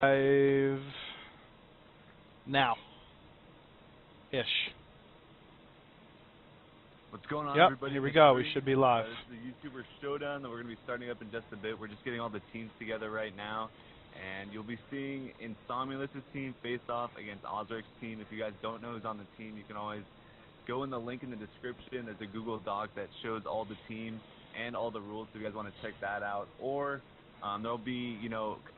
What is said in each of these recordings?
Live now. Ish. What's going on, Yep, everybody? here we go. We should be live. This is the YouTuber Showdown that we're going to be starting up in just a bit. We're just getting all the teams together right now. And you'll be seeing Insomulus' team face off against Ozric's team. If you guys don't know who's on the team, you can always go in the link in the description. There's a Google Doc that shows all the teams and all the rules, so if you guys want to check that out. Or there'll be,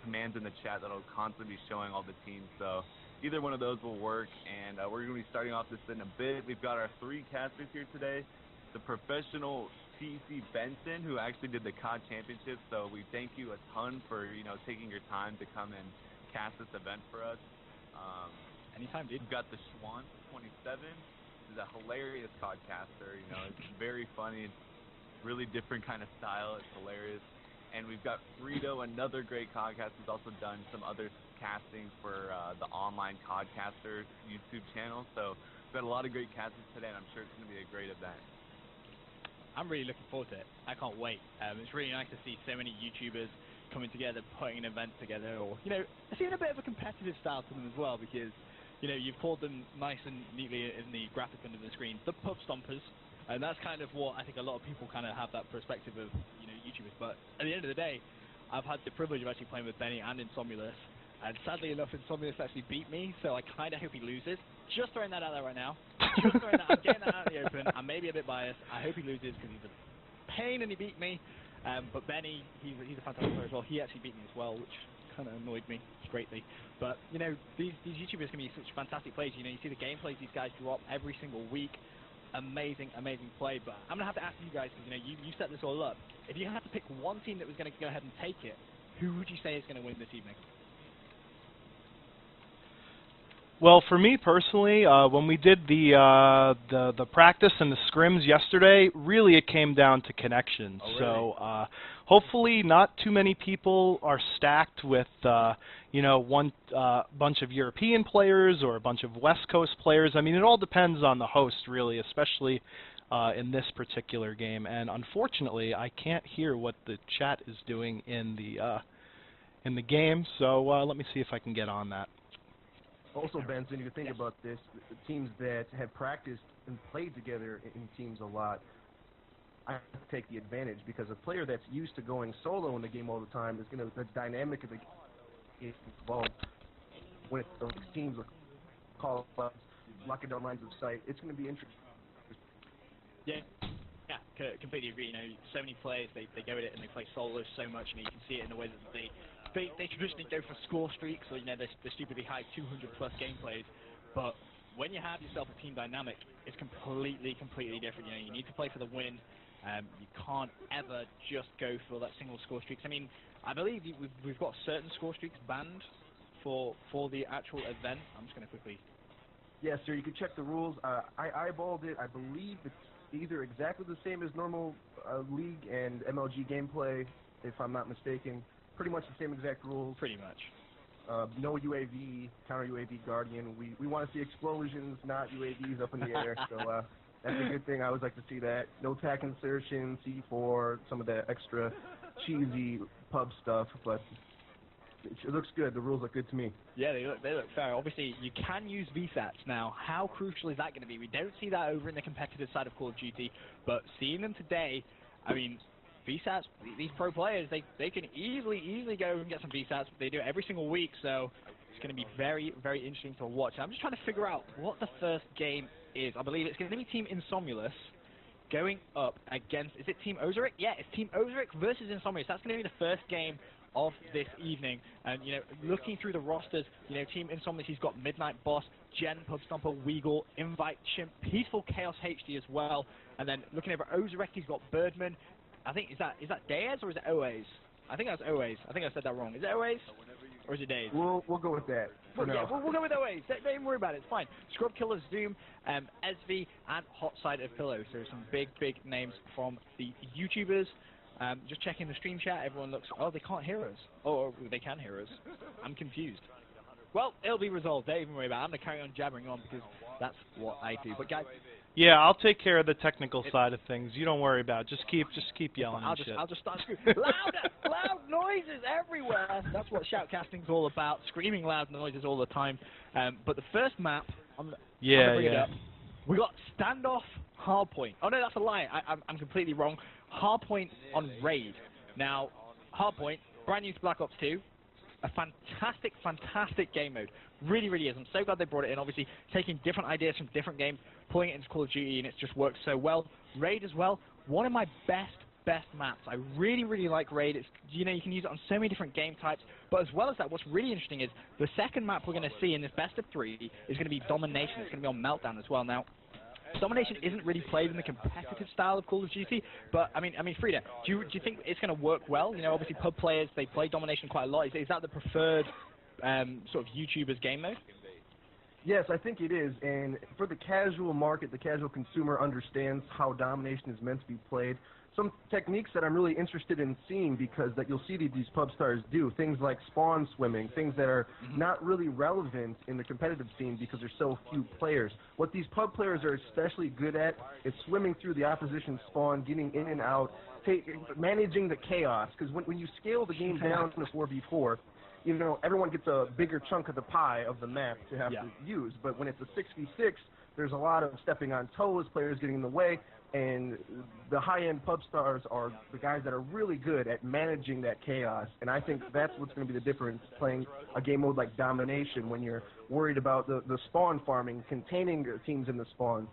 commands in the chat that'll constantly be showing all the teams. So either one of those will work, and we're going to be starting off this in a bit. We've got our 3 casters here today. The professional TC Benson, who actually did the COD Championship, so we thank you a ton for, taking your time to come and cast this event for us. Anytime, dude. We've got the Schwann 27. He's a hilarious COD caster, it's very funny, really different kind of style, it's hilarious. And we've got Frito, another great CODcaster, who's also done some other casting for the online CODcaster YouTube channel. So we've got a lot of great casters today, and I'm sure it's going to be a great event. I'm really looking forward to it. I can't wait. It's really nice to see so many YouTubers coming together, putting an event together, or, seeing a bit of a competitive style to them as well, because, you've called them nice and neatly in the graphic under the screen, the pub stompers, and that's kind of what I think a lot of people kind of have that perspective of, YouTubers. But at the end of the day, I've had the privilege of actually playing with Benny and Insomulus, and sadly enough, Insomulus actually beat me, so I kind of hope he loses. Just throwing that out there right now. Just throwing that, I'm getting that out in the open. I'm maybe a bit biased. I hope he loses because he's a pain and he beat me. But Benny, he's a fantastic player as well. He actually beat me as well, which kind of annoyed me greatly. But, these YouTubers can be such fantastic players. You see the gameplays these guys drop every single week. Amazing, amazing play. But I'm going to have to ask you guys, because, you set this all up. If you had to pick one team that was going to go ahead and take it, who would you say is going to win this evening? Well, for me personally, when we did the practice and the scrims yesterday, really it came down to connections. Oh, really? So hopefully not too many people are stacked with one bunch of European players or a bunch of West Coast players. I mean, it all depends on the host, really, especially in this particular game. And unfortunately, I can't hear what the chat is doing in the game. So let me see if I can get on that. Also, Benson, you think about this, the teams that have practiced and played together in teams a lot, I have to take the advantage, because a player that's used to going solo in the game all the time is going to, the dynamic of the game involved with those teams with call ups, locking down lines of sight. It's going to be interesting. Yeah, completely agree. So many players, they go at it and they play solo so much, and you can see it in the way that they traditionally go for score streaks, or the stupidly high 200+ gameplays. But when you have yourself a team dynamic, it's completely different. You need to play for the win. You can't ever just go for that single score streaks. I mean, I believe we've got certain score streaks banned for the actual event. I'm just going to quickly. Yes, sir. You can check the rules. I eyeballed it. I believe it's either exactly the same as normal League and MLG gameplay, if I'm not mistaken. Pretty much the same exact rules. Pretty much. No UAV, counter UAV Guardian. We want to see explosions, not UAVs up in the air. So that's a good thing. I always like to see that. No tack insertion, C4, some of the extra cheesy pub stuff, but it looks good. The rules look good to me. Yeah, they look fair. Obviously, you can use VSATs now. How crucial is that going to be? We don't see that over in the competitive side of Call of Duty, but seeing them today, I mean, VSATs, these pro players, they can easily go and get some VSATs. They do it every single week, so it's going to be very, very interesting to watch. I'm just trying to figure out what the first game is. I believe it's going to be Team Insomulus going up against, is it Team Ozric? Yeah, it's Team Ozric versus Insomulus. That's going to be the first game of this evening. And, looking through the rosters, Team Insomulus, he's got Midnight Boss, Jen, Pub Stomper, Weagle, Invite, Chimp, Peaceful Chaos HD as well. And then looking over Ozric, he's got Birdman. I think, is that Days or is it Oaze? I think that's Oaze. I think I said that wrong. Is it Oaze? Or is it Days? We'll go with that. We'll go with Oaze. Don't even worry about it. It's fine. Scrub Killer, Zoom, SV, and Hot Side of Pillow. So some big names from the YouTubers. Just checking the stream chat. Everyone looks, oh, they can't hear us. Oh, they can hear us. I'm confused. Well, it'll be resolved. Don't even worry about it. I'm going to carry on jabbering on because that's what I do. But guys, Yeah, I'll take care of the technical side of things. You don't worry about it. Just keep yelling I'll and just shit. I'll just start screaming. Loud noises everywhere. That's what shoutcasting's all about. Screaming loud noises all the time. But the first map, I'm gonna bring it up. We got standoff hardpoint. Oh no, that's a lie. I'm completely wrong. Hardpoint on raid. Now, hardpoint, brand new to Black Ops 2. A fantastic game mode. Really, really is. I'm so glad they brought it in. Obviously, taking different ideas from different games, pulling it into Call of Duty, and it's just worked so well. Raid as well. One of my best maps. I really, really like Raid. It's, you know, you can use it on so many different game types. But as well as that, what's really interesting is the second map we're going to see in this best of 3 is going to be Domination. It's going to be on Meltdown as well. Now, Domination isn't really played in the competitive style of Call of Duty, but I mean, Frida, do you think it's going to work well? You know, obviously pub players, they play Domination quite a lot. Is that the preferred sort of YouTubers game mode? Yes, I think it is, and for the casual market, the casual consumer understands how Domination is meant to be played. Some techniques that I'm really interested in seeing, because that you'll see these pub stars do, things like spawn swimming, things that are not really relevant in the competitive scene because there's so few players. What these pub players are especially good at is swimming through the opposition spawn, getting in and out, managing the chaos, because when you scale the game down to 4v4, you know, everyone gets a bigger chunk of the pie of the map to have to use, but when it's a 6v6, there's a lot of stepping on toes, players getting in the way, and the high-end pub stars are the guys that are really good at managing that chaos, and I think that's what's going to be the difference playing a game mode like Domination when you're worried about the spawn farming, containing teams in the spawn,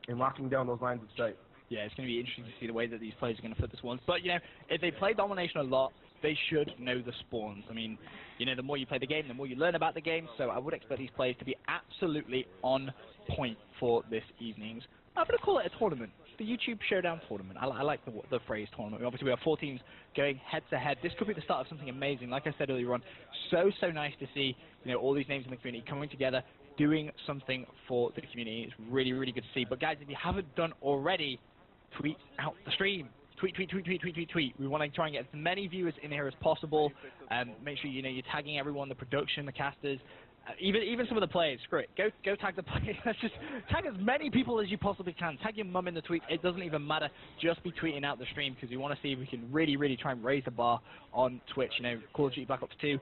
and locking down those lines of sight. Yeah, it's going to be interesting to see the way that these players are going to flip the spawns. But, you know, if they play Domination a lot, they should know the spawns. I mean, you know, the more you play the game, the more you learn about the game, so I would expect these players to be absolutely on point for this evening's, I'm going to call it a tournament. The YouTube Showdown tournament. I like the phrase tournament. Obviously, we have 4 teams going head-to-head. This could be the start of something amazing. Like I said earlier on, so nice to see, you know, all these names in the community coming together, doing something for the community. It's really, really good to see. But guys, if you haven't done already, tweet out the stream. Tweet. We want to try and get as many viewers in here as possible. Make sure, you know, you're tagging everyone, the production, the casters, even some of the players. Screw it. Go tag the players. Let's just tag as many people as you possibly can. Tag your mum in the tweet. It doesn't even matter. Just be tweeting out the stream, because we want to see if we can really, really try and raise the bar on Twitch. You know, Call of Duty Black Ops 2. In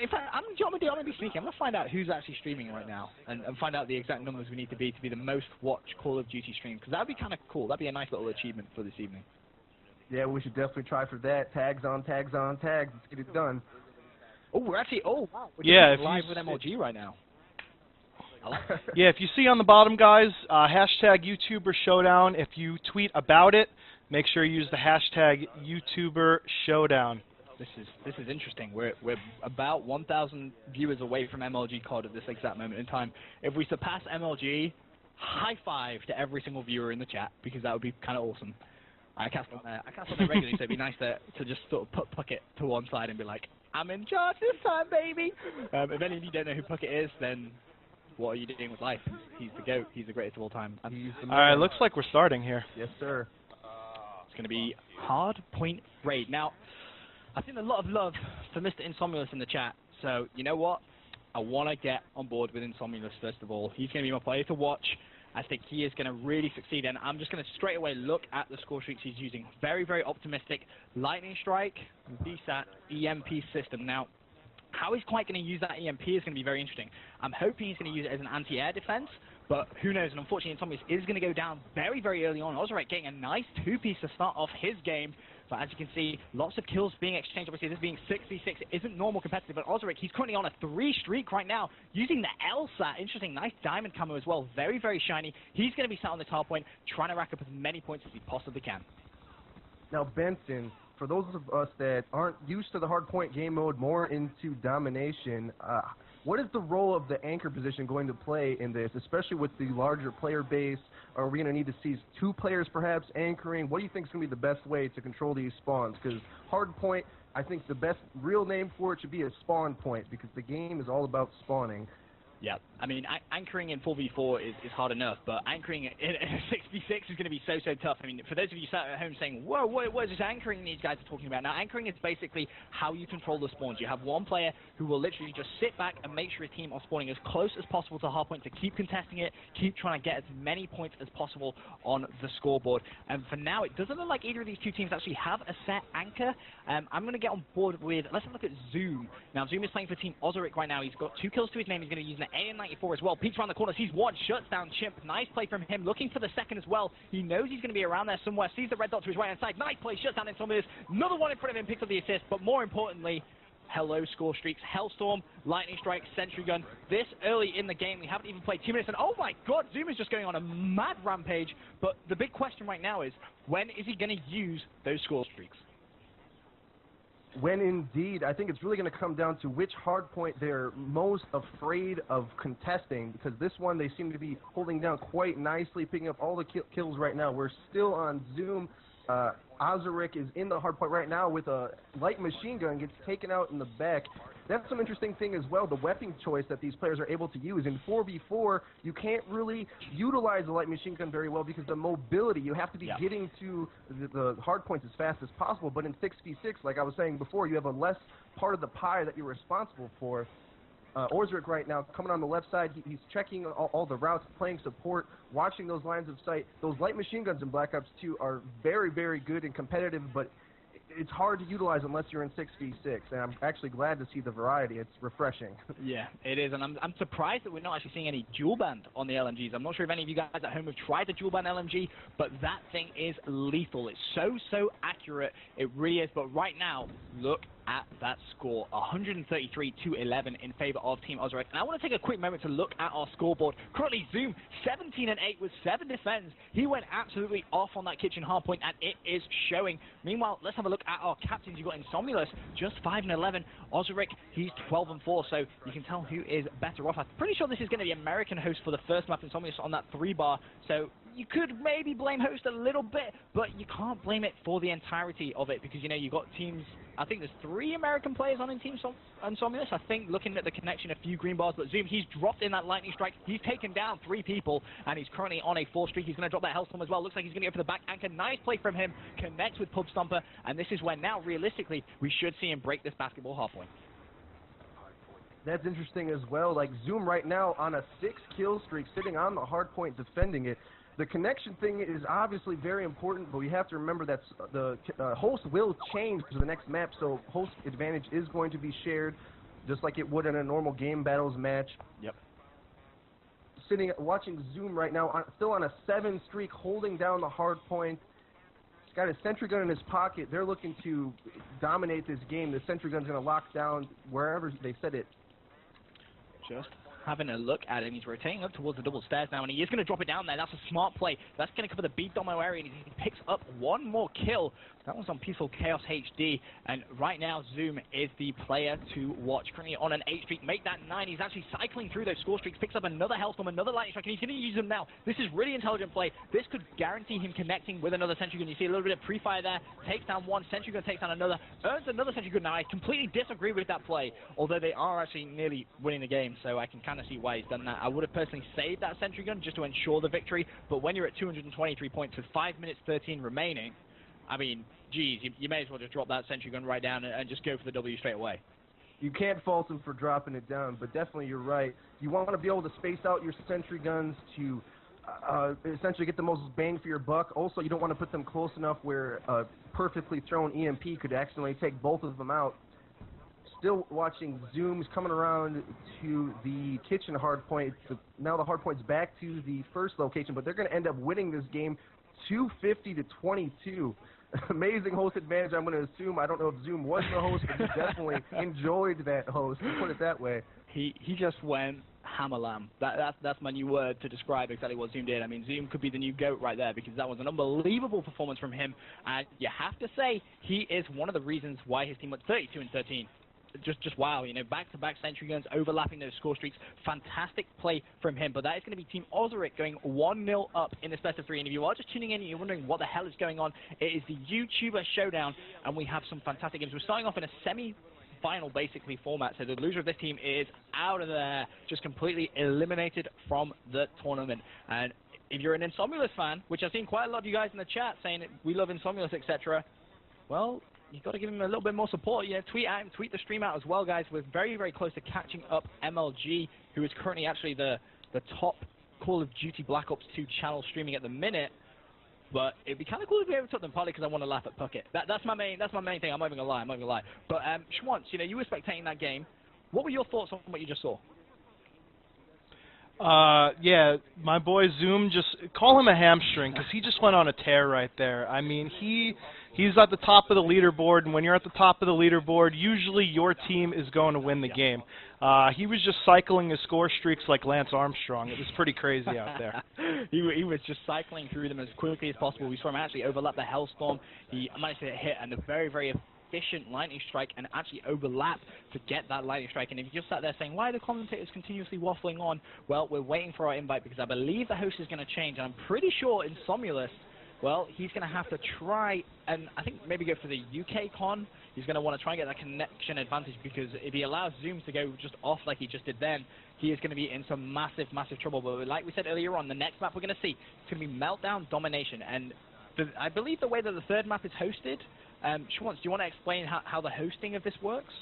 fact, I'm going to be sneaky. I'm going to find out who's actually streaming right now and find out the exact numbers we need to be the most watched Call of Duty stream, because that would be kind of cool. That would be a nice little achievement for this evening. Yeah, we should definitely try for that. Tags on tags. Let's get it done. Oh, we're actually, we're live with MLG right now. I like that. Yeah, if you see on the bottom, guys, hashtag YouTuberShowdown. If you tweet about it, make sure you use the hashtag YouTuberShowdown. This is interesting. We're about 1,000 viewers away from MLG COD at this exact moment in time. If we surpass MLG, high five to every single viewer in the chat, because that would be kind of awesome. I cast on there regularly, so it'd be nice to just sort of put Puckett to one side and be like, I'm in charge this time, baby. If any of you don't know who Puckett is, then what are you doing with life? He's the GOAT. He's the greatest of all time. All right, looks like we're starting here. Yes, sir. It's going to be hard point raid. Now, I've seen a lot of love for Mr. Insomulus in the chat, so you know what? I want to get on board with Insomulus first of all. He's going to be my player to watch. I think he is going to really succeed, and I'm just going to straight away look at the score streaks he's using. Very, very optimistic. Lightning Strike, VSAT, EMP system. Now, how he's quite going to use that EMP is going to be very interesting. I'm hoping he's going to use it as an anti-air defense, but who knows? And unfortunately, Insomulus is going to go down very, very early on. Ozarek getting a nice 2-piece to start off his game. But as you can see, lots of kills being exchanged. Obviously, this being 6v6 isn't normal competitive, but Ozarek, he's currently on a 3 streak right now, using the LSAT. Interesting, nice diamond camo as well. Very, very shiny. He's going to be sat on the top point, trying to rack up as many points as he possibly can. Now, Benson, for those of us that aren't used to the hardpoint game mode, more into Domination, what is the role of the anchor position going to play in this, especially with the larger player base? Are we going to need to see 2 players perhaps anchoring? What do you think is going to be the best way to control these spawns? Because hardpoint, I think the best real name for it should be a spawn point, because the game is all about spawning. Yeah, I mean, anchoring in 4v4 is hard enough, but anchoring in a 6v6 is going to be so tough. I mean, for those of you sat at home saying, whoa, what is this anchoring these guys are talking about? Now, anchoring is basically how you control the spawns. You have one player who will literally just sit back and make sure his team are spawning as close as possible to hardpoint to keep contesting it, keep trying to get as many points as possible on the scoreboard. And for now, it doesn't look like either of these two teams actually have a set anchor. I'm going to get on board with, let's have a look at Zoom. Now, Zoom is playing for Team Ozoric right now. He's got 2 kills to his name. He's going to use an AN94 as well. Peeks around the corner, sees one, shuts down Chimp. Nice play from him, looking for the second as well. He knows he's going to be around there somewhere, sees the red dot to his right-hand side. Nice play, shuts down Insomnius. Another one in front of him, picks up the assist, but more importantly, hello score streaks, Hellstorm, Lightning Strike, Sentry Gun. This early in the game, we haven't even played 2 minutes, and oh my god, Zoom is just going on a mad rampage. But the big question right now is, when is he going to use those score streaks? When indeed, I think it's really going to come down to which hardpoint they're most afraid of contesting, because this one they seem to be holding down quite nicely, picking up all the kills right now. We're still on Zoom. Ozoric is in the hardpoint right now with a light machine gun, gets taken out in the back. That's some interesting thing as well, the weapon choice that these players are able to use. In 4v4, you can't really utilize the light machine gun very well because the mobility, you have to be getting to the hard points as fast as possible. But in 6v6, like I was saying before, you have a less part of the pie that you're responsible for. Ozoric right now coming on the left side, he's checking all the routes, playing support, watching those lines of sight. Those light machine guns in Black Ops 2 are very good and competitive, but it's hard to utilize unless you're in 6v6, and I'm actually glad to see the variety. It's refreshing. Yeah, it is, and I'm surprised that we're not actually seeing any dual band on the LMGs. I'm not sure if any of you guys at home have tried the dual band LMG, but that thing is lethal. It's so accurate. It really is, but right now, look at that score, 133-11 in favor of Team Ozoric. And I want to take a quick moment to look at our scoreboard. Currently, Zoom 17-8 with 7 defends. He went absolutely off on that kitchen hardpoint, and it is showing. Meanwhile, let's have a look at our captains. You've got Insomnius, just 5-11. Ozoric, he's 12-4, so you can tell who is better off. I'm pretty sure this is going to be American host for the first map. Insomnius on that 3-bar, so you could maybe blame host a little bit, but you can't blame it for the entirety of it, because, you know, you've got teams. I think there's 3 American players on in Team Insomnius. I think, looking at the connection, a few green bars, but Zoom, he's dropped in that lightning strike. He's taken down 3 people, and he's currently on a 4 streak. He's going to drop that Hellstorm as well. Looks like he's going to go for the back anchor. Nice play from him. Connects with Pub Stomper, and this is when now, realistically, we should see him break this basketball hardpoint. That's interesting as well. Like, Zoom right now on a 6-kill streak, sitting on the hardpoint, defending it. The connection thing is obviously very important, but we have to remember that the host will change to the next map, so host advantage is going to be shared, just like it would in a normal game battles match. Yep. Watching Zoom right now, still on a 7 streak, holding down the hard point. He's got a sentry gun in his pocket. They're looking to dominate this game. The sentry gun's going to lock down wherever they set it. Just having a look at him. He's rotating up towards the double stairs now, and he is going to drop it down there. That's a smart play. That's going to cover the B domo area, and he picks up 1 more kill. That one's on Peaceful Chaos HD, and right now Zoom is the player to watch. Currently on an 8 streak, make that 9. He's actually cycling through those score streaks, picks up another Hellstorm, another Lightning Strike, and he's going to use them now. This is really intelligent play. This could guarantee him connecting with another Sentry Gun. You see a little bit of pre-fire there, takes down 1, Sentry Gun takes down another, earns another Sentry Gun. Now, I completely disagree with that play, although they are actually nearly winning the game, so I can kind of see why he's done that. I would have personally saved that Sentry Gun just to ensure the victory, but when you're at 223 points with 5 minutes 13 remaining, I mean, geez, you may as well just drop that Sentry Gun right down and just go for the W straight away. You can't fault him for dropping it down, but definitely you're right. You want to be able to space out your Sentry Guns to essentially get the most bang for your buck. Also, you don't want to put them close enough where a perfectly thrown EMP could accidentally take both of them out. Still watching Zooms coming around to the kitchen hardpoint. Now the hardpoint's back to the first location, but they're going to end up winning this game 250-22. Amazing host advantage, I'm going to assume. I don't know if Zoom was the host, but he definitely enjoyed that host, to put it that way. He just went hammer lamb. That's my new word to describe exactly what Zoom did. I mean, Zoom could be the new GOAT right there, because that was an unbelievable performance from him. And you have to say, he is one of the reasons why his team went 32-13. Just wow, you know, back-to-back Sentry Guns, overlapping those score streaks. Fantastic play from him, but that is going to be Team Ozoric going 1-0 up in this best of 3. And if you are just tuning in and you're wondering what the hell is going on, it is the YouTuber Showdown, and we have some fantastic games. We're starting off in a final, basically, format. So the loser of this team is out of there, just completely eliminated from the tournament. And if you're an Insomulus fan, which I've seen quite a lot of you guys in the chat saying we love Insomulus, etc., well, you've got to give him a little bit more support. Tweet at him, tweet the stream out as well, guys. We're very, very close to catching up MLG, who is currently actually the top Call of Duty Black Ops 2 channel streaming at the minute. But it'd be kind of cool if we ever took them, partly because I want to laugh at Puckett. That's my main thing. I'm not even gonna lie. But Schwantz, you were spectating that game. What were your thoughts on what you just saw? Yeah, my boy Zoom, just call him a hamstring, because he just went on a tear right there. I mean, he's at the top of the leaderboard, and when you're at the top of the leaderboard, usually your team is going to win the game. He was just cycling his score streaks like Lance Armstrong. It was pretty crazy out there. He was just cycling through them as quickly as possible. We saw him actually overlap the Hellstorm. He managed to hit and a very, very efficient lightning strike and actually overlap to get that lightning strike. And if you just sat there saying, why are the commentators continuously waffling on? Well, we're waiting for our invite because I believe the host is going to change. And I'm pretty sure Insomulus, well, he's going to have to try and I think maybe go for the UK con. He's going to want to try and get that connection advantage, because if he allows Zoom to go just off like he just did then, he is going to be in some massive, massive trouble. But like we said earlier on, the next map we're going to see, it's going to be Meltdown Domination. And I believe the way that the third map is hosted, Schwantz, do you want to explain how the hosting of this works?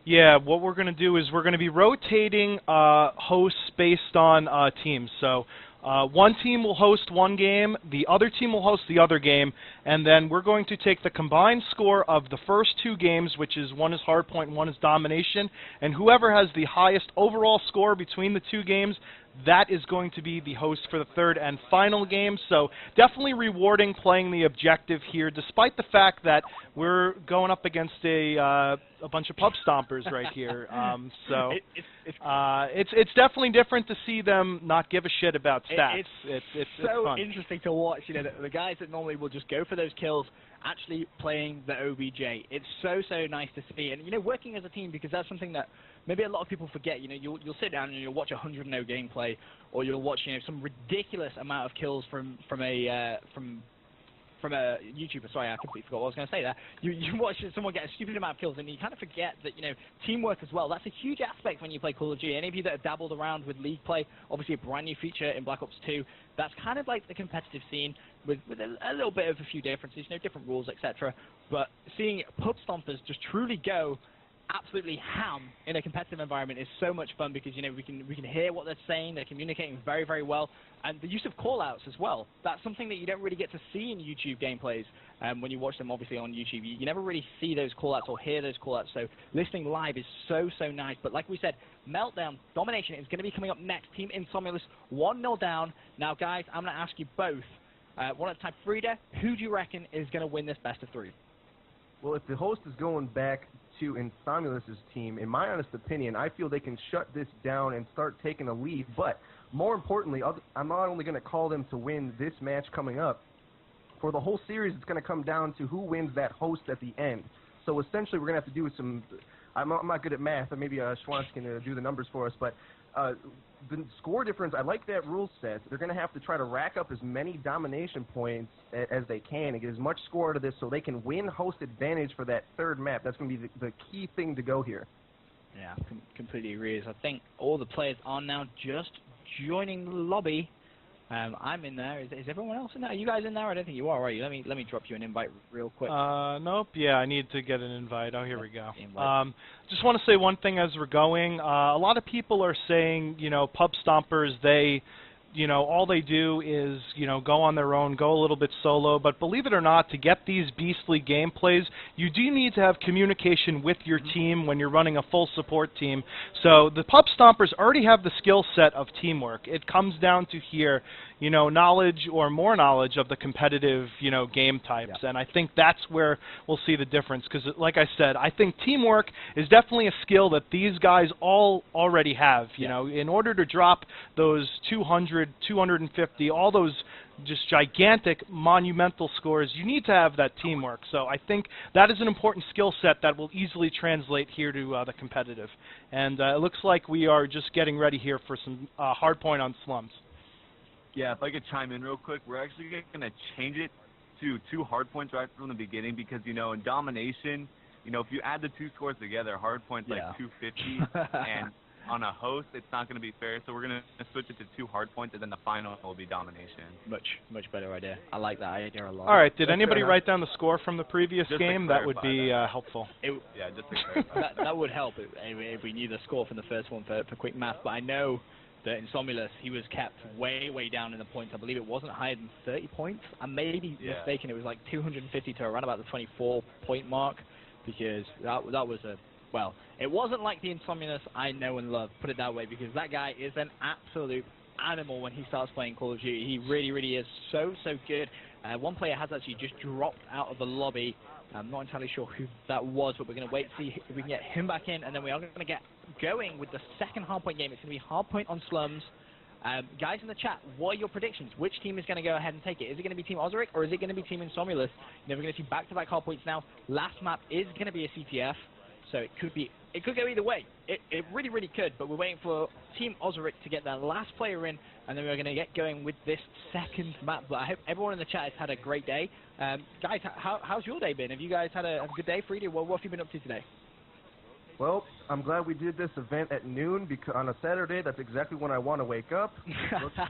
Yeah, what we're going to do is we're going to be rotating hosts based on teams. So one team will host one game, the other team will host the other game, and then we're going to take the combined score of the first two games, which is one is Hardpoint and one is Domination, and whoever has the highest overall score between the two games, that is going to be the host for the third and final game. So definitely rewarding playing the objective here, despite the fact that we're going up against a bunch of pub stompers right here. So it's definitely different to see them not give a shit about stats. It's so fun. interesting to watch. The guys that normally will just go for those kills actually playing the OBJ. It's so nice to see. And working as a team, because that's something that maybe a lot of people forget. You'll sit down and you'll watch 100-0 gameplay, or you'll watch some ridiculous amount of kills from a YouTuber. Sorry, I completely forgot what I was going to say there. You watch someone get a stupid amount of kills, and you kind of forget that teamwork as well. That's a huge aspect when you play Call of Duty. Any of you that have dabbled around with League play, obviously a brand new feature in Black Ops 2. That's kind of like the competitive scene with a little bit of a few differences, different rules, etc. But seeing pub stompers just truly go absolutely ham in a competitive environment is so much fun, because we can hear what they're saying. They're communicating very, very well, and the use of call-outs as well. That's something that you don't really get to see in YouTube gameplays when you watch them obviously on YouTube. You never really see those call-outs or hear those call-outs, so listening live is so nice. But like we said, Meltdown Domination is going to be coming up next. Team Insomulus 1-0 down. Now guys, I'm going to ask you both one at a time. Frida, who do you reckon is going to win this best of three? Well, if the host is going back to Insomulus' team, in my honest opinion, I feel they can shut this down and start taking a lead. But more importantly, I'm not only going to call them to win this match coming up. For the whole series, it's going to come down to who wins that host at the end. So essentially, we're going to have to do some. I'm not good at math, but maybe Schwantz can do the numbers for us. But the score difference, I like that rule set. They're going to have to try to rack up as many domination points as they can and get as much score out of this so they can win host advantage for that third map. That's going to be the key thing to go here. Yeah, completely agree. I think all the players are now just joining the lobby. I'm in there. Is everyone else in there? Are you guys in there? I don't think you are, are you? Let me drop you an invite real quick. Nope. Yeah, I need to get an invite. Oh, here we go. Just want to say one thing as we're going. A lot of people are saying, pub stompers, they, all they do is, go on their own, go a little bit solo. But believe it or not, to get these beastly gameplays, you do need to have communication with your team when you're running a full support team. So the pub stompers already have the skill set of teamwork. It comes down to here, knowledge or more knowledge of the competitive, game types. Yep. And I think that's where we'll see the difference. Because, like I said, I think teamwork is definitely a skill that these guys all already have. In order to drop those 200, 250, all those just gigantic, monumental scores, you need to have that teamwork. So I think that is an important skill set that will easily translate here to the competitive. And it looks like we are just getting ready here for some hard point on slums. Yeah, if I could chime in real quick, we're actually going to change it to 2 hard points right from the beginning because, in domination, you know, if you add the two scores together, hardpoint's like 250, and on a host, it's not going to be fair. So we're going to switch it to 2 hardpoints, and then the final will be domination. Much better idea. I like that idea a lot. All right. Did anybody write down the score from the previous game? That would be helpful. Yeah, just to clarify. that would help if we knew the score from the first one for quick math. But I know that in Somulus, he was kept way down in the points. I believe it wasn't higher than 30 points. I may be mistaken. It was like 250 to around about the 24-point mark, because that was a... Well, it wasn't like the Insomnius I know and love, put it that way, because that guy is an absolute animal when he starts playing Call of Duty. He really is so good. One player has actually just dropped out of the lobby. I'm not entirely sure who that was, but we're going to wait to see if we can get him back in, and then we are going to get going with the second hardpoint game. It's going to be hardpoint on Slums. Guys in the chat, what are your predictions? Which team is going to go ahead and take it? Is it going to be Team Ozeric, or is it going to be Team Insomulus? You know, we're going to see back-to-back hardpoints now. Last map is going to be a CTF. So it could go either way. It really could, but we're waiting for Team Ozeric to get their last player in, and then we're going to get going with this second map. But I hope everyone in the chat has had a great day. Guys, how's your day been? Have you guys had a good day, Freedy? What have you been up to today? Well, I'm glad we did this event at noon, because on a Saturday, that's exactly when I want to wake up.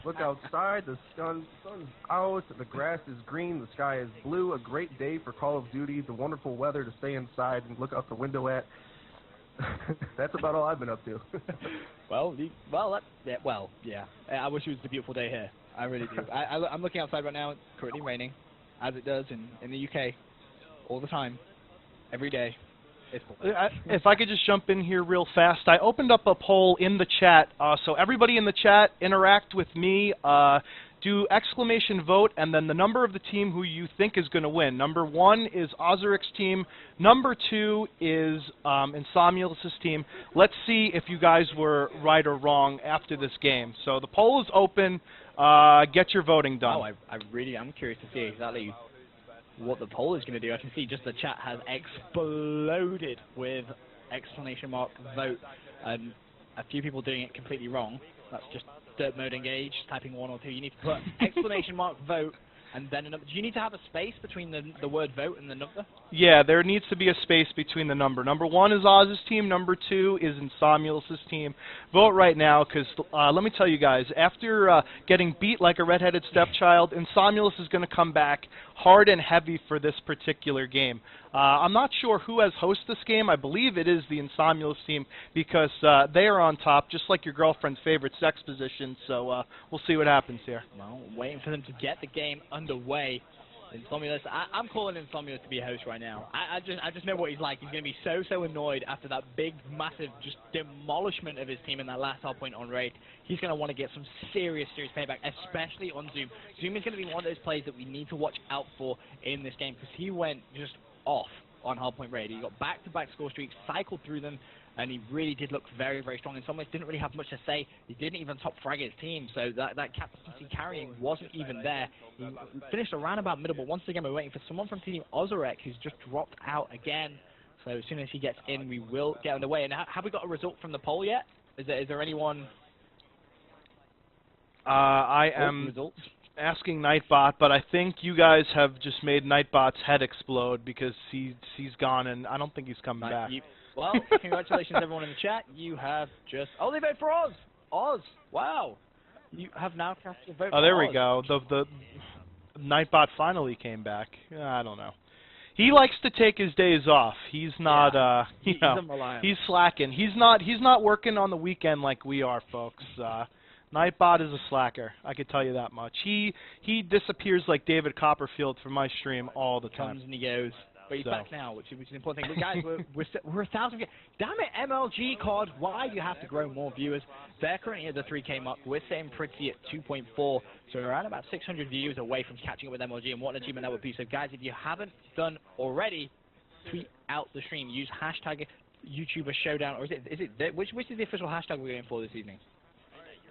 Look outside, the sun's out, the grass is green, the sky is blue. A great day for Call of Duty, the wonderful weather to stay inside and look out the window at. That's about all I've been up to. Yeah. I wish it was a beautiful day here. I really do. I'm looking outside right now. It's currently raining, as it does in the UK, all the time, every day. If I could just jump in here real fast, I opened up a poll in the chat, so everybody in the chat interact with me, do exclamation vote, and then the number of the team who you think is going to win. Number 1 is Ozeric's team. Number 2 is Insomnius' team. Let's see if you guys were right or wrong after this game. So the poll is open. Get your voting done. Oh, I'm curious to see exactly what the poll is going to do. I can see just the chat has exploded with exclamation mark vote, and a few people doing it completely wrong. That's just Dirt Mode Engage, typing 1 or 2. You need to put exclamation mark vote and then a number. Do you need to have a space between the word vote and the number? Yeah, there needs to be a space between the number. Number 1 is Oz's team. Number 2 is Insomnius' team. Vote right now, because let me tell you guys, after getting beat like a redheaded stepchild, Insomnius is going to come back hard and heavy for this particular game. I'm not sure who has host this game. I believe it is the Insomnius team, because they are on top, just like your girlfriend's favorite sex position. So we'll see what happens here. Well, waiting for them to get the game underway. Insomnius, I'm calling Insomnius to be a host right now. I just know what he's like. He's going to be so annoyed after that big, massive, just demolishment of his team in that last hardpoint on raid. He's going to want to get some serious payback, especially on Zoom. Zoom is going to be one of those plays that we need to watch out for in this game, because he went just off on hardpoint raid. He got back-to-back score streaks, cycled through them, and he really did look very strong. And Insomnius didn't really have much to say. He didn't even top frag his team, so that captaincy carrying wasn't even there. He finished around about middle, but once again we're waiting for someone from Team Ozeric who's just dropped out again. So as soon as he gets in, we will get underway. And have we got a result from the poll yet? Is there anyone? I am asking Nightbot, but I think you guys have just made Nightbot's head explode, because he's gone, and I don't think he's coming back. Well, congratulations everyone in the chat. You have just... Oh, they voted for Oz! Oz! Wow! You have now cast your vote for Oz. Oh, there we go. The Nightbot finally came back. I don't know. He likes to take his days off. He's not, he's slacking. He's not working on the weekend like we are, folks. Nightbot is a slacker. I could tell you that much. He disappears like David Copperfield from my stream all the time. Comes and he goes. But he's back now, which is an important thing. But guys, we're 1,000. Damn it, MLG COD. Why do you have to grow more viewers? They're currently at the 3K mark. We're sitting pretty at 2.4. So we're around about 600 viewers away from catching up with MLG, and what an achievement that would be. So guys, if you haven't done already, tweet out the stream. Use hashtag YouTuberShowdown, or is it which is the official hashtag we're going for this evening?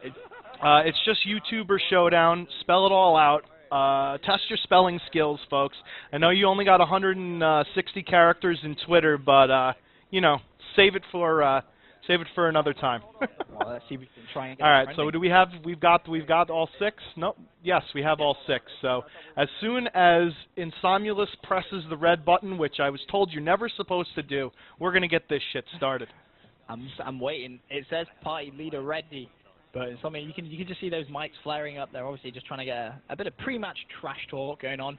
It's just YouTuberShowdown. Spell it all out. Test your spelling skills, folks. I know you only got 160 characters in Twitter, but you know, save it for Save it for another time. Well, let's see if we can try and get All right, trending. so do we have, we've got all 6? Nope. Yes, we have all 6. So as soon as Insomulus presses the red button, which I was told you're never supposed to do, we're going to get this shit started. I'm waiting. It says party leader ready, but it's something you can just see those mics flaring up. They're obviously just trying to get a bit of pre-match trash talk going on.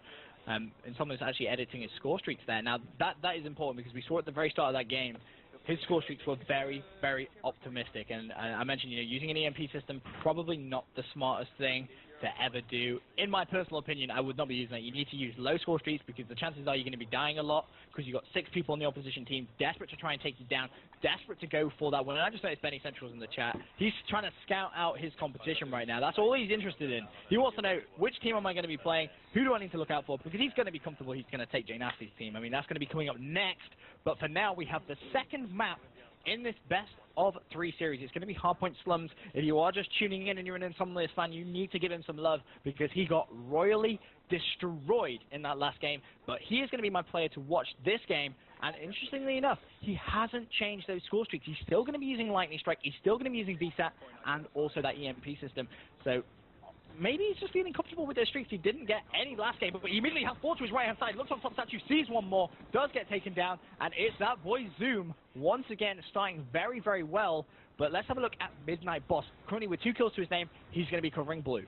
And someone's actually editing his score streaks there. Now that is important because we saw at the very start of that game, his score streaks were very, very optimistic. And I mentioned, using an EMP system probably not the smartest thing to ever do. In my personal opinion, I would not be using that. You need to use low score streaks because the chances are you're going to be dying a lot because you've got 6 people on the opposition team desperate to try and take you down, desperate to go for that win. And I just noticed Benny Central's in the chat. He's trying to scout out his competition right now. That's all he's interested in. He wants to know which team am I going to be playing, who do I need to look out for, because he's going to be comfortable he's going to take Jay Nasty's team. I mean, that's going to be coming up next. But for now, we have the second map in this best of 3 series. It's going to be Hardpoint Slums. If you are just tuning in and you're an Insomniac fan, you need to give him some love because he got royally destroyed in that last game. But he is going to be my player to watch this game. And interestingly enough, he hasn't changed those score streaks. He's still going to be using Lightning Strike. He's still going to be using VSAT and also that EMP system. So maybe he's just feeling comfortable with those streaks. He didn't get any last game, but he immediately has 4 to his right-hand side, looks on top statue, sees one more, does get taken down, and it's that boy Zoom once again starting very, very well. But let's have a look at Midnight Boss. Currently with 2 kills to his name, he's going to be covering blue.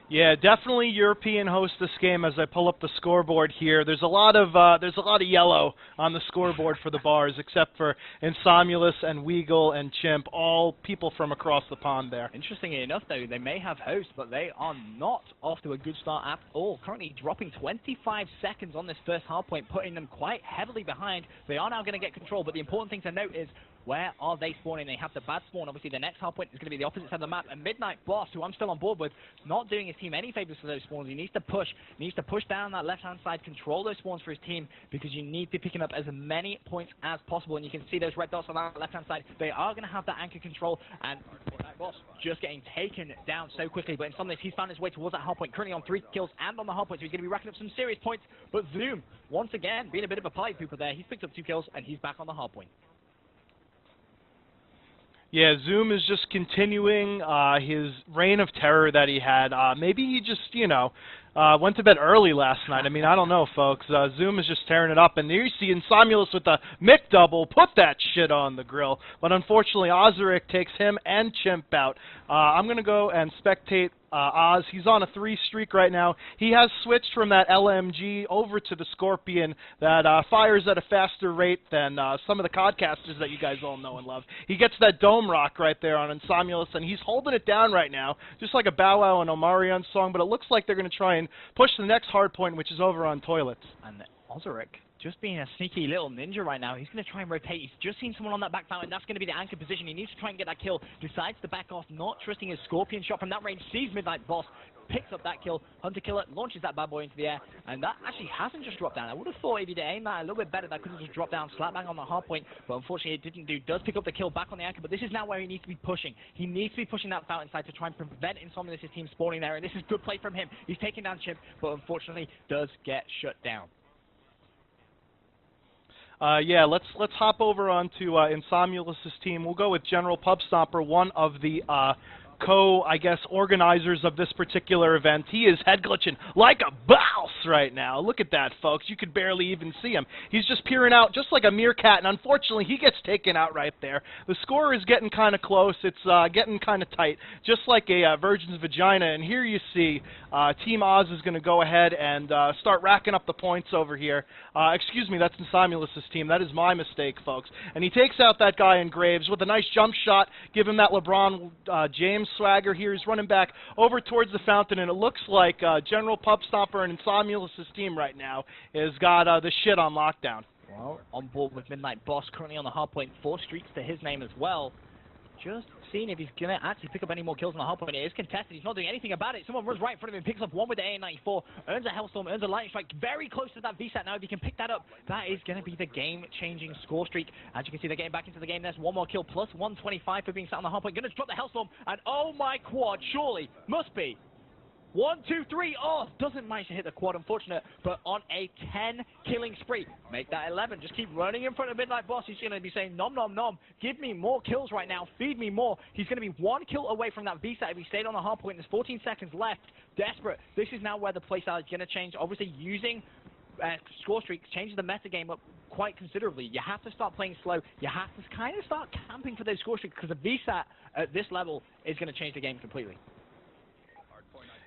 Yeah, definitely European host this game. As I pull up the scoreboard here, there's a lot of yellow on the scoreboard for the bars, except for Insomulus and Weagle and Chimp, all people from across the pond there. Interestingly enough, though, they may have host, but they are not off to a good start at all. Currently dropping 25 seconds on this first hardpoint, putting them quite heavily behind. They are now going to get control, but the important thing to note is, where are they spawning? They have the bad spawn. Obviously, the next hardpoint is going to be the opposite side of the map. And Midnight Boss, who I'm still on board with, not doing his team any favors for those spawns. He needs to push. He needs to push down that left-hand side, control those spawns for his team, because you need to be picking up as many points as possible. And you can see those red dots on that left-hand side. They are going to have that anchor control. And Midnight Boss just getting taken down so quickly. But in some ways, he's found his way towards that hardpoint, currently on 3 kills and on the hardpoint. So he's going to be racking up some serious points. But Zoom, once again, being a bit of a party pooper there. He's picked up 2 kills, and he's back on the hardpoint. Yeah, Zoom is just continuing his reign of terror that he had. Maybe he just, went to bed early last night. I mean, I don't know, folks. Zoom is just tearing it up. And there you see Insomulus with the Mick double. Put that shit on the grill. But unfortunately, Ozaric takes him and Chimp out. I'm going to go and spectate Oz. He's on a 3 streak right now. He has switched from that LMG over to the Scorpion that fires at a faster rate than some of the codcasters that you guys all know and love. He gets that dome rock right there on Insomulus, and he's holding it down right now, just like a Bow Wow and Omarion song, but it looks like they're going to try and push the next hard point, which is over on Toilets. And Ozaric, just being a sneaky little ninja right now, he's going to try and rotate. He's just seen someone on that back fountain. That's going to be the anchor position. He needs to try and get that kill. Decides to back off, not trusting his Scorpion shot from that range. Sees Midnight Boss, picks up that kill. Hunter Killer launches that bad boy into the air. And that actually hasn't just dropped down. I would have thought if he'd aimed that a little bit better, that could have just dropped down slap bang on the hard point. But unfortunately, it didn't do. Does pick up the kill back on the anchor. But this is now where he needs to be pushing. He needs to be pushing that fountain side to try and prevent Insomnia's team spawning there. And this is good play from him. He's taking down Chimp, but unfortunately does get shut down. Yeah, let's hop over onto Insomulus' team. We'll go with General Pub Stomper, one of the organizers of this particular event. He is head glitching like a boss right now. Look at that, folks. You could barely even see him. He's just peering out just like a meerkat, and unfortunately, he gets taken out right there. The score is getting kind of close. It's getting kind of tight, just like a virgin's vagina. And here you see Team Oz is going to go ahead and start racking up the points over here. Excuse me, that's Insomulus' team. That is my mistake, folks. And he takes out that guy in Graves with a nice jump shot. Give him that LeBron James swagger here. He's running back over towards the fountain, and it looks like General Pub Stomper and Insomulus' team right now has got the shit on lockdown. Well, on board with Midnight Boss, currently on the hardpoint, 4 streaks to his name as well. Just seeing if he's going to actually pick up any more kills on the hardpoint. It is contested. He's not doing anything about it. Someone runs right in front of him, picks up one with the AN-94, earns a Hellstorm, earns a Lightning Strike, very close to that VSAT now. If he can pick that up, that is going to be the game-changing score streak. As you can see, they're getting back into the game. There's one more kill, plus 125 for being sat on the hardpoint. Going to drop the Hellstorm, and oh my quad, surely, must be 1, 2, 3. Oh, doesn't manage to hit the quad, unfortunate, but on a 10 killing spree. Make that 11. Just keep running in front of Midnight Boss. He's going to be saying, nom, nom, nom. Give me more kills right now. Feed me more. He's going to be 1 kill away from that VSAT if he stayed on the hard point. There's 14 seconds left. Desperate. This is now where the playstyle is going to change. Obviously, using score streaks changes the meta game up quite considerably. You have to start playing slow. You have to kind of start camping for those score streaks because the VSAT at this level is going to change the game completely.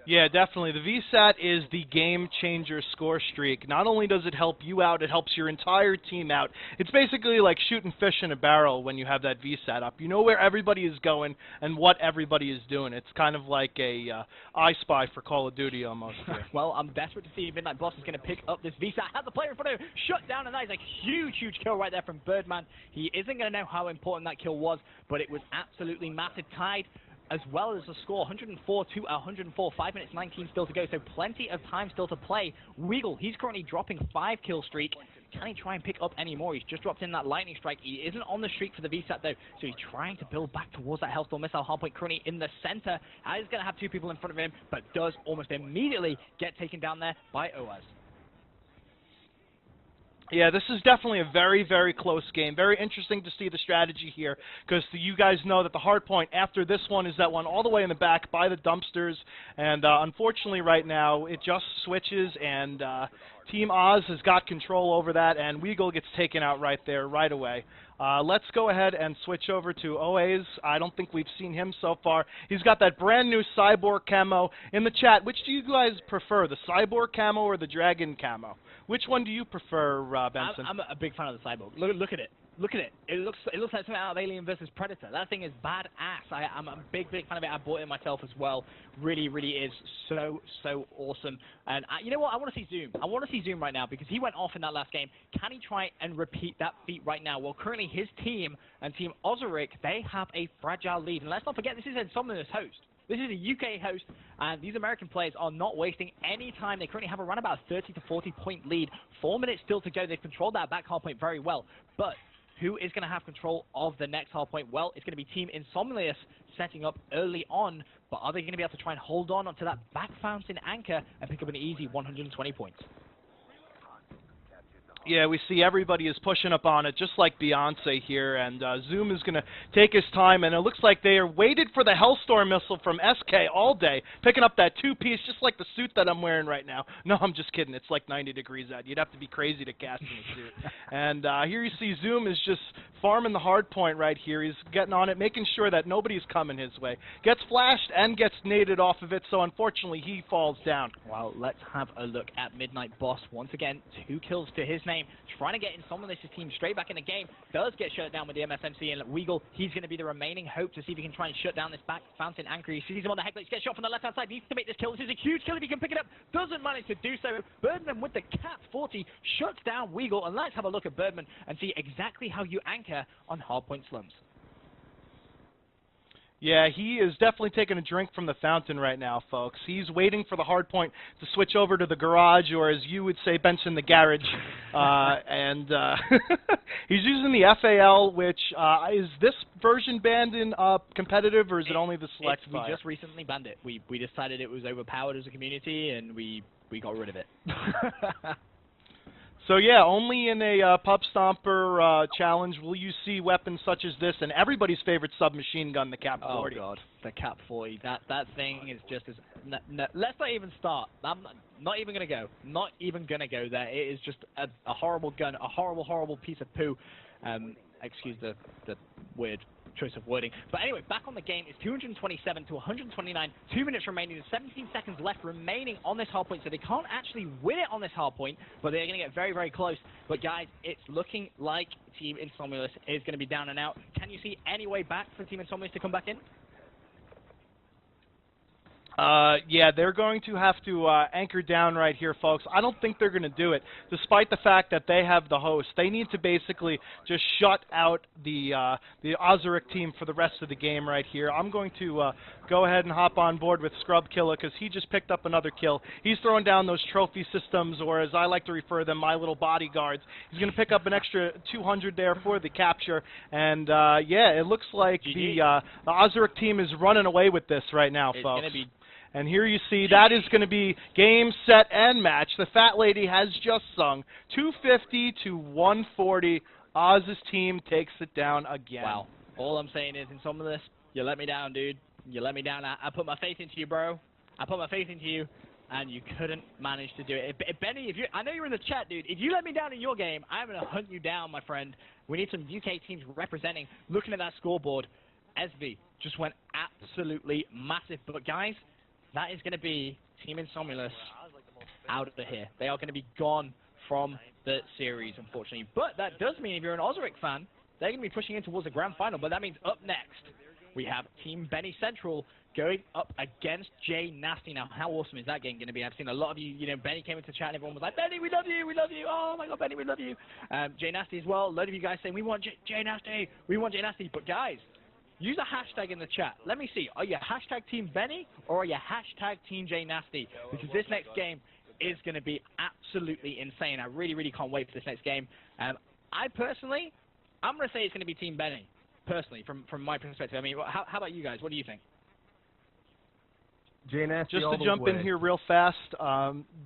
Yeah, definitely. The VSAT is the game-changer score streak. Not only does it help you out, it helps your entire team out. It's basically like shooting fish in a barrel when you have that VSAT up. You know where everybody is going and what everybody is doing. It's kind of like a I Spy for Call of Duty almost. Well, I'm desperate to see if Midnight Boss is going to pick up this VSAT. Has the player in front of him, shut down, and that is a huge, huge kill right there from Birdman. He isn't going to know how important that kill was, but it was absolutely massive. Tied as well as the score, 104 to 104, 5 minutes 19 still to go, so plenty of time still to play. Weagle, he's currently dropping 5 kill streak. Can he try and pick up any more? He's just dropped in that lightning strike. He isn't on the streak for the VSAT though, so he's trying to build back towards that Hellstorm missile hardpoint currently in the center. He's going to have 2 people in front of him, but does almost immediately get taken down there by Oaz. Yeah, this is definitely a very, very close game. Very interesting to see the strategy here because you guys know that the hard point after this one is that one all the way in the back by the dumpsters. And unfortunately right now it just switches and Team Oz has got control over that and Weagle gets taken out right there right away. Let's go ahead and switch over to Oaz. I don't think we've seen him so far. He's got that brand new Cyborg camo. In the chat, which do you guys prefer, the Cyborg camo or the Dragon camo? Which one do you prefer, Benson? I'm a big fan of the Cyborg. Look at it. Look at it. It looks like something out of Alien vs. Predator. That thing is badass. I'm a big fan of it. I bought it myself as well. Really, really is so awesome. And you know what? I want to see Zoom. I want to see Zoom right now because he went off in that last game. Can he try and repeat that feat right now? Well, currently his team and Team Ozaric, they have a fragile lead. And let's not forget, this is a Insomnia's host. This is a UK host, and these American players are not wasting any time. They currently have around about a 30 to 40 point lead. 4 minutes still to go. They've controlled that back hard point very well. But who is going to have control of the next hard point? Well, it's going to be Team Insomnius setting up early on. But are they going to be able to try and hold on onto that back fountain anchor and pick up an easy 120 points? Yeah, we see everybody is pushing up on it, just like Beyonce here, and Zoom is going to take his time, and it looks like they are waited for the Hellstorm missile from SK all day, picking up that 2-piece, just like the suit that I'm wearing right now. No, I'm just kidding. It's like 90 degrees out. You'd have to be crazy to cast in a suit. And here you see Zoom is just farming the hard point right here. He's getting on it, making sure that nobody's coming his way. Gets flashed and gets naded off of it, so unfortunately he falls down. Well, let's have a look at Midnight Boss. Once again, 2 kills to his name. Trying to get Insomnius' team straight back in the game. Does get shut down with the MSMC and Weagle. He's going to be the remaining hope to see if he can try and shut down this back fountain anchor. He sees him on the headlights, gets shot from the left-hand side. Needs to make this kill. This is a huge kill if he can pick it up. Doesn't manage to do so. Birdman with the Cat 40 shuts down Weagle. And let's have a look at Birdman and see exactly how you anchor on hardpoint slums. Yeah, he is definitely taking a drink from the fountain right now, folks. He's waiting for the hard point to switch over to the garage, or as you would say, Benson, the garage. He's using the FAL, which is this version banned in competitive, or is it only the select fire? We just recently banned it. We decided it was overpowered as a community, and we got rid of it. So yeah, only in a Pub Stomper challenge will you see weapons such as this, and everybody's favorite submachine gun, the Cap 40. Oh god, the Cap 40. That thing is just as... let's not even start. I'm not even going to go. Not even going to go there. It is just a horrible gun, a horrible piece of poo. Excuse the weird choice of wording. But anyway, back on the game, it's 227 to 129, 2 minutes remaining, there's 17 seconds left remaining on this hard point, so they can't actually win it on this hard point, but they're going to get very, very close. But guys, it's looking like Team Insomnius is going to be down and out. Can you see any way back for Team Insomnius to come back in? Yeah, they're going to have to anchor down right here, folks. I don't think they're going to do it, despite the fact that they have the host. They need to basically just shut out the Ozaric team for the rest of the game right here. I'm going to go ahead and hop on board with Scrub Killer because he just picked up another kill. He's throwing down those trophy systems, or as I like to refer to them, my little bodyguards. He's going to pick up an extra 200 there for the capture. And, yeah, it looks like the Ozaric team is running away with this right now, folks. And here you see that is going to be game, set, and match. The Fat Lady has just sung 250 to 140. Oz's team takes it down again. Wow. All I'm saying is, in some of this, you let me down, dude. You let me down. I put my faith into you, bro. I put my faith into you, and you couldn't manage to do it. Benny, I know you're in the chat, dude. If you let me down in your game, I'm going to hunt you down, my friend. We need some UK teams representing. Looking at that scoreboard, SV just went absolutely massive. But, guys, that is going to be Team Insomulus out of here. They are going to be gone from the series, unfortunately. But that does mean if you're an Osric fan, they're going to be pushing in towards the grand final. But that means up next, we have Team Benny Central going up against Jay Nasty. Now, how awesome is that game going to be? I've seen a lot of you, Benny came into chat and everyone was like, Benny, we love you, we love you. Oh, my God, Benny, we love you. Jay Nasty as well. A lot of you guys saying, we want Jay Nasty, we want Jay Nasty. But, guys, use a hashtag in the chat. Let me see. Are you hashtag Team Benny or are you hashtag Team Jay Nasty? Because this next game is going to be absolutely insane. I really, really can't wait for this next game. I personally, I'm going to say it's going to be Team Benny, personally, from my perspective. I mean, how about you guys? What do you think? Jay Nasty Just to jump in here real fast,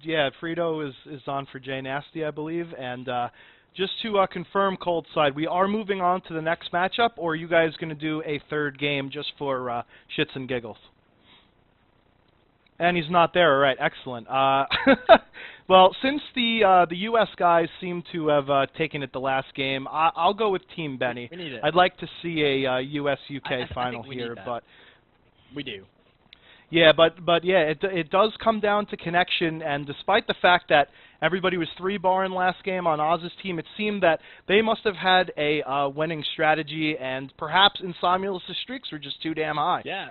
yeah, Frito is on for Jay Nasty, I believe. And just to confirm, Cold Side, we are moving on to the next matchup, or are you guys going to do a third game just for shits and giggles? And he's not there. All right, excellent. Well, since the U.S. guys seem to have taken it the last game, I'll go with Team Benny. We need it. I'd like to see a U.S.-UK final here, but we do. Yeah, but yeah, it does come down to connection, and despite the fact that everybody was 3-barring last game on Oz's team, it seemed that they must have had a winning strategy, and perhaps Insomulus' streaks were just too damn high. Yeah,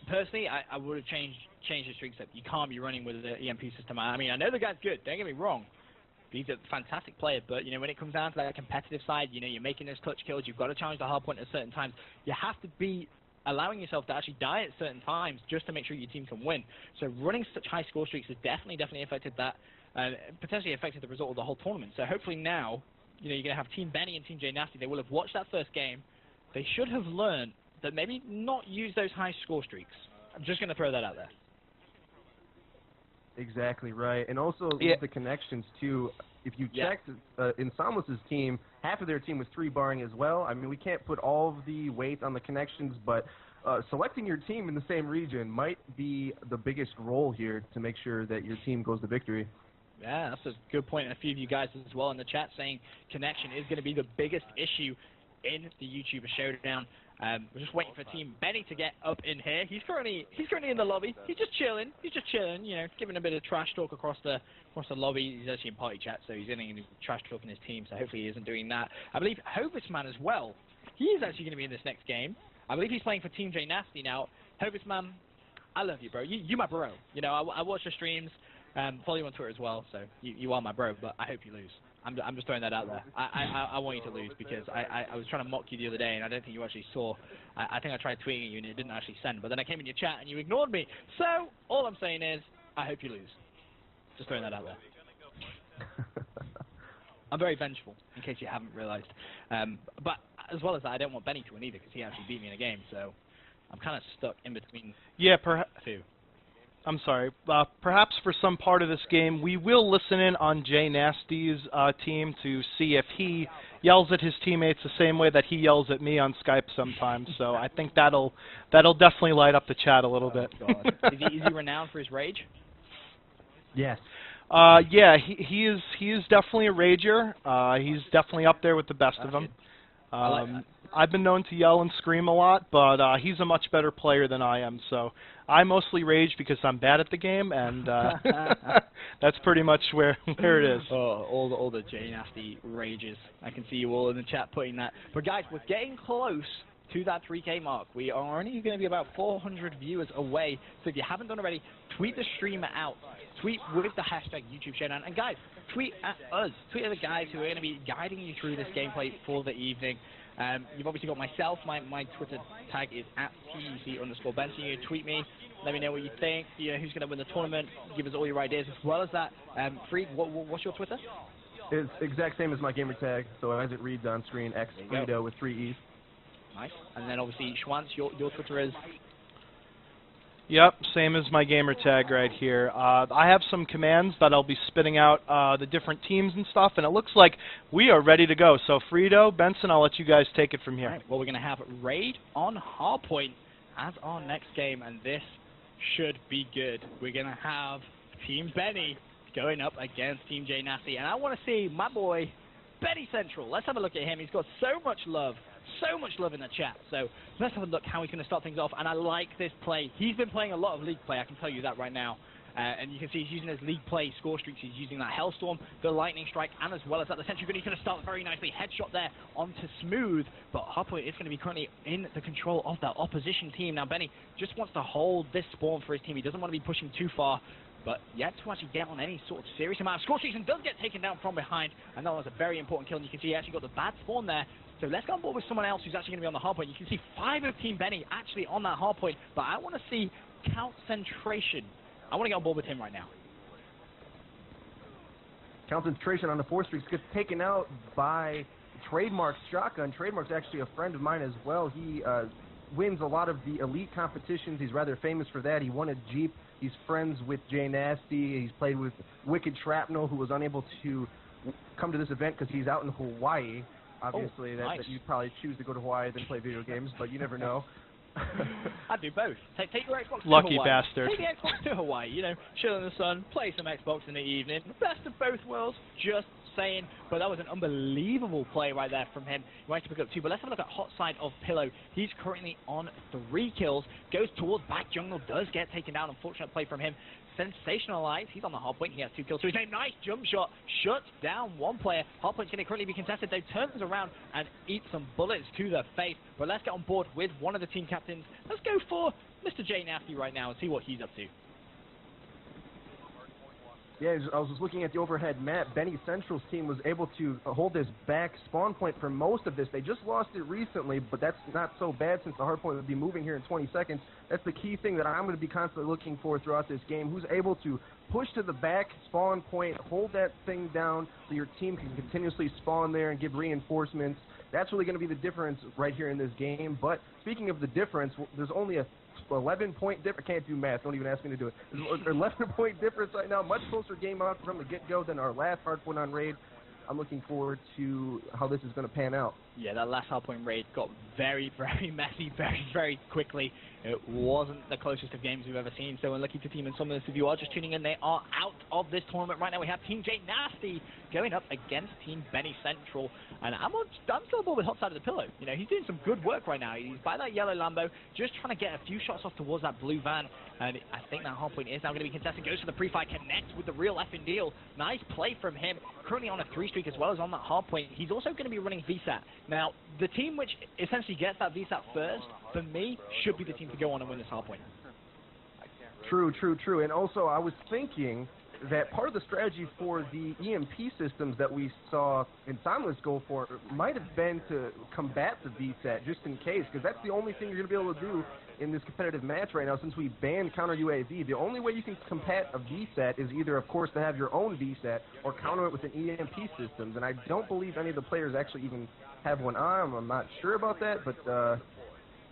personally, I would have changed the streaks up. You can't be running with the EMP system. I mean, I know the guy's good, don't get me wrong. He's a fantastic player, but, when it comes down to that competitive side, you're making those clutch kills, you've got to challenge the hard point at certain times. You have to be allowing yourself to actually die at certain times just to make sure your team can win. So running such high score streaks has definitely affected that, and potentially affected the result of the whole tournament. So hopefully now, you're going to have Team Benny and Team Jay Nasty. They will have watched that first game. They should have learned that maybe not use those high score streaks. I'm just going to throw that out there. Exactly right. And also the connections, too. If you checked Insomulus' team, half of their team was 3-barring as well. I mean, we can't put all of the weight on the connections, but selecting your team in the same region might be the biggest role here to make sure that your team goes to victory. Yeah, that's a good point. And a few of you guys as well in the chat saying connection is going to be the biggest issue in the YouTuber Showdown. We're just waiting for Team Benny to get up in here. He's currently in the lobby. He's just chilling, giving a bit of trash talk across the lobby. He's actually in party chat, so he's getting trash talking his team. So hopefully he isn't doing that. I believe Hovisman as well. He is actually going to be in this next game. I believe he's playing for Team Jay Nasty now. Hovisman, I love you, bro. You my bro. I watch your streams. Follow you on Twitter as well. So you are my bro, but I hope you lose. I'm just throwing that out there. I want you to lose because I was trying to mock you the other day, and I don't think you actually saw. I think I tried tweeting at you, and it didn't actually send. But then I came in your chat, and you ignored me. So all I'm saying is, I hope you lose. Just throwing that out there. I'm very vengeful, in case you haven't realized. But as well as that, I don't want Benny to win either, because he actually beat me in a game. So I'm kind of stuck in between. Yeah, two. I'm sorry. Perhaps for some part of this game, we will listen in on Jay Nasty's team to see if he yells at his teammates the same way that he yells at me on Skype sometimes. So I think that'll definitely light up the chat a little bit. God. Is he renowned for his rage? Yes. Yeah, he is definitely a rager. He's definitely up there with the best of them. I like that. I've been known to yell and scream a lot, but he's a much better player than I am. So I mostly rage because I'm bad at the game, and that's pretty much where it is. Oh, all the Jay Nasty rages. I can see you all in the chat putting that. But guys, we're getting close to that 3K mark. We are only going to be about 400 viewers away. So if you haven't done already, tweet the streamer out. Tweet with the hashtag YouTubeShowdown. And guys, tweet at us. Tweet at the guys who are going to be guiding you through this gameplay for the evening. You've obviously got myself. My Twitter tag is @TUC_Benson. You tweet me. Let me know what you think. Who's going to win the tournament. Give us all your ideas. As well as that, Freed, what's your Twitter? It's exact same as my gamer tag. So as it reads on screen, X-Fredo with 3 E's. Nice. And then obviously, Schwantz, your Twitter is? Yep, same as my gamer tag right here. I have some commands that I'll be spitting out the different teams and stuff, and it looks like we are ready to go. So Frito, Benson, I'll let you guys take it from here. Right, well, we're going to have Raid on Hardpoint as our next game, and this should be good. We're going to have Team Benny going up against Team J Nasty, and I want to see my boy Benny Central. Let's have a look at him. He's got so much love in the chat. So let's have a look how he's going to start things off. And I like this play. He's been playing a lot of League play, I can tell you that right now. And you can see he's using his League play score streaks. He's using that Hellstorm, the Lightning Strike, and as well as that, the Sentry Gun. He's going to start very nicely. Headshot there onto Smooth. But Hardpoint is going to be currently in the control of that opposition team. Now, Benny just wants to hold this spawn for his team. He doesn't want to be pushing too far. But yet to actually get on any sort of serious amount of score streaks, and does get taken down from behind. And that was a very important kill. And you can see he actually got the bad spawn there. So let's go on board with someone else who's actually going to be on the hardpoint. You can see 5 of Team Benny actually on that hardpoint, but I want to see Concentration. I want to get on board with him right now. Concentration on the 4 streaks gets taken out by Trademark's shotgun. Trademark's actually a friend of mine as well. He wins a lot of the elite competitions. He's rather famous for that. He won a Jeep. He's friends with Jay Nasty. He's played with Wicked Shrapnel, who was unable to come to this event because he's out in Hawaii. Obviously, nice. that you'd probably choose to go to Hawaii than play video games, but you never know. I'd do both. Take your Xbox to Lucky Hawaii. bastard. Take the Xbox to Hawaii, you know, chill in the sun, play some Xbox in the evening. Best of both worlds, just saying. But that was an unbelievable play right there from him. He managed to pick up 2, but let's have a look at hot side of Pillow. He's currently on 3 kills, goes towards back jungle, does get taken down. Unfortunate play from him. Sensationalized, he's on the hardpoint, he has 2 kills. So he's a nice jump shot, shuts down one player. Hardpoint's going to currently be contested, though turns around and eats some bullets to the face. But let's get on board with one of the team captains. Let's go for Mr. J Nasty right now and see what he's up to. Yeah, I was just looking at the overhead map. Benny Central's team was able to hold this back spawn point for most of this. They just lost it recently, but that's not so bad since the hardpoint would be moving here in 20 seconds. That's the key thing that I'm going to be constantly looking for throughout this game. Who's able to push to the back spawn point, hold that thing down so your team can continuously spawn there and give reinforcements. That's really going to be the difference right here in this game. But speaking of the difference, there's only a 11-point difference. I can't do math. Don't even ask me to do it. There's an 11-point difference right now. Much closer game out from the get-go than our last hardpoint on Raid. I'm looking forward to how this is going to pan out. Yeah, that last hardpoint Raid got very, very messy very, very quickly. It wasn't the closest of games we've ever seen, so unlucky to Team Insomnius. If you are just tuning in, they are out of this tournament right now. We have Team J Nasty going up against Team Benny Central, and I'm still on board with hot side of the pillow. You know, he's doing some good work right now. He's by that yellow Lambo, just trying to get a few shots off towards that blue van, and I think that hardpoint is now going to be contested. Goes for the pre-fire, connects with the real effing deal. Nice play from him. Currently on a 3 streak as well as on that hardpoint. He's also going to be running VSAT. Now, the team which essentially gets that VSAT first, for me, should be the team to go on and win this hardpoint. True, true, true. And also, I was thinking that part of the strategy for the EMP systems that we saw Insomnius go for might have been to combat the VSAT just in case, because that's the only thing you're going to be able to do in this competitive match right now since we banned counter UAV. The only way you can combat a VSAT is either, of course, to have your own VSAT or counter it with an EMP systems, and I don't believe any of the players actually even have one on. I'm not sure about that, but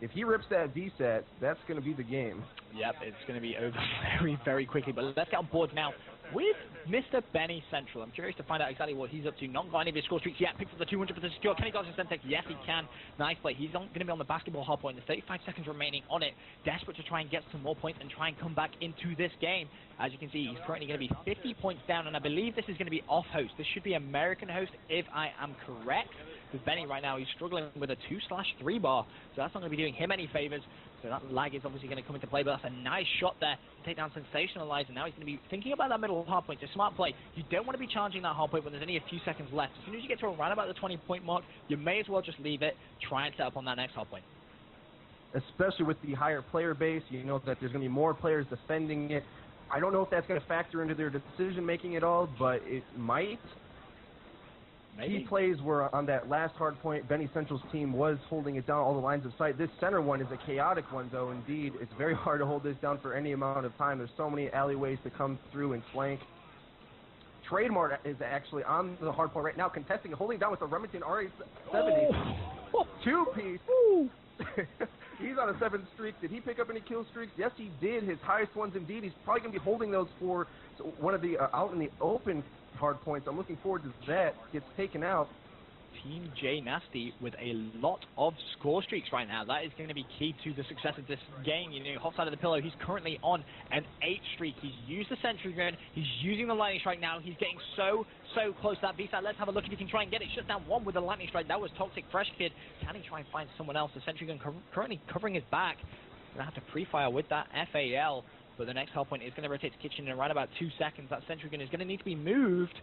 if he rips that VSAT, that's going to be the game. Yep, it's going to be over very, very quickly. But let's get on board now with Mr. Benny Central. I'm curious to find out exactly what he's up to. Not got any of his score streaks yet. Picks up the 200 for the secure. Can he dodge the Semtex? Yes, he can. Nice play. He's going to be on the basketball hardpoint. There's 35 seconds remaining on it. Desperate to try and get some more points and try and come back into this game. As you can see, he's currently going to be 50 points down, and I believe this is going to be off host. This should be American host, if I am correct. With Benny right now, he's struggling with a 2/3 bar, so that's not going to be doing him any favors. So that lag is obviously going to come into play, but that's a nice shot there to take down Sensationalize, and now he's going to be thinking about that middle hardpoint. It's a smart play. You don't want to be charging that hardpoint when there's only a few seconds left. As soon as you get to around about the 20-point mark, you may as well just leave it, try and set up on that next hardpoint. Especially with the higher player base, you know that there's going to be more players defending it. I don't know if that's going to factor into their decision-making at all, but it might. Maybe. Key plays were on that last hard point. Benny Central's team was holding it down all the lines of sight. This center one is a chaotic one, though, indeed. It's very hard to hold this down for any amount of time. There's so many alleyways to come through and flank. Trademark is actually on the hard point right now, contesting and holding down with the Remington RA-70. Oh. Two-piece. He's on a 7 streak. Did he pick up any kill streaks? Yes, he did. His highest ones indeed. He's probably going to be holding those for one of the out in the open hard points. I'm looking forward to that. Gets taken out. Team J Nasty with a lot of score streaks right now. That is going to be key to the success of this game. You know, hot side of the pillow, he's currently on an 8 streak. He's used the sentry gun. He's using the lightning strike now. He's getting so close to that VSAT. Let's have a look if he can try and get it. Shut down one with the lightning strike. That was Toxic Fresh Kid. Can he try and find someone else? The sentry gun currently covering his back. Going to have to pre-fire with that FAL. But the next hard point is going to rotate to kitchen in around about 2 seconds. That sentry gun is going to need to be moved.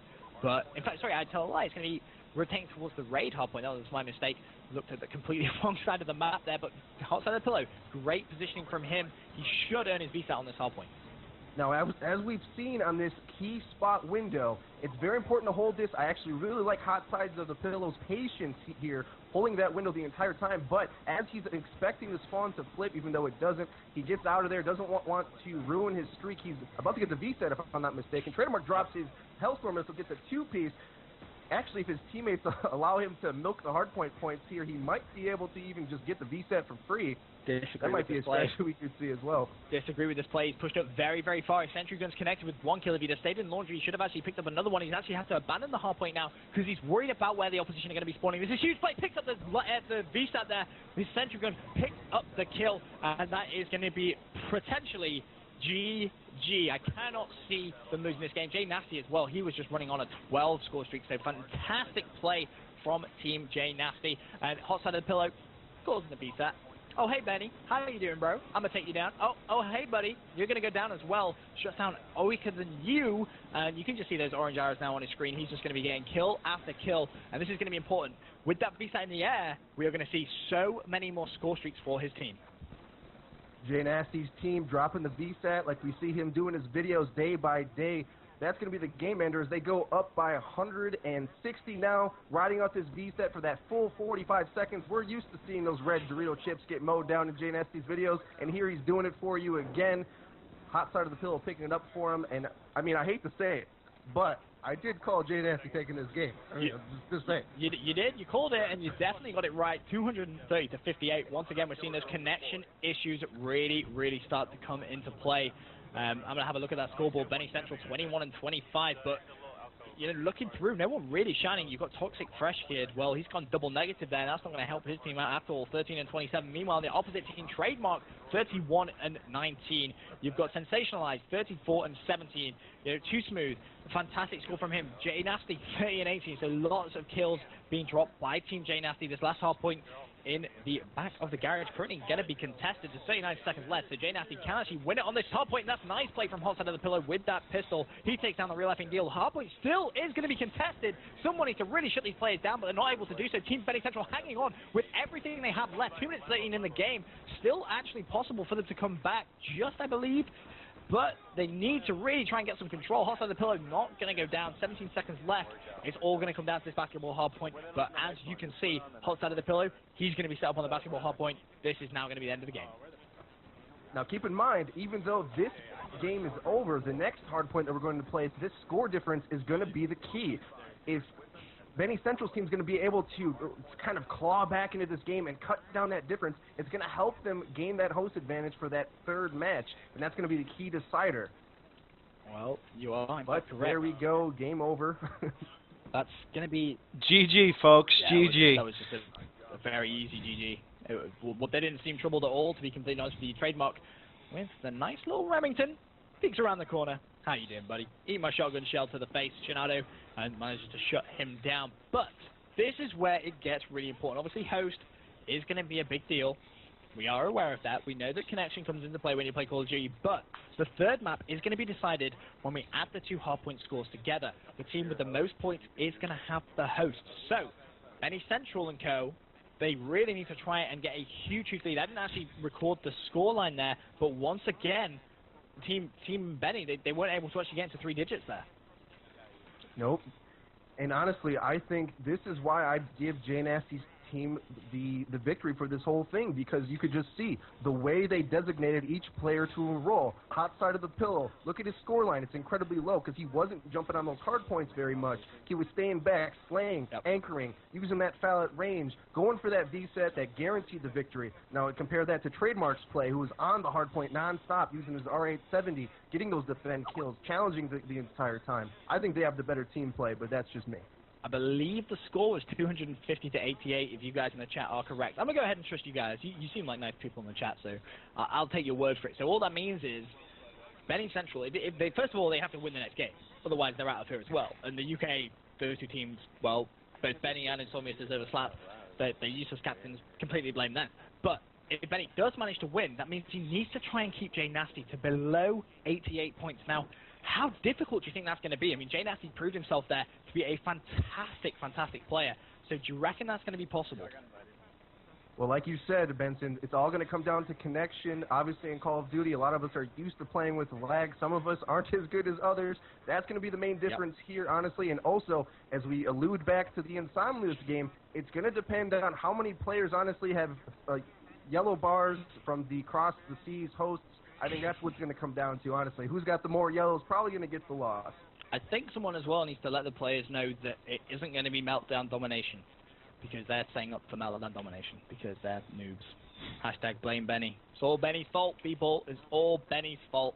But, in fact, sorry, I tell a lie. It's going to be rotating towards the raid hard point. That was my mistake. Looked at the completely wrong side of the map there, but hot side of the pillow. Great positioning from him. He should earn his VSAT on this hard point. Now, as we've seen on this key spot window, it's very important to hold this. I actually really like hot sides of the pillow's patience here, holding that window the entire time. But as he's expecting the spawn to flip, even though it doesn't, he gets out of there, doesn't want to ruin his streak. He's about to get the VSAT, if I'm not mistaken. Trademark drops his Hellstorm missile, gets a 2-piece. Actually, if his teammates allow him to milk the hardpoint points here, he might be able to even just get the VSAT for free. That might be a strategy we could see as well. Disagree with this play. He's pushed up very far. His sentry gun's connected with 1 kill. If he'd have stayed in laundry, he should have actually picked up another one. He's actually had to abandon the hardpoint now because he's worried about where the opposition are going to be spawning. This is a huge play. Picks up the VSAT there. His sentry gun picks up the kill, and that is going to be potentially GG. I cannot see them losing this game. J Nasty as well. He was just running on a 12 score streak, so fantastic play from Team J Nasty. And hot side of the pillow scores in the VSAT. Oh, hey, Benny. How you doing, bro? I'm going to take you down. Oh, hey, buddy. You're going to go down as well. Shuts down Oika than you. And you can just see those orange arrows now on his screen. He's just going to be getting kill after kill. And this is going to be important. With that VSAT in the air, we are going to see so many more score streaks for his team. J Nasty's team dropping the VSAT like we see him doing his videos day by day. That's going to be the game ender as they go up by 160 now, riding out this VSAT for that full 45 seconds. We're used to seeing those red Dorito chips get mowed down in J Nasty's videos, and here he's doing it for you again. Hot side of the pillow picking it up for him, and I mean, I hate to say it, but I did call J Nasty taking this game. Just say. You did. You called it, and you definitely got it right. 230 to 58. Once again, we're seeing those connection issues really start to come into play. I'm going to have a look at that scoreboard. Benny Central 21 and 25, but you know, looking through, no one really shining. You've got Toxic Fresh Kid. Well, he's gone double negative there. That's not going to help his team out after all. 13 and 27. Meanwhile, the opposite team, Trademark, 31 and 19. You've got Sensationalized, 34 and 17. You know, Too Smooth, fantastic score from him. J Nasty, 30 and 18. So lots of kills being dropped by Team J Nasty. This last hard point in the back of the garage currently going to be contested. There's 39 seconds left, so J Nasty can actually win it on this hard point. That's a nice play from hot side of the pillow with that pistol. He takes down the real effing deal. Hard point still is going to be contested. Someone needs to really shut these players down, but they're not able to do so. Team Benny Central hanging on with everything they have left. 2 minutes 13 in the game. Still actually possible for them to come back, just I believe. But they need to really try and get some control. Hot side of the pillow not going to go down. 17 seconds left. It's all going to come down to this basketball hard point. But as you can see, hot side of the pillow, he's going to be set up on the basketball hard point. This is now going to be the end of the game. Now keep in mind, even though this game is over, the next hard point that we're going to play, this score difference is going to be the key. If Benny Central's team is going to be able to kind of claw back into this game and cut down that difference, it's going to help them gain that host advantage for that third match, and that's going to be the key decider. Well, you are but correct. There we go, game over. That's going to be... GG, folks, GG. That was just a very easy GG. They didn't seem troubled at all, to be completely honest with you. Trademark with the nice little Remington. Peeks around the corner. How you doing, buddy? Eat my shotgun shell to the face, Chinado, and manages to shut him down. But this is where it gets really important. Obviously, host is going to be a big deal. We are aware of that. We know that connection comes into play when you play Call of Duty, but the third map is going to be decided when we add the 2 hardpoint scores together. The team with the most points is going to have the host. So, Benny Central and co., they really need to try and get a huge lead. I didn't actually record the scoreline there, but once again, Team Benny, they weren't able to actually get into 3 digits there. Nope. And honestly, I think this is why I give J Nasty's team the victory for this whole thing, because you could just see the way they designated each player to a role. Hot side of the pillow. Look at his scoreline. It's incredibly low because he wasn't jumping on those hard points very much. He was staying back, slaying, anchoring, using that foul at range, going for that V-set that guaranteed the victory. Now compare that to Trademark's play, who was on the hard point nonstop, using his R870, getting those defend kills, challenging the entire time. I think they have the better team play, but that's just me. I believe the score was 250 to 88, if you guys in the chat are correct. I'm going to go ahead and trust you guys. You seem like nice people in the chat, so I'll take your word for it. So all that means is, Benny Central, if they, first of all, they have to win the next game. Otherwise, they're out of here as well. And the UK, those two teams, well, both Benny and Insomnius deserve a slap. Their useless captains completely blame them. But if Benny does manage to win, that means he needs to try and keep Jay Nasty to below 88 points. Now, how difficult do you think that's going to be? I mean, Jay Nasty proved himself there to be a fantastic, fantastic player. So do you reckon that's going to be possible? Well, like you said, Benson, it's all going to come down to connection. Obviously, in Call of Duty, a lot of us are used to playing with lag. Some of us aren't as good as others. That's going to be the main difference here, honestly. And also, as we allude back to the Insomnius game, it's going to depend on how many players, honestly, have yellow bars from the Cross the Seas hosts. I think that's what's going to come down to, honestly. Who's got the more yellows probably going to get the loss. I think someone as well needs to let the players know that it isn't going to be Meltdown Domination, because they're setting up for Meltdown Domination, because they're noobs. Hashtag blame Benny. It's all Benny's fault, people. It's all Benny's fault.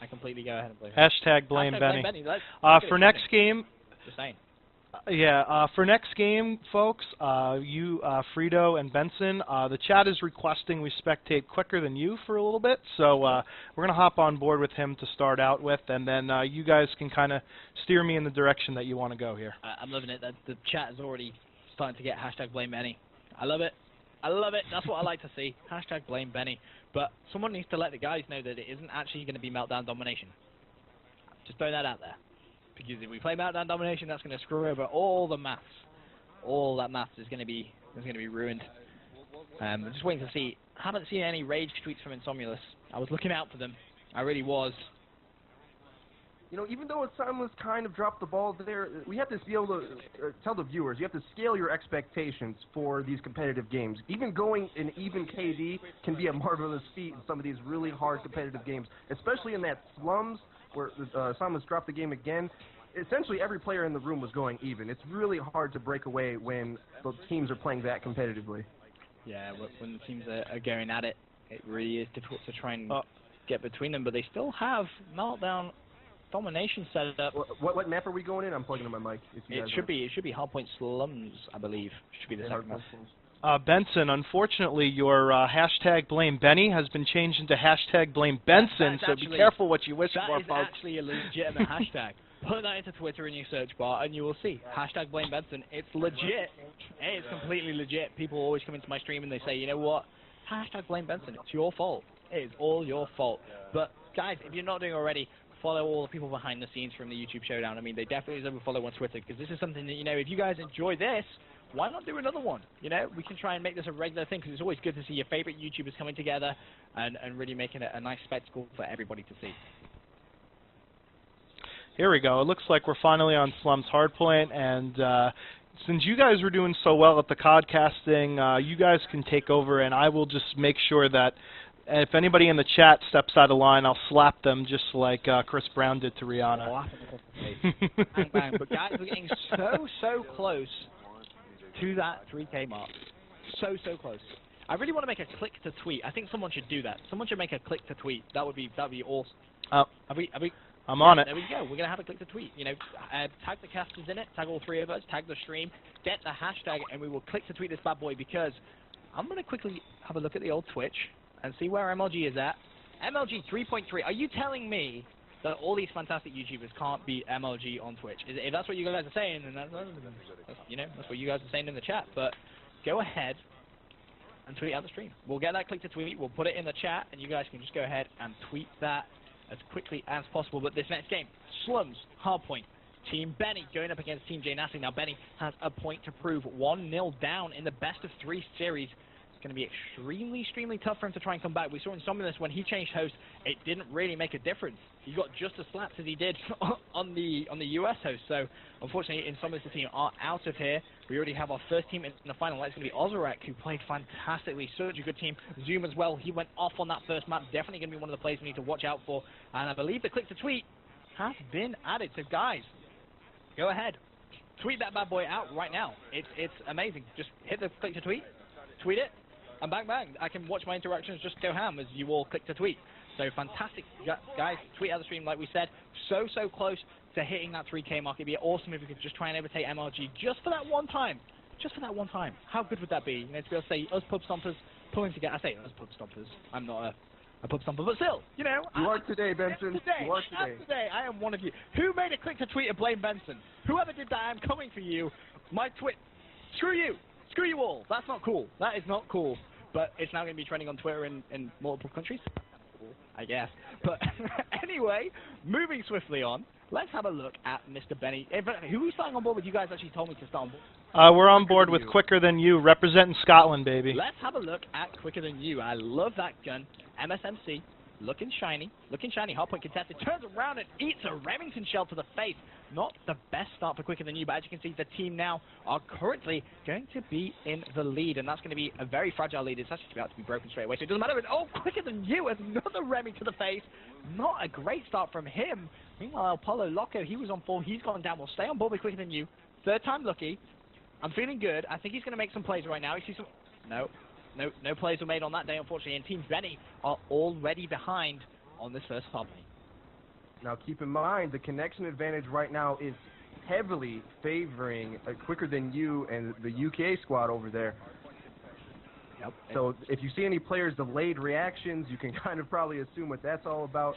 I completely go ahead and blame him. Hashtag blame Benny. Benny. For next game, just saying. For next game, folks, you, Frito and Benson, the chat is requesting we spectate quicker than you for a little bit, so we're going to hop on board with him to start out with, and then you guys can kind of steer me in the direction that you want to go here. I'm loving it. The chat is already starting to get hashtag blame Benny. I love it. I love it. That's what I like to see. Hashtag blame Benny. But someone needs to let the guys know that it isn't actually going to be Meltdown Domination. Just throw that out there. Because if we play Meltdown Domination, that's going to screw over all the maths. All that maths is going to be ruined. I'm just waiting to see. I haven't seen any rage tweets from Insomnius. I was looking out for them. I really was. You know, even though Insomnius kind of dropped the ball there, we have to be able to tell the viewers, you have to scale your expectations for these competitive games. Even going an even KD can be a marvelous feat in some of these really hard competitive games, especially in that slums where Insomnius dropped the game again. Essentially, every player in the room was going even. It's really hard to break away when the teams are playing that competitively. Yeah, when the teams are going at it, it really is difficult to try and get between them. But they still have Meltdown Domination set up. What map are we going in? I'm plugging in my mic. It should be Hardpoint Slums, I believe. Should be the second map. Benson, unfortunately, your hashtag blame Benny has been changed into hashtag blame Benson, so be careful what you wish for, folks. That is actually a legitimate hashtag. Put that into Twitter in your search bar, and you will see. Hashtag blame Benson. It's legit. It is completely legit. People always come into my stream and they say, you know what? Hashtag blame Benson. It's your fault. It is all your fault. But, guys, if you're not doing already, follow all the people behind the scenes from the YouTube Showdown. I mean, they definitely deserve a follow on Twitter, because this is something that, you know, if you guys enjoy this, why not do another one? You know, we can try and make this a regular thing, because it's always good to see your favorite YouTubers coming together and really making it a nice spectacle for everybody to see. Here we go. It looks like we're finally on Slums Hardpoint, and since you guys were doing so well at the codcasting, you guys can take over, and I will just make sure that if anybody in the chat steps out of line, I'll slap them just like Chris Brown did to Rihanna. Bang, bang. But guys, we're getting so close to that 3K mark. So close. I really want to make a click to tweet. I think someone should do that. Someone should make a click to tweet. That'd be awesome. I'm on it. There we go. We're gonna have a click to tweet. You know, tag the casters in it. Tag all three of us. Tag the stream. Get the hashtag, and we will click to tweet this bad boy, because I'm gonna quickly have a look at the old Twitch and see where MLG is at. MLG 3.3. Are you telling me that all these fantastic YouTubers can't beat MLG on Twitch? If that's what you guys are saying, then that's what you guys are saying in the chat. But go ahead and tweet out the stream. We'll get that click to tweet. We'll put it in the chat, and you guys can just go ahead and tweet that as quickly as possible. But this next game, Slums, Hardpoint, Team Benny going up against Team Jay Nasty. Now, Benny has a point to prove, 1-0 down in the best-of-3 series. going to be extremely tough for him to try and come back. We saw in Somnolus when he changed host, it didn't really make a difference. He got just as slapped as he did on the US host. So unfortunately, in Somnolus, the team are out of here. We already have our first team in the final. That's going to be Ozarek, who played fantastically. Such a good team. Zoom as well. He went off on that first map. Definitely going to be one of the players we need to watch out for. And I believe the click to tweet has been added. So guys, go ahead. Tweet that bad boy out right now. It's amazing. Just hit the click to tweet, tweet it, and bang bang. I can watch my interactions just go ham as you all click to tweet. So fantastic, guys. Tweet out the stream like we said. So close to hitting that 3K mark. It'd be awesome if we could just try and overtake MRG just for that one time. Just for that one time. How good would that be? You know, to be able to say us pub stompers pulling together. I say us pub stompers. I'm not a pub stomper, but still, you know. You are today, Benson. You are today. I am one of you. Who made a click to tweet and blame Benson? Whoever did that, I'm coming for you. My twit. Screw you. Screw you all. That's not cool. That is not cool. But it's now going to be trending on Twitter in multiple countries, I guess. But anyway, moving swiftly on, let's have a look at Mr. Benny. Who are we starting on board with? You guys actually told me to start on board. We're on board with Quicker Than You, representing Scotland, baby. Let's have a look at Quicker Than You. I love that gun. MSMC, looking shiny. Hardpoint contested, turns around and eats a Remington shell to the face. Not the best start for Quicker Than You, but as you can see, the team now are currently going to be in the lead, and that's going to be a very fragile lead. It's actually about to be broken straight away, so it doesn't matter. Oh, Quicker Than You, another Remy to the face. Not a great start from him. Meanwhile, Apollo Loco, he was on 4. He's gone down. We'll stay on board with Quicker Than You. Third time lucky. I'm feeling good. I think he's going to make some plays right now. You see some... No plays were made on that day, unfortunately, and Team Benny are already behind on this first hop. Now, keep in mind, the connection advantage right now is heavily favoring Quicker Than You and the UK squad over there. Yep. So if you see any players' delayed reactions, you can kind of probably assume what that's all about.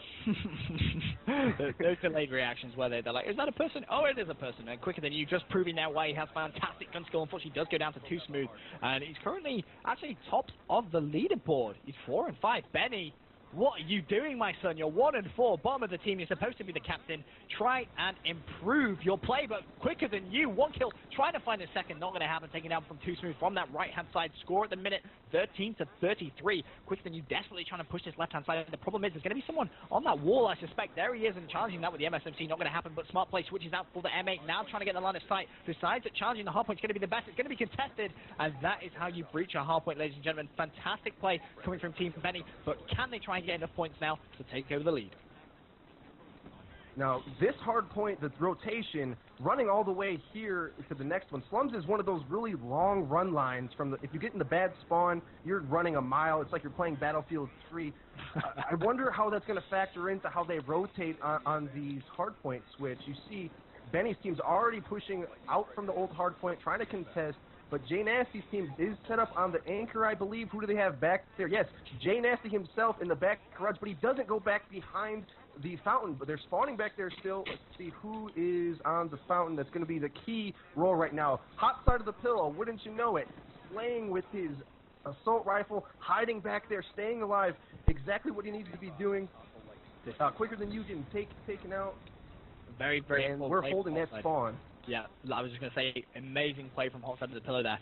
Those delayed reactions where they're like, is that a person? Oh, it is a person. And Quicker Than You, just proving now why he has fantastic gun skill. Unfortunately, does go down to Too Smooth. And he's currently actually tops of the leaderboard. He's 4 and 5. Benny, what are you doing, my son? You're 1 and 4, bottom of the team. You're supposed to be the captain. Try and improve your play, but Quicker Than You, 1 kill, trying to find a second. Not going to happen. Taken down from Too Smooth from that right-hand side. Score at the minute, 13-33. Quicker Than You desperately trying to push this left-hand side. The problem is there's going to be someone on that wall, I suspect. There he is, and challenging that with the MSMC. Not going to happen, but smart play switches out for the M8. Now trying to get the line of sight. Decides that challenging the hardpoint is going to be the best. It's going to be contested, and that is how you breach a hardpoint, ladies and gentlemen. Fantastic play coming from Team Benny, but can they try and get enough points now to take over the lead? Now, this hard point, the rotation, running all the way here to the next one. Slums is one of those really long run lines from the, if you get in the bad spawn, you're running a mile. It's like you're playing Battlefield 3. I wonder how that's going to factor into how they rotate on these hard point switch. You see Benny's team's already pushing out from the old hard point, trying to contest. But Jay Nasty's team is set up on the anchor, I believe. Who do they have back there? Yes, Jay Nasty himself in the back garage, but he doesn't go back behind the fountain. But they're spawning back there still. Let's see who is on the fountain. That's going to be the key role right now. Hot side of the pillow, wouldn't you know it? Slaying with his assault rifle, hiding back there, staying alive. Exactly what he needs to be doing. Quicker Than You getting taken out. Very and we're holding that spawn. Yeah, I was just going to say, amazing play from hot side of the pillow there.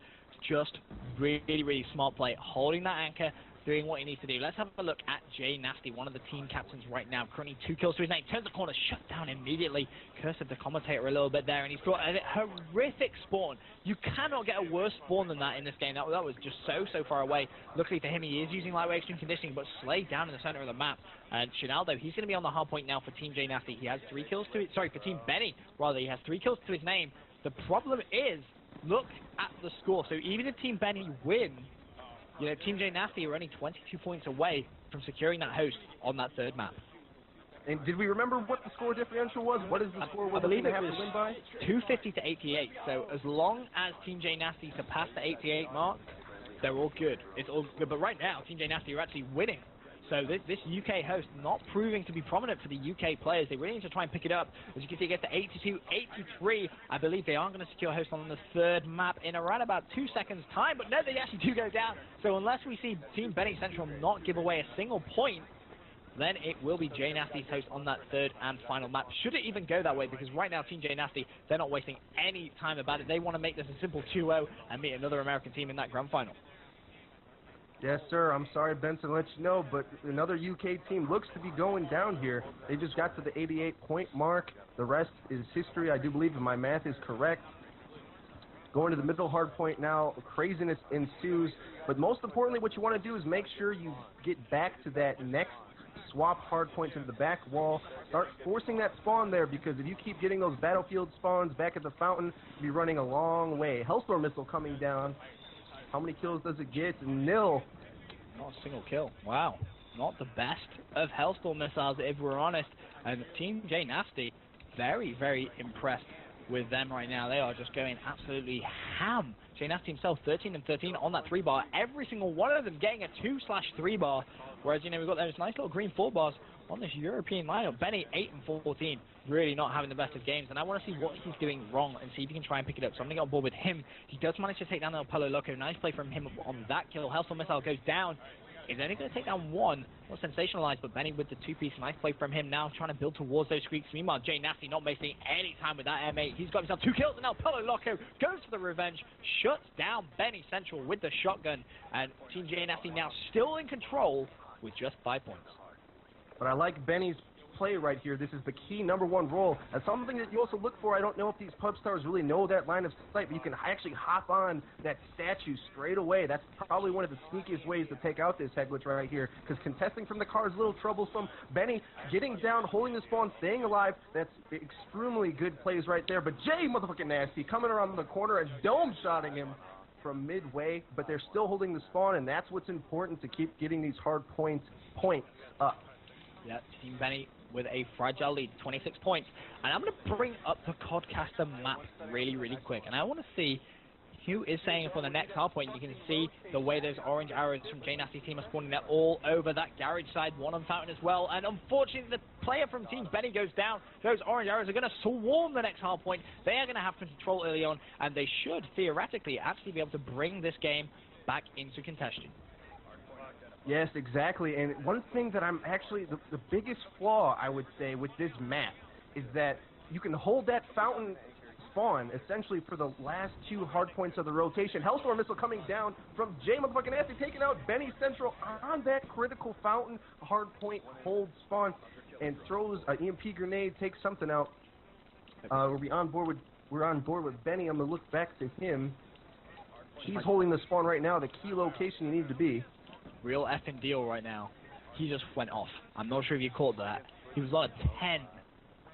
Just really smart play, holding that anchor, doing what he needs to do. Let's have a look at Jay Nasty, one of the team captains right now. Currently 2 kills to his name. Turns the corner, shut down immediately. Cursed the commentator a little bit there, and he's got a horrific spawn. You cannot get a worse spawn than that in this game. That was just so far away. Luckily for him, he is using lightweight extreme conditioning, but slayed down in the center of the map. And Chinaldo, he's going to be on the hard point now for Team Jay Nasty. He has 3 kills to it. Sorry, for Team Benny, rather. He has 3 kills to his name. The problem is, look at the score. So even if Team Benny win, you know, Team Jay Nasty are only 22 points away from securing that host on that third map. And did we remember what the score differential was? What is the score? I believe it have was to win by? 250 to 88. So as long as Team Jay Nasty surpass the 88 mark, they're all good. It's all good. But right now, Team Jay Nasty are actually winning. So this UK host not proving to be prominent for the UK players. They really need to try and pick it up. As you can see, it gets to 82, 83. I believe they are going to secure host on the third map in around about 2 seconds' time. But no, they actually do go down. So unless we see Team Benny Central not give away a single point, then it will be Jay Nasty's host on that third and final map. Should it even go that way? Because right now, Team Jay Nasty, they're not wasting any time about it. They want to make this a simple 2-0 and meet another American team in that grand final. Yes, sir. I'm sorry, Benson, to let you know, but another UK team looks to be going down here. They just got to the 88-point mark. The rest is history, I do believe, if my math is correct. Going to the middle hard point now, craziness ensues. But most importantly, what you want to do is make sure you get back to that next swap hard point to the back wall. Start forcing that spawn there, because if you keep getting those battlefield spawns back at the fountain, you'll be running a long way. Hellstorm missile coming down. How many kills does it get? Nil. Not a single kill. Wow. Not the best of Hellstorm missiles, if we're honest. And Team J Nasty, very, very impressed with them right now. They are just going absolutely ham. J Nasty himself, 13 and 13 on that 3-bar. Every single one of them getting a 2/3-bar. Whereas, you know, we've got those nice little green 4-bars on this European lineup. Benny, 8 and 14. Really not having the best of games. And I want to see what he's doing wrong and see if he can try and pick it up. So I'm going to get on board with him. He does manage to take down the Apollo Loco. Nice play from him on that kill. Hellstorm missile goes down. He's only going to take down one. Not sensationalized, but Benny with the 2-piece. Nice play from him now, trying to build towards those squeaks. Meanwhile, J Nasty not wasting any time with that M8. He's got himself 2 kills, and now Apollo Loco goes for the revenge, shuts down Benny Central with the shotgun. And Team J Nasty now still in control with just 5 points. But I like Benny's play right here. This is the key #1 role. That's something that you also look for. I don't know if these pub stars really know that line of sight, but you can actually hop on that statue straight away. That's probably one of the sneakiest ways to take out this head glitch right here, because contesting from the car is a little troublesome. Benny getting down, holding the spawn, staying alive. That's extremely good plays right there. But Jay motherfucking Nasty coming around the corner and dome shotting him from midway, but they're still holding the spawn, and that's what's important, to keep getting these hard points up. Yeah, Team Benny with a fragile lead, 26 points. And I'm going to bring up the Codcaster map really, really quick. And I want to see who is saying for the next hard point. You can see the way those orange arrows from J Nasty's team are spawning there all over that garage side, one on fountain as well. And unfortunately, the player from Team Benny goes down. Those orange arrows are going to swarm the next hard point. They are going to have control early on, and they should theoretically actually be able to bring this game back into contention. Yes, exactly. And one thing that I'm actually, the biggest flaw, I would say, with this map is that you can hold that fountain spawn essentially for the last 2 hard points of the rotation. Hellstorm missile coming down from J motherfucking Nasty, taking out Benny Central on that critical fountain hard point hold spawn, and throws an EMP grenade, takes something out. We're on board with Benny. I'm gonna look back to him. He's holding the spawn right now, the key location you need to be. Real effing deal right now. He just went off. I'm not sure if you caught that. He was on a 10.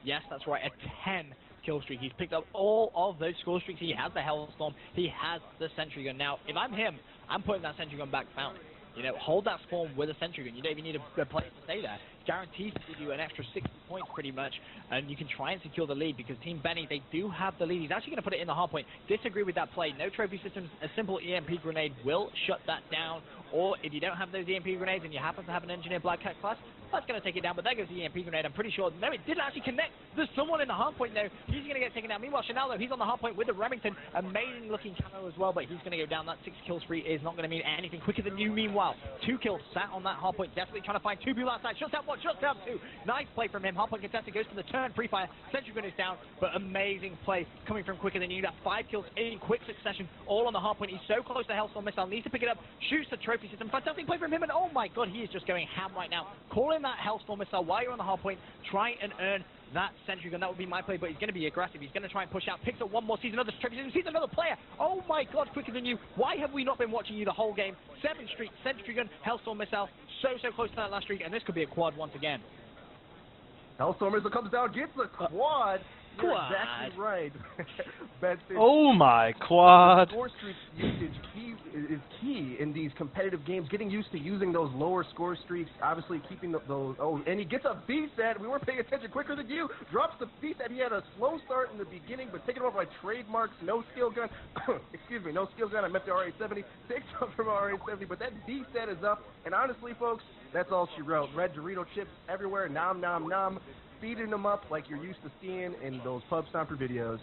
Yes, that's right, a 10 kill streak. He's picked up all of those score streaks. He has the Hellstorm. He has the Sentry Gun. Now, if I'm him, I'm putting that Sentry Gun back fountain. You know, hold that spawn with a Sentry Gun. You don't even need a place to stay there. Guarantees to give you an extra 60 points pretty much, and you can try and secure the lead, because Team Benny, they do have the lead. He's actually going to put it in the hard point. Disagree with that play. No trophy systems. A simple EMP grenade will shut that down. Or if you don't have those EMP grenades and you happen to have an Engineer Black Cat class, that's going to take it down. But there goes the EMP grenade. I'm pretty sure. No, it didn't actually connect. There's someone in the hard point, though. He's going to get taken down. Meanwhile, Chanel, though, he's on the hard point with the Remington. Amazing looking camo as well, but he's going to go down. That 6 kill spree is not going to mean anything quicker than you. Meanwhile, 2 kills sat on that hard point, desperately trying to find 2 people outside. Shuts down 1, shuts down 2. Nice play from him. Hard point contested, goes for the turn, pre-fire. Sentry gun is down, but amazing play coming from quicker than you. That 5 kills in quick succession, all on the hard point. He's so close to Hellstorm missile, needs to pick it up, shoots the trophy system. Fantastic play from him, and oh my god, he is just going ham right now. Calling that Hellstorm missile while you're on the hard point, try and earn that Sentry Gun. That would be my play, but he's going to be aggressive. He's going to try and push out, picks up one more, sees another trophy system, sees another player. Oh my god, quicker than you. Why have we not been watching you the whole game? 7th streak, Sentry Gun, Hellstorm missile, so close to that last streak, and this could be a quad once again. Hellstorm missile comes down, gets the quad. You're exactly right. Benson. Oh my quad. Score streak usage is key in these competitive games. Getting used to using those lower score streaks, obviously keeping those. Oh, and he gets a VSAT. We weren't paying attention quicker than you. Drops the VSAT. He had a slow start in the beginning, but taken off by trademarks. No skill gun. Excuse me, no skill gun. I meant the RA-70. Takes off from RA-70, but that VSAT is up. And honestly, folks, that's all she wrote. Red Dorito chips everywhere. Nom nom nom. Feeding them up like you're used to seeing in those Pub Stomper videos.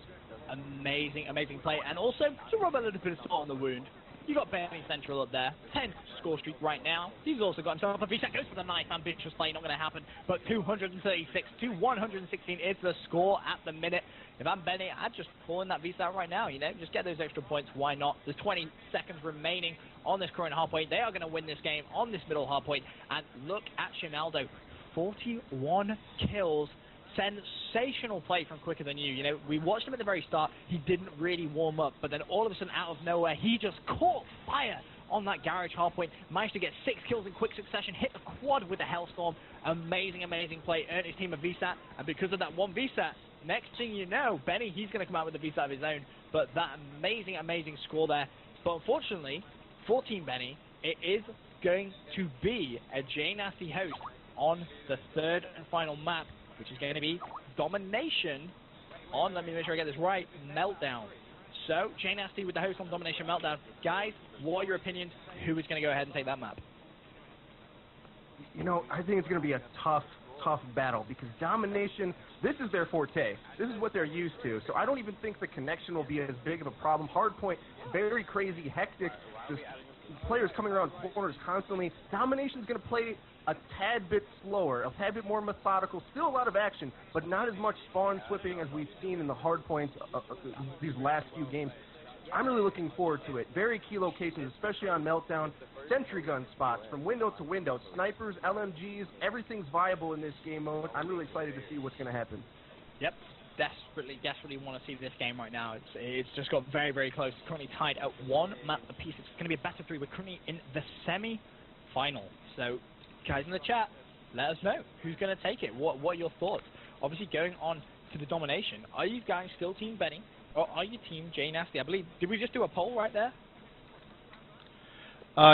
Amazing, amazing play. And also, to rub a little bit of salt on the wound, You got Benny Central up there, 10 score streak right now. He's also got himself a VSAT, goes for the nice ambitious play, not going to happen, but 236 to 116 is the score at the minute. If I'm Benny, I'd just pull in that VSAT right now, you know, just get those extra points, why not? There's 20 seconds remaining on this current hardpoint. They are going to win this game on this middle hardpoint, and look at Shinaldo, 41 kills. Sensational play from Quicker Than You. You know, we watched him at the very start. He didn't really warm up, but then all of a sudden, out of nowhere, he just caught fire on that garage hardpoint. Managed to get 6 kills in quick succession. Hit the quad with the Hellstorm. Amazing, amazing play. Earned his team a VSAT, and because of that one VSAT, next thing you know, Benny, he's going to come out with a VSAT of his own. But that amazing, amazing score there. But unfortunately, for Team Benny, it is going to be a J Nasty host on the third and final map, which is going to be Domination on, let me make sure I get this right, Meltdown. So, J Nasty with the host on Domination Meltdown. Guys, what are your opinions? Who is going to go ahead and take that map? You know, I think it's going to be a tough battle because Domination, this is their forte. This is what they're used to. So I don't even think the connection will be as big of a problem. Hardpoint, very crazy, hectic, just players coming around corners constantly. Domination's going to play a tad bit slower, a tad bit more methodical, still a lot of action, but not as much spawn flipping as we've seen in the hardpoints these last few games. I'm really looking forward to it. Very key locations, especially on Meltdown. Sentry gun spots from window to window. Snipers, LMGs, everything's viable in this game mode. I'm really excited to see what's going to happen. Yep. Desperately want to see this game right now. It's just got very, very close. It's currently tied at 1 map apiece. It's going to be a best of 3. We're currently in the semi-final. So, guys in the chat, let us know who's going to take it. What are your thoughts? Obviously, going on to the Domination, are you guys still Team Benny, or are you Team J Nasty? I believe, did we just do a poll right there?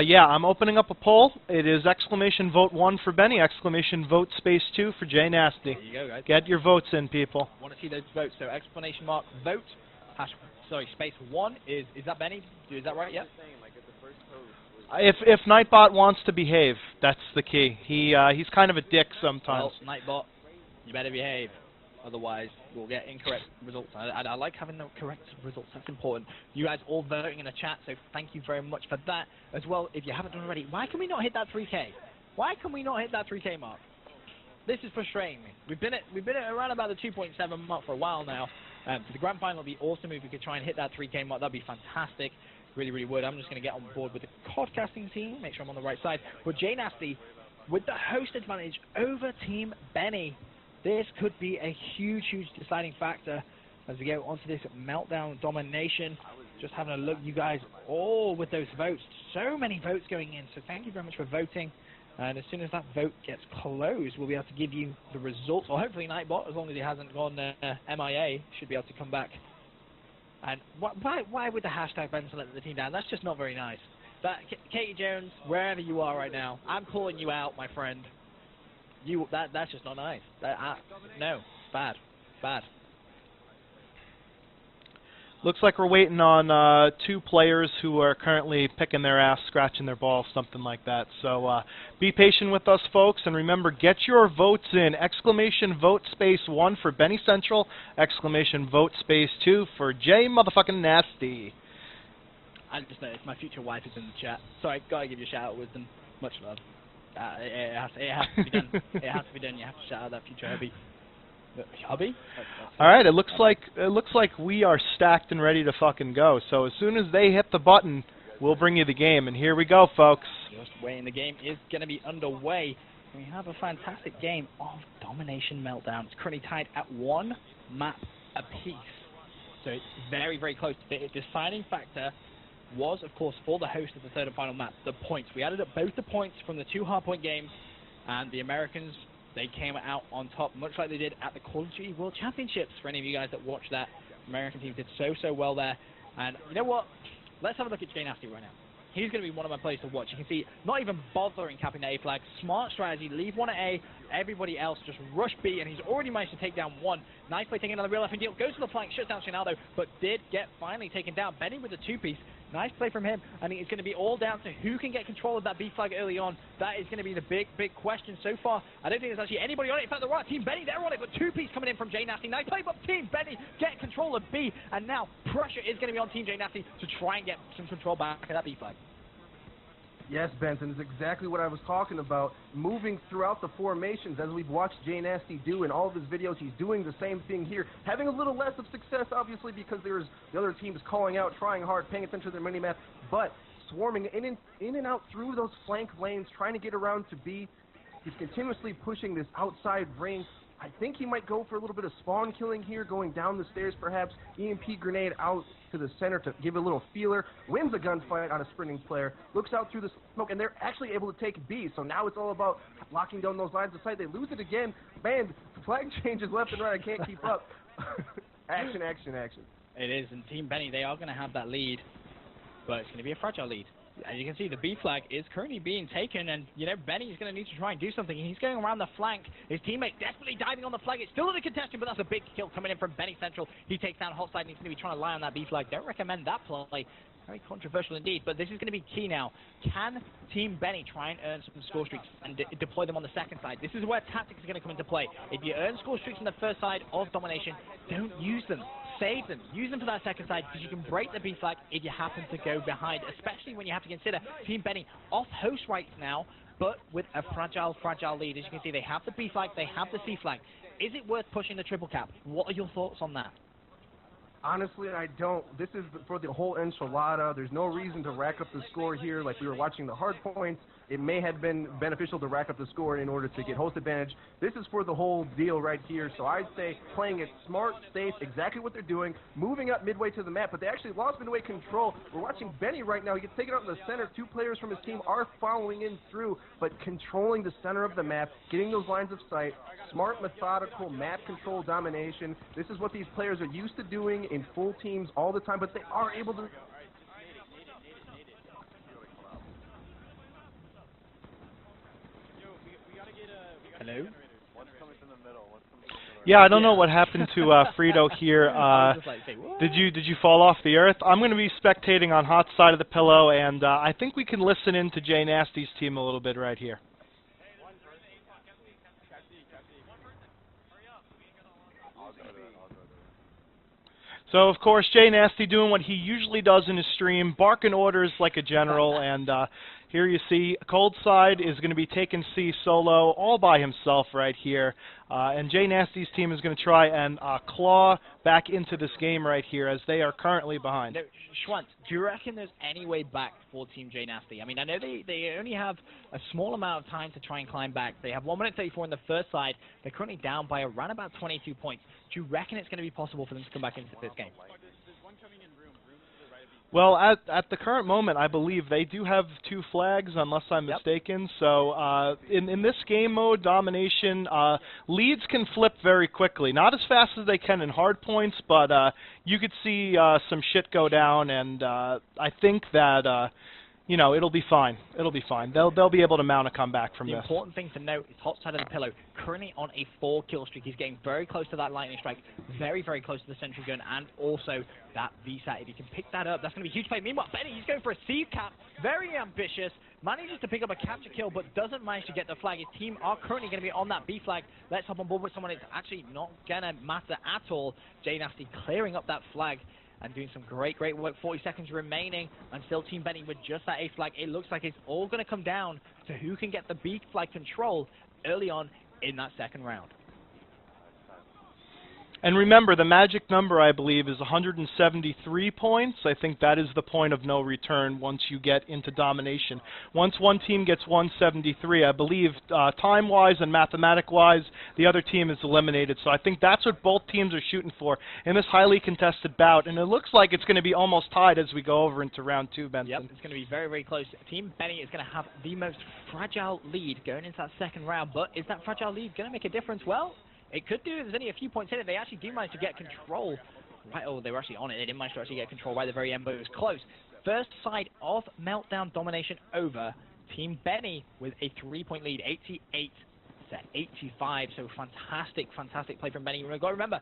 Yeah, I'm opening up a poll. It is exclamation vote 1 for Benny, exclamation vote space 2 for J Nasty. There you go, guys. Get your votes in, people. Want to see those votes? So exclamation mark vote, space 1 is that Benny? Is that right? Yep. If Nightbot wants to behave, that's the key. He's kind of a dick sometimes. Well, Nightbot, you better behave. Otherwise, we'll get incorrect results. I like having the correct results. That's important. You guys all voting in the chat, so thank you very much for that. As well, if you haven't done already, why can we not hit that 3K? Why can we not hit that 3K mark? This is frustrating me. We've been at around about the 2.7 mark for a while now. For the grand final, it'd be awesome if we could try and hit that 3K mark. That'd be fantastic. Really, really would. I'm just going to get on board with the podcasting team, make sure I'm on the right side. But J Nasty, with the host advantage over Team Benny, this could be a huge, huge deciding factor as we go onto this Meltdown Domination. Just having a look, you guys, all with those votes. So many votes going in, so thank you very much for voting. And as soon as that vote gets closed, we'll be able to give you the results. Or hopefully Nightbot, as long as he hasn't gone MIA, should be able to come back. And why would the hashtag Benson let the team down? That's just not very nice. But Katie Jones, wherever you are right now, I'm calling you out, my friend. That's just not nice. No, it's bad. It's bad. Looks like we're waiting on 2 players who are currently picking their ass, scratching their balls, something like that. So be patient with us, folks, and remember, get your votes in. Exclamation vote space 1 for Benny Central, exclamation vote space 2 for J motherfucking Nasty. I just noticed my future wife is in the chat. Sorry, gotta give you a shout out, Wisdom. Much love. It has to be done. It has to be done. You have to shout out that future hubby. Hubby? All right. It looks like we are stacked and ready to fucking go. So as soon as they hit the button, we'll bring you the game. And here we go, folks. Just waiting. The game is going to be underway. We have a fantastic game of Domination Meltdown. It's currently tied at 1 map apiece. So it's very, very close. The deciding factor was, of course, for the host of the third and final map, the points. We added up both the points from the 2 hardpoint games, and the Americans, they came out on top, much like they did at the Call of Duty World Championships. For any of you guys that watched that, the American team did so well there. And you know what? Let's have a look at J Nasty right now. He's going to be one of my players to watch. You can see, not even bothering capping the A flag. Smart strategy, leave 1 at A, everybody else just rush B, and he's already managed to take down 1. Nice play taking another real life deal. Goes to the flank, shuts down Shinaldo, but did get finally taken down. Benny with a 2-piece. Nice play from him. I think it's going to be all down to who can get control of that B flag early on. That is going to be the big question so far. I don't think there's actually anybody on it. In fact, the right Team Benny, they're on it, but 2-piece coming in from J Nasty. Nice play, but Team Benny get control of B, and now pressure is going to be on Team J Nasty to try and get some control back of that B flag. Yes, Benson, is exactly what I was talking about. Moving throughout the formations, as we've watched J Nasty do in all of his videos, he's doing the same thing here. Having a little less of success, obviously, because there's the other teams calling out, trying hard, paying attention to their mini-map, but swarming in and out through those flank lanes, trying to get around to B. He's continuously pushing this outside ring. I think he might go for a little bit of spawn killing here, going down the stairs perhaps. EMP grenade out to the center to give a little feeler. Wins a gunfight on a sprinting player. Looks out through the smoke, and they're actually able to take B. So now it's all about locking down those lines of sight. They lose it again. Man, flag changes left and right. I can't keep up. Action, action, action. It is, and Team Benny, they are going to have that lead, but it's going to be a fragile lead. As you can see, the B flag is currently being taken, and, you know, Benny's going to need to try and do something. He's going around the flank. His teammate desperately diving on the flag. It's still in the contention, but that's a big kill coming in from Benny Central. He takes down Hotside, and he's going to be trying to lie on that B flag. Don't recommend that play. Very controversial indeed, but this is going to be key now. Can Team Benny try and earn some score streaks and deploy them on the second side? This is where tactics are going to come into play. If you earn score streaks on the first side of domination, don't use them. Save them. Use them for that second side, because you can break the B flag if you happen to go behind, especially when you have to consider Team Benny off host rights now, but with a fragile lead. As you can see, they have the B flag, they have the C flag. Is it worth pushing the triple cap? What are your thoughts on that? Honestly, I don't. This is for the whole enchilada. There's no reason to rack up the score here. Like we were watching the hard points, it may have been beneficial to rack up the score in order to get host advantage. This is for the whole deal right here. So I'd say playing it smart, safe, exactly what they're doing, moving up midway to the map, but they actually lost midway control. We're watching Benny right now. He gets taken out in the center. 2 players from his team are following in through, but controlling the center of the map, getting those lines of sight, smart, methodical map control domination. This is what these players are used to doing in full teams all the time, but they are able to... Hello? Yeah, I don't know what happened to Frito here. Did you fall off the earth? I'm going to be spectating on Hot Side of the Pillow, and I think we can listen in to J Nasty's team a little bit right here. So, of course, J Nasty doing what he usually does in his stream, barking orders like a general, and here you see Cold Side is going to be taking C solo all by himself right here, and J Nasty's team is going to try and claw back into this game right here as they are currently behind. No, Schwantz, do you reckon there's any way back for Team J Nasty? I mean, I know they only have a small amount of time to try and climb back. They have 1 minute 34 in the first side. They're currently down by around about 22 points. Do you reckon it's going to be possible for them to come back into this game? Well, at the current moment, I believe they do have 2 flags, unless I'm mistaken. So in this game mode, domination, leads can flip very quickly. Not as fast as they can in hard points, but you could see some shit go down, and I think that you know, it'll be fine. It'll be fine. They'll be able to mount a comeback from this. The important thing to note is Hot Side of the Pillow currently on a 4-kill streak. He's getting very close to that lightning strike, very, very close to the sentry gun, and also that VSAT. If he can pick that up, that's going to be a huge play. Meanwhile, Benny, he's going for a C cap, very ambitious, manages to pick up a capture kill, but doesn't manage to get the flag. His team are currently going to be on that B flag. Let's hop on board with someone. It's actually not going to matter at all. J Nasty clearing up that flag and doing some great work. 40 seconds remaining, and still Team Benny with just that A flag. It looks like it's all going to come down to who can get the B flag control early on in that second round. And remember, the magic number, I believe, is 173 points. I think that is the point of no return once you get into domination. Once one team gets 173, I believe, time-wise and mathematic-wise, the other team is eliminated. So I think that's what both teams are shooting for in this highly contested bout. And it looks like it's going to be almost tied as we go over into round 2, Benson. Yep, it's going to be very, very close. Team Benny is going to have the most fragile lead going into that second round. But is that fragile lead going to make a difference? Well, it could do. There's only a few points in it. They actually do manage to get control. Right, oh, they were actually on it. They didn't manage to actually get control right at the very end, but it was close. First side of Meltdown domination over. Team Benny with a 3-point lead, 88 to 85. So fantastic play from Benny. We've got to remember,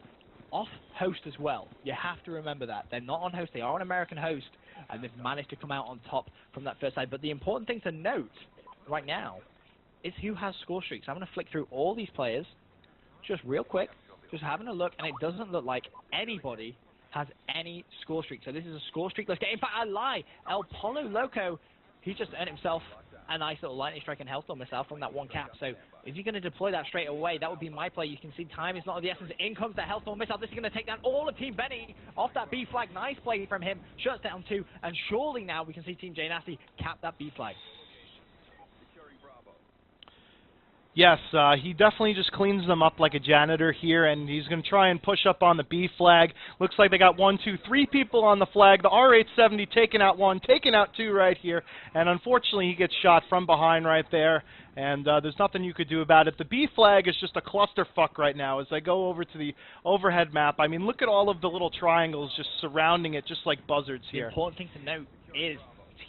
off host as well. You have to remember that. They're not on host, they are on American host, and they've managed to come out on top from that first side. But the important thing to note right now is who has score streaks. I'm going to flick through all these players just real quick, just having a look, and it doesn't look like anybody has any score streak. So this is a score streakless game. In fact, I lie. El Polo Loco, he just earned himself a nice little lightning strike and hellstorm missile from that one cap. So if you're going to deploy that straight away, that would be my play. You can see time is not of the essence. In comes the hellstorm missile. This is going to take down all of Team Benny off that B flag. Nice play from him. Shuts down 2. And surely now we can see Team J Nasty cap that B flag. Yes, he definitely just cleans them up like a janitor here, and he's going to try and push up on the B flag. Looks like they got 1, 2, 3 people on the flag. The R870 taking out 1, taking out 2 right here, and unfortunately he gets shot from behind right there, and there's nothing you could do about it. The B flag is just a clusterfuck right now as I go over to the overhead map. I mean, look at all of the little triangles just surrounding it, just like buzzards here. The important thing to note is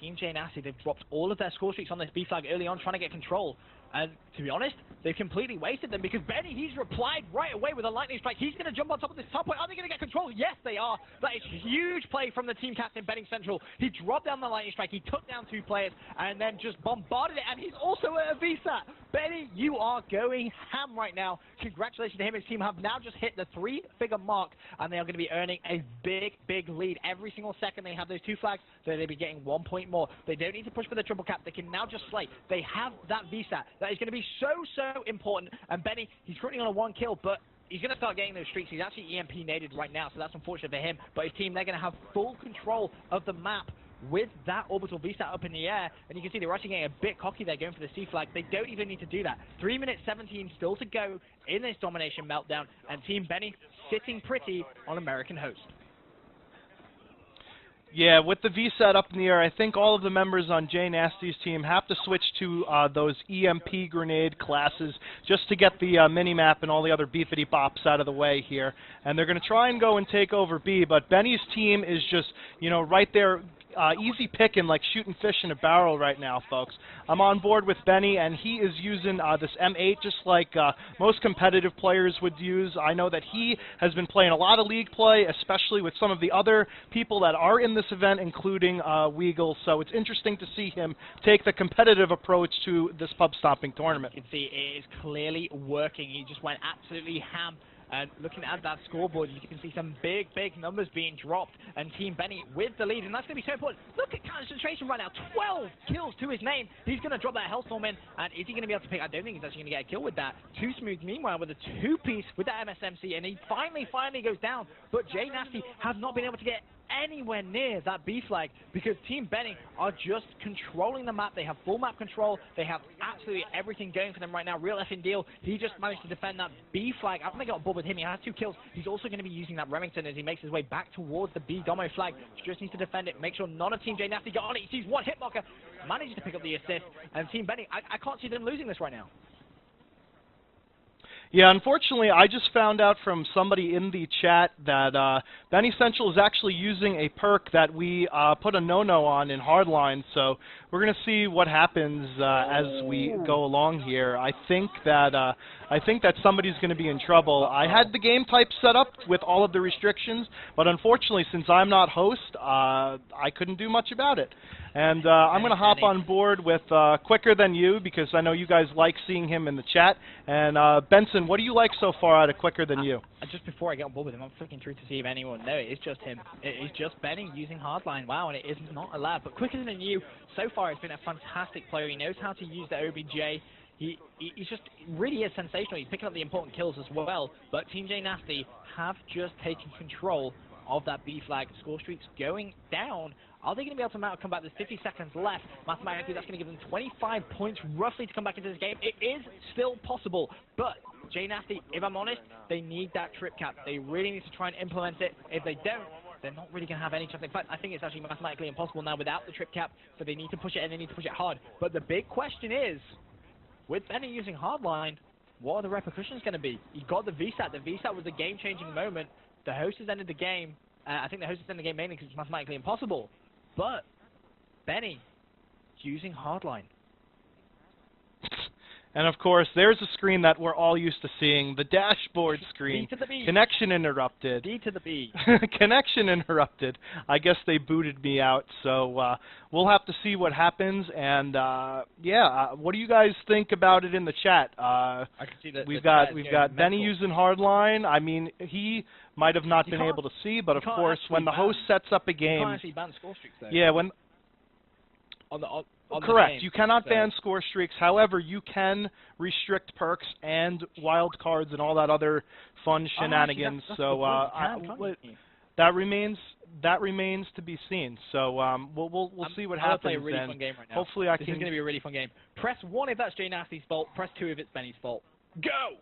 Team J Nasty, they've dropped all of their score streaks on this B flag early on, trying to get control. And to be honest, they've completely wasted them because Benny, he's replied right away with a lightning strike. He's going to jump on top of this top point. Are they going to get control? Yes, they are. That is huge play from the team captain, Benny Central. He dropped down the lightning strike. He took down 2 players and then just bombarded it. And he's also at a VSAT. Benny, you are going ham right now. Congratulations to him. His team have now just hit the 3-figure mark, and they are going to be earning a big, big lead. Every single second they have those 2 flags, so they'll be getting 1 point more. They don't need to push for the triple cap. They can now just slay. They have that VSAT. That is going to be so, so important. And Benny, he's currently on a 1 kill, but he's going to start getting those streaks. He's actually EMP naded right now, so that's unfortunate for him. But his team, they're going to have full control of the map with that orbital VSAT up in the air. And you can see they're actually getting a bit cocky. They're going for the C flag. They don't even need to do that. 3 minutes 17 still to go in this domination meltdown. And Team Benny sitting pretty on American host. Yeah, with the VSAT up in the air, I think all of the members on J Nasty's team have to switch to those EMP grenade classes just to get the mini-map and all the other beefity bops out of the way here. And they're going to try and go and take over B, but Benny's team is just, you know, right there, easy picking, like shooting fish in a barrel right now, folks. I'm on board with Benny, and he is using this M8 just like most competitive players would use. I know that he has been playing a lot of league play, especially with some of the other people that are in this event, including Weagle, so it's interesting to see him take the competitive approach to this pub stomping tournament. You can see it is clearly working. He just went absolutely ham. And looking at that scoreboard, you can see some big, big numbers being dropped. And Team Benny with the lead, and that's going to be so important. Look at concentration right now. 12 kills to his name. He's going to drop that Hellstorm in. And is he going to be able to pick? I don't think he's actually going to get a kill with that. Too Smooth, meanwhile, with a 2-piece with that MSMC. And he finally goes down. But J Nasty have not been able to get anywhere near that B flag because Team Benny are just controlling the map. They have full map control. They have absolutely everything going for them right now. Real effing deal. He just managed to defend that B flag. I'm going to get on board with him. He has 2 kills. He's also going to be using that Remington as he makes his way back towards the B domo flag. Just needs to defend it. Make sure none of Team J Nasty get on it. He sees 1 hit marker. Manages to pick up the assist. And Team Benny, I can't see them losing this right now. Yeah, unfortunately, I just found out from somebody in the chat that Benny Central is actually using a perk that we put a no-no on in Hardline, so we're going to see what happens as we go along here. I think that somebody's going to be in trouble. I had the game type set up with all of the restrictions, but unfortunately, since I'm not host, I couldn't do much about it. And I'm going to hop on board with Quicker Than You because I know you guys like seeing him in the chat. And Benson, what do you like so far out of Quicker Than You? Just before I get on board with him, I'm flicking through to see if anyone knows. It's just him. It's just Benny using Hardline. Wow, and it is not allowed. But Quicker Than You, so far, has been a fantastic player. He knows how to use the OBJ. He's just really is sensational. He's picking up the important kills as well. But Team J Nasty have just taken control of that B flag. Score streaks going down. Are they going to be able to come back? There's 50 seconds left. Mathematically, that's going to give them 25 points roughly to come back into this game. It is still possible, but J Nasty, if I'm honest, they need that trip cap. They really need to try and implement it. If they don't, they're not really going to have any chance. In fact, I think it's actually mathematically impossible now without the trip cap, so they need to push it, and they need to push it hard. But the big question is, with Benny using Hardline, what are the repercussions going to be? He got the VSAT. The VSAT was a game-changing moment. The host has ended the game. I think the host has ended the game mainly because it's mathematically impossible. But Benny using Hardline. And of course, there's a screen that we're all used to seeing, the dashboard screen. D to the B. Connection interrupted. D to the B. Connection interrupted. I guess they booted me out, so we'll have to see what happens. And what do you guys think about it in the chat? I can see that we've got Benny using hardline. I mean, he might have not been able to see, but of course, when the host sets up a game, you can't actually ban score streaks though. yeah, when on correct, the game, you cannot so. ban score streaks. However, you can restrict perks and wild cards and all that other fun shenanigans. That's so that remains to be seen. So we'll see what happens. Play a really fun game right now. Hopefully, I this can. is going to be a really fun game. Press 1 if that's Jay Nasty's fault. Press 2 if it's Benny's fault. Go!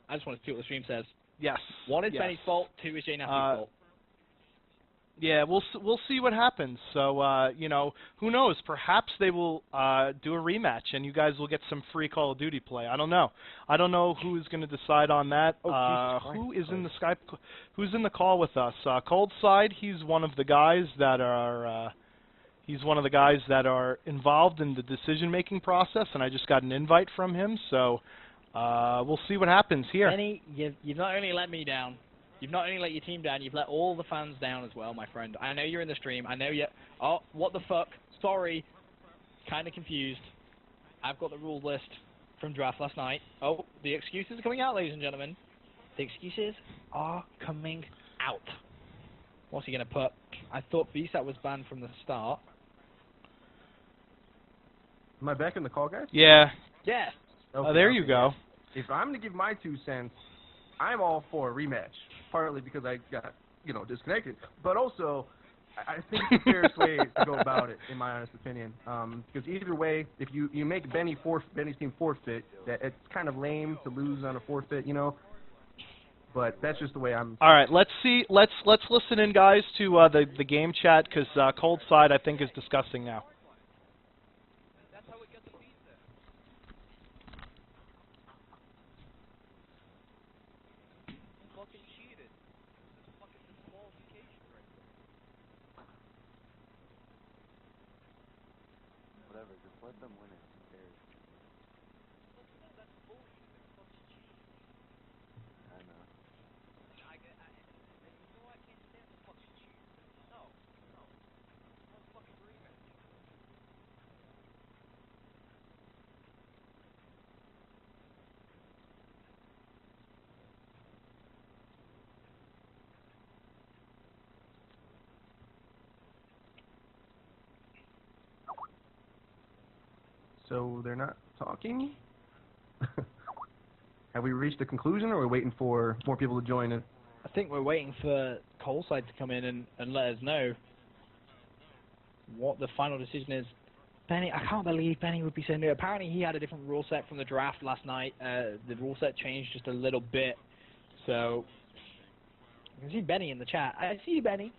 I just want to see what the stream says. Yes. 1 is Benny's fault. 2 is Jay Nasty's fault. Yeah, we'll see what happens. So you know, who knows? Perhaps they will do a rematch, and you guys will get some free Call of Duty play. I don't know. I don't know who's going to decide on that. Who is in the Skype? Who's in the call with us? Cold Side. He's one of the guys that are. He's one of the guys that are involved in the decision-making process, and I just got an invite from him. So we'll see what happens here. Benny, you've not only let me down. You've not only let your team down, you've let all the fans down as well, my friend. I know you're in the stream. I know you... Oh, what the fuck? Sorry. Kind of confused. I've got the rules list from draft last night. Oh, the excuses are coming out, ladies and gentlemen. The excuses are coming out. What's he going to put? I thought VSAT was banned from the start. Am I back in the call, guys? Yeah. Yeah. Okay, There you go. If I'm to give my 2 cents, I'm all for a rematch. Partly because I got, disconnected, but also I think it's the fairest way to go about it, in my honest opinion. Because either way, if you make Benny's team forfeit, that it's kind of lame to lose on a forfeit, But that's just the way I'm. All right, let's see. Let's listen in, guys, to the game chat because Cold Side I think is discussing now. So they're not talking? Have we reached a conclusion, or are we waiting for more people to join in? I think we're waiting for Coalside to come in and let us know what the final decision is. Benny, I can't believe Benny would be saying no. Apparently he had a different rule set from the draft last night. The rule set changed just a little bit. So, I can see Benny in the chat. I see you, Benny.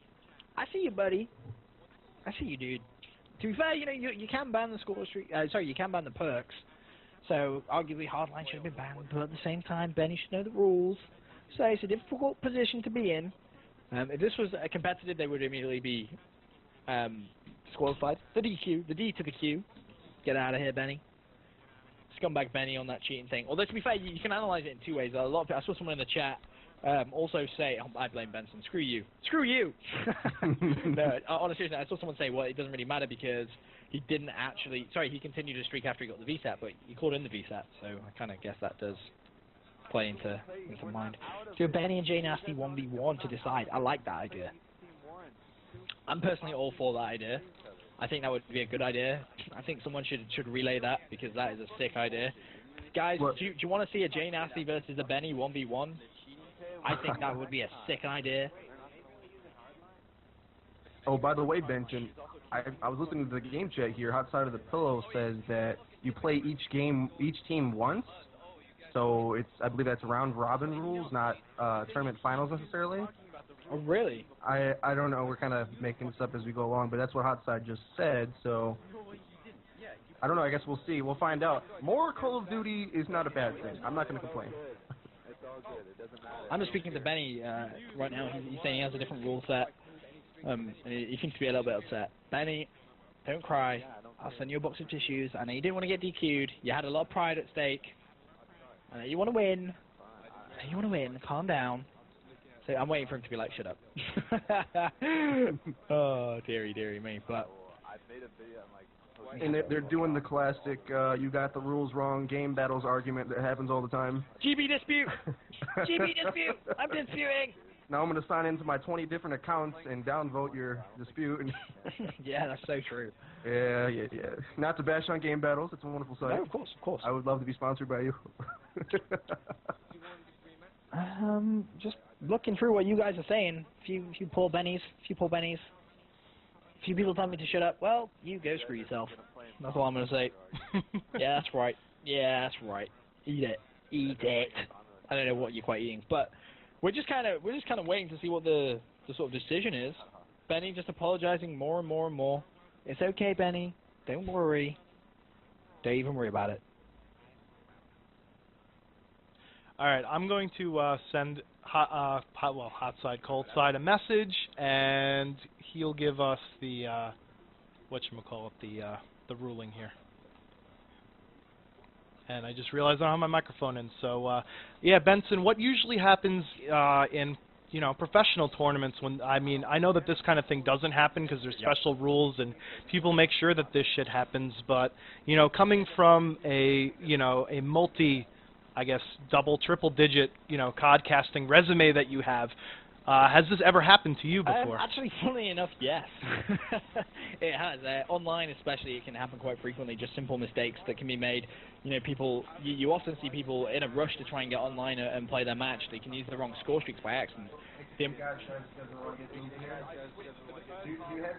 I see you, buddy. I see you, dude. To be fair, you can ban the score streak. You can ban the perks. So arguably, hardline should have been banned, but at the same time, Benny should know the rules. So it's a difficult position to be in. If this was a competitive, they would immediately be disqualified. The DQ, the D to the Q. Get out of here, Benny. Scumbag Benny on that cheating thing. Although to be fair, you can analyze it in 2 ways. A lot of people, I saw someone in the chat. Also say, I blame Benson. Screw you. Screw you! No, honestly, I saw someone say, well, it doesn't really matter because he didn't actually... Sorry, he continued to streak after he got the VSAT, but he called in the VSAT, so I kind of guess that does play into mind. So Benny and Jay Nasty 1v1 to decide. I like that idea. I'm personally all for that idea. I think that would be a good idea. I think someone should relay that because that is a sick idea. Guys, do you want to see a Jay Nasty versus a Benny 1v1? I think that would be a sick idea. Oh, by the way, Benson, I was listening to the game chat here. Hot Side of the Pillow says that you play each team once. So I believe that's round robin rules, not tournament finals necessarily. Oh, really? I don't know. We're kind of making this up as we go along, but that's what Hot Side just said. So I don't know. I guess we'll see. We'll find out. More Call of Duty is not a bad thing. I'm not going to complain. I'm just speaking to Benny right now. He's saying he has a different rule set. And he seems to be a little bit upset. Benny, don't cry. I'll send you a box of tissues. I know you didn't want to get DQ'd. You had a lot of pride at stake. I know you want to win. I know you want to win. Calm down. So I'm waiting for him to be like, shut up. Oh, dearie me. But I made a video. I'm like, And they're doing the classic, you got the rules wrong, game battles argument that happens all the time. GB dispute. GB dispute. I'm disputing. Now I'm going to sign into my 20 different accounts and downvote your dispute. Yeah, that's so true. Yeah. Not to bash on game battles. It's a wonderful site. No, of course. I would love to be sponsored by you. Just looking through what you guys are saying. Few poor bennies. Few people tell me to shut up. Well, you go screw yourself. That's all I'm gonna say. Yeah, that's right. Eat it. I don't know what you're quite eating, but we're just kind of waiting to see what the sort of decision is. Benny just apologizing more and more. It's okay, Benny. Don't worry. Don't even worry about it. All right, I'm going to send hot side, cold side a message, and he'll give us the the ruling here. And I just realized I don't have my microphone in. So yeah, Benson, what usually happens in professional tournaments when I know that this kind of thing doesn't happen because there's special rules and people make sure that this shit happens, but coming from a multi, I guess, double, triple digit, codcasting resume that you have, has this ever happened to you before? Actually, funnily enough, yes. It has. Online especially, it can happen quite frequently, just simple mistakes that can be made. People, you often see people in a rush to try and get online and play their match. They can use the wrong score streaks by accident. Do you have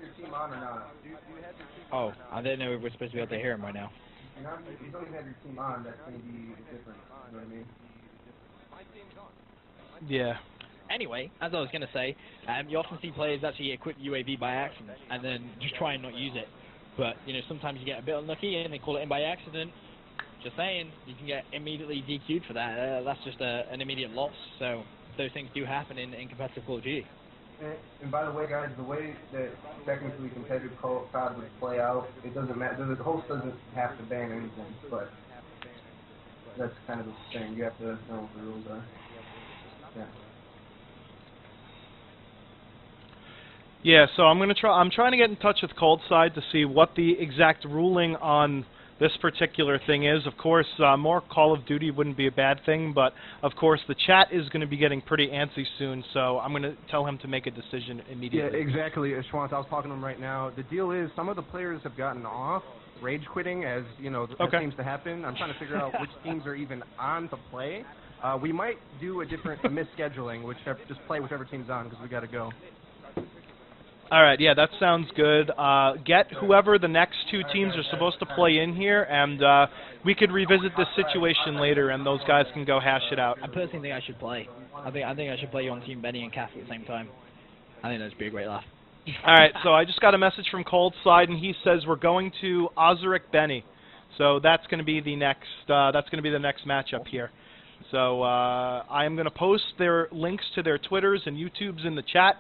your team on or not? Oh, I didn't know we were supposed to be able to hear him right now. You don't even have your team on, that's going to be different. You know what I mean? Yeah. Anyway, as I was going to say, you often see players actually equip UAV by accident and then just try and not use it. But, sometimes you get a bit unlucky and they call it in by accident. Just saying, you can get immediately DQ'd for that. That's just an immediate loss. So those things do happen in competitive Call of Duty. And by the way, guys, the way that technically competitive COD would play out, it doesn't matter. The host doesn't have to ban anything, but that's kind of the thing. You have to know what the rules are. Yeah. Yeah, so I'm trying to get in touch with Cold Side to see what the exact ruling on this particular thing is. Of course, more Call of Duty wouldn't be a bad thing, but of course the chat is going to be getting pretty antsy soon, so I'm going to tell him to make a decision immediately. Yeah, exactly, Schwantz. I was talking to him right now. The deal is some of the players have gotten off rage quitting, as that seems to happen. I'm trying to figure out which teams are even on to play. We might do a different misscheduling, just play whichever team's on because we got to go. All right, yeah, that sounds good. Get whoever the next two teams are supposed to play in here, and we could revisit this situation later, and those guys can go hash it out. I personally think I should play. I think I should play you on Team Benny and Cass at the same time. I think that'd be a great laugh. All right, so I just got a message from Cold Side, and he says we're going to Ozeric Benny. So that's going to be the next. That's going to be the next matchup here. So I am going to post their links to their Twitters and YouTubes in the chat.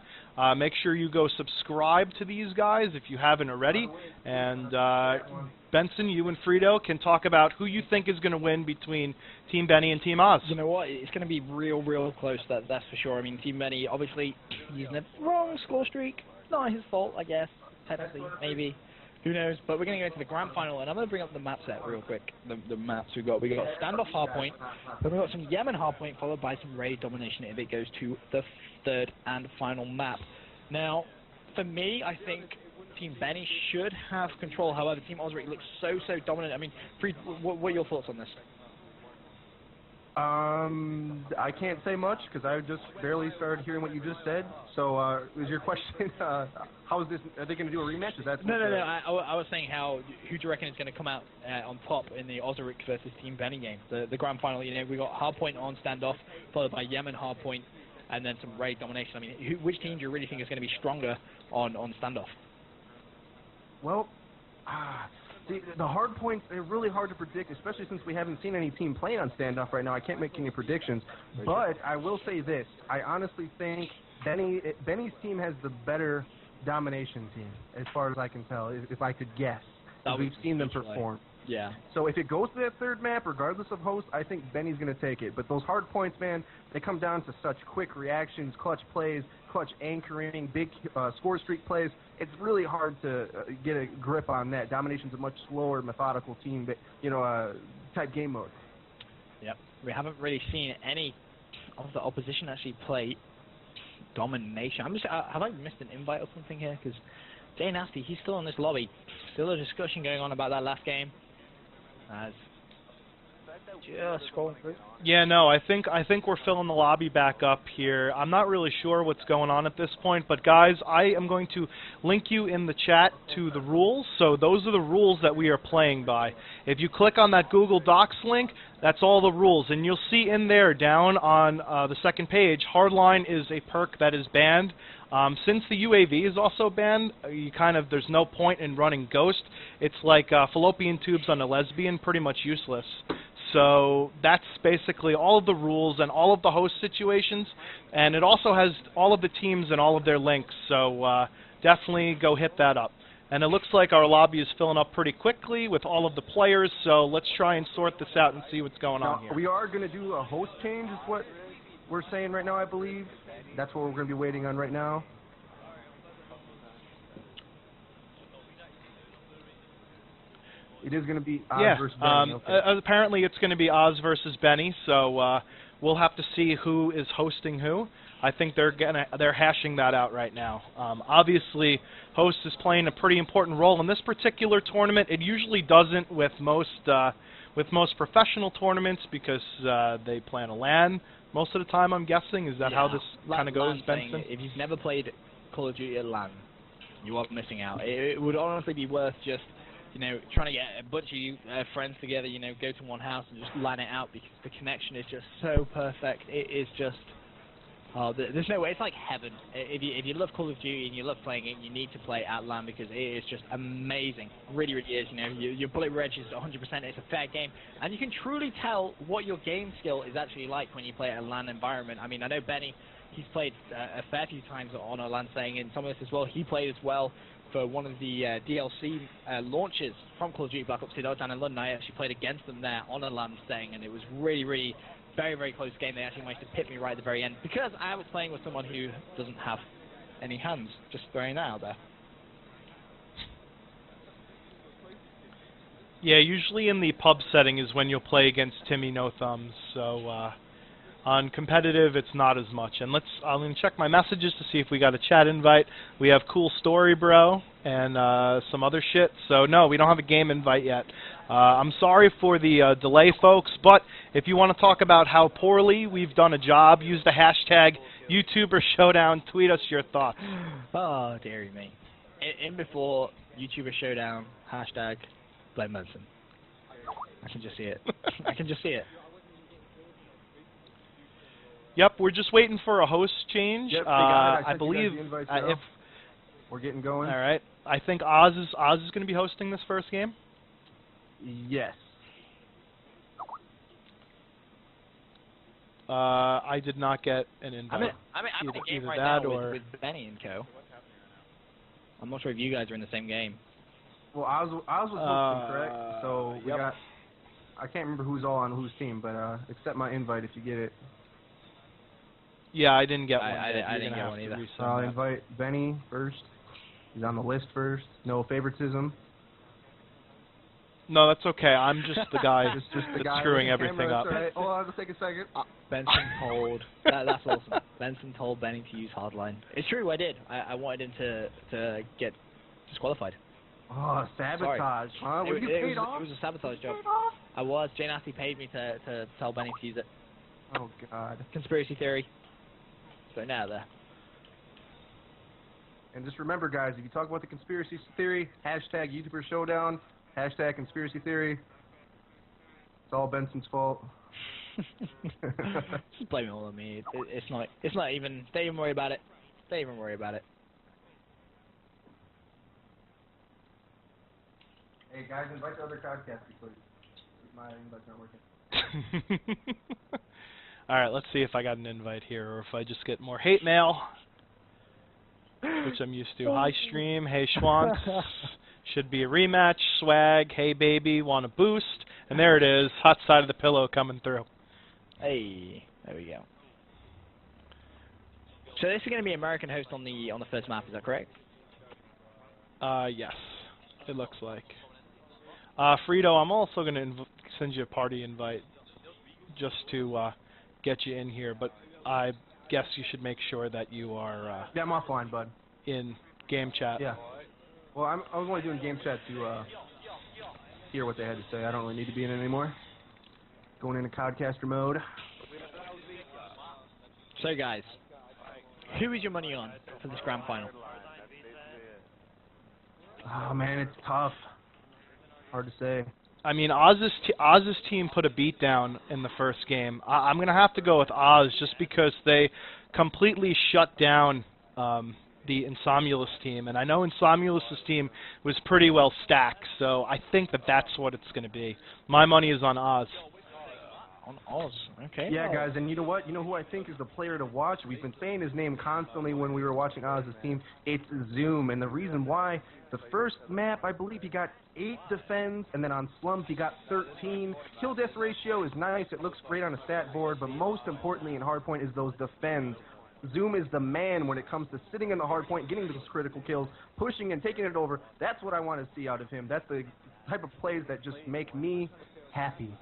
Make sure you go subscribe to these guys if you haven't already. And Benson, you and Frito can talk about who you think is going to win between Team Benny and Team Oz. You know what? It's going to be real close, that's for sure. I mean, Team Benny, obviously, using the wrong score streak. Not his fault, I guess. Technically, maybe. Who knows? But we're going to go into the grand final, and I'm going to bring up the map set real quick. The maps we got. We got standoff hardpoint, then we got some Yemen hardpoint, followed by some raid domination if it goes to the third and final map. Now, for me, I think Team Benny should have control. However, Team Ozeric looks so dominant. I mean, what are your thoughts on this? I can't say much because I just barely started hearing what you just said. So, is your question, how is this, are they going to do a rematch? Is that No. I was saying who do you reckon is going to come out on top in the Ozeric versus Team Benny game? The grand final, we got hardpoint on standoff, followed by Yemen hardpoint, and then some raid domination. I mean, which team do you really think is going to be stronger on standoff? Well, the hard points are really hard to predict, especially since we haven't seen any team playing on standoff right now. I can't make any predictions, but I will say this. I honestly think Benny's team has the better domination team, as far as I can tell, if I could guess. We've seen them perform. Yeah. So if it goes to that third map, regardless of host, I think Benny's going to take it. But those hard points, man, they come down to such quick reactions, clutch plays, clutch anchoring, big score streak plays. It's really hard to get a grip on that. Domination's a much slower, methodical team, type game mode. Yep. We haven't really seen any of the opposition actually play domination. Have I missed an invite or something here? Because Jay Nasty, he's still in this lobby. Still a discussion going on about that last game. Just scrolling through. Yeah, no, I think we're filling the lobby back up here. I'm not really sure what's going on at this point, but guys, I am going to link you in the chat to the rules. So those are the rules that we are playing by. If you click on that Google Docs link, that's all the rules, and you'll see in there down on the second page, Hardline is a perk that is banned. Since the UAV is also banned, there's no point in running Ghost. It's like fallopian tubes on a lesbian, pretty much useless. So that's basically all of the rules and all of the host situations, and it also has all of the teams and all of their links, so definitely go hit that up. And it looks like our lobby is filling up pretty quickly with all of the players, so let's try and sort this out and see what's going on here. We are going to do a host change is what we're saying right now, I believe. That's what we're going to be waiting on right now. It is going to be Oz versus Benny. Okay. Apparently it's going to be Oz versus Benny, so we'll have to see who is hosting who. I think they're hashing that out right now. Obviously, host is playing a pretty important role in this particular tournament. It usually doesn't with most professional tournaments because they play on a LAN most of the time. I'm guessing is that how this kind of goes, Benson? If you've never played Call of Duty at LAN, you are missing out. It would honestly be worth just trying to get a bunch of you friends together, go to one house and just LAN it out because the connection is just so perfect. It is just, there's no way. It's like heaven. If you love Call of Duty and you love playing it, you need to play at LAN because it is just amazing. Really, really is. Your bullet reg is 100%. It's a fair game, and you can truly tell what your game skill is actually like when you play at a LAN environment. I mean, I know Benny. He's played a fair few times on a LAN setting, and some of this as well. He played as well for one of the DLC launches from Call of Duty Black Ops 2 down in London. I actually played against them there on a LAN setting, and it was really, really very, very close game. They actually managed to pit me right at the very end because I was playing with someone who doesn't have any hands. Just throwing that out there. Yeah, usually in the pub setting is when you'll play against Timmy No Thumbs, so on competitive, it's not as much. And I'm going to check my messages to see if we got a chat invite. We have Cool Story Bro and some other shit. So, no, we don't have a game invite yet. I'm sorry for the delay, folks, but if you want to talk about how poorly we've done a job, use the hashtag YouTuberShowdown. Tweet us your thoughts. Oh, dearie me. In before YouTuberShowdown, hashtag blame Benson. I can just see it. I can just see it. Yep, we're just waiting for a host change. Yep, I believe if we're getting going. All right. I think Oz is going to be hosting this first game. Yes. I did not get an invite. I'm in a game right now with Benny and co. I'm not sure if you guys are in the same game. Well, Oz was hosting, correct? So we got. I can't remember who's all on whose team, but accept my invite if you get it. Yeah, I didn't get one. I didn't get one either. I'll invite Benny first. He's on the list first. No favoritism. No, that's okay. I'm just the guy just that's guy screwing everything up. Right. Hold on, just take a second. Benson told. That's awesome. Benson told Benny to use Hardline. It's true, I did. I wanted him to get disqualified. Oh, sabotage, huh? It was a sabotage job. I was. Jay Nasty paid me to tell Benny to use it. Oh, God. Conspiracy theory. So now there. And just remember, guys, if you talk about the conspiracy theory, hashtag YouTuberShowdown, hashtag conspiracy theory. It's all Benson's fault. Just blame it all on me. It's not even. Don't even worry about it. Don't even worry about it. Hey, guys, invite the other podcasters, please. My invite's not working. All right, let's see if I got an invite here or if I just get more hate mail, which I'm used to. Hi, Stream. Hey, Schwantz. Should be a rematch. Swag. Hey, baby, want a boost? And there it is. Hot side of the pillow coming through. Hey, there we go. So this is going to be American host on the first map. Is that correct? Yes, it looks like. Frito, I'm also going to send you a party invite just to get you in here, but I guess you should make sure that you are Yeah, I'm offline, bud. in game chat. Yeah. Well, I was only doing game chat to hear what they had to say. I don't really need to be in it anymore. Going into Codcaster mode. So guys, who is your money on for this grand final? Oh man, it's tough. Hard to say. I mean, Oz's team put a beat down in the first game. I'm going to have to go with Oz just because they completely shut down the Insomulus team. And I know Insomulus' team was pretty well stacked, so I think that that's what it's going to be. My money is on Oz. On Oz, okay. Yeah, guys, and you know what? You know who I think is the player to watch? We've been saying his name constantly when we were watching Oz's team. It's Zoom, and the reason why, the first map, I believe he got 8 defends, and then on Slums he got 13. Kill death ratio is nice. It looks great on a stat board, but most importantly in hardpoint is those defends. Zoom is the man when it comes to sitting in the hardpoint, getting those critical kills, pushing and taking it over. That's what I want to see out of him. That's the type of plays that just make me happy.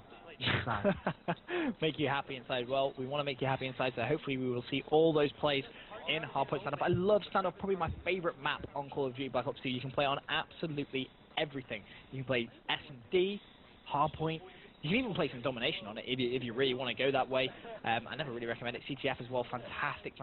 Make you happy inside. Well, we want to make you happy inside, so hopefully we will see all those plays in Hardpoint Standoff. I love Standoff, probably my favorite map on Call of Duty Black Ops 2. You can play on absolutely everything. You can play S&D, Hardpoint. You can even play some domination on it if you really want to go that way. I never really recommend it. CTF as well, fantastic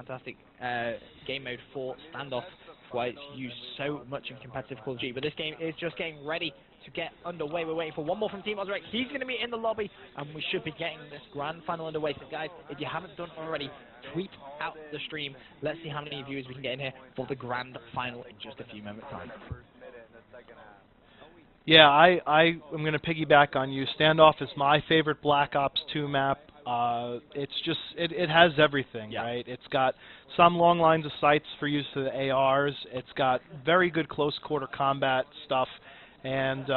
game mode for Standoff. That's why it's used so much in competitive Call of Duty. But this game is just getting ready to get underway. We're waiting for one more from Team Ozrex. He's going to be in the lobby, and we should be getting this grand final underway. So guys, if you haven't done already, tweet out the stream. Let's see how many viewers we can get in here for the grand final in just a few moments' time. Yeah, I'm going to piggyback on you. Standoff is my favorite Black Ops 2 map. It's just, it has everything, right? It's got some long lines of sights for use of the ARs. It's got very good close quarter combat stuff. And,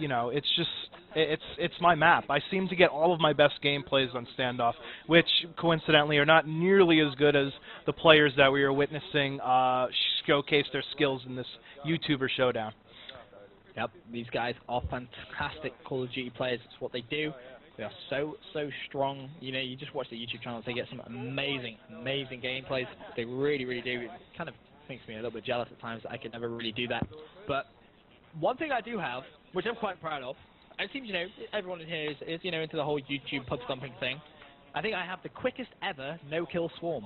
you know, it's just, it's my map. I seem to get all of my best gameplays on Standoff, which coincidentally are not nearly as good as the players that we are witnessing showcase their skills in this YouTuber Showdown. Yep, these guys are fantastic Call of Duty players. It's what they do. They are so strong. You know, you just watch the YouTube channels. They get some amazing gameplays. They really do. It kind of makes me a little bit jealous at times that I could never really do that. But one thing I do have, which I'm quite proud of, it seems, you know, everyone in here is you know, into the whole YouTube pub stomping thing. I think I have the quickest ever no-kill swarm.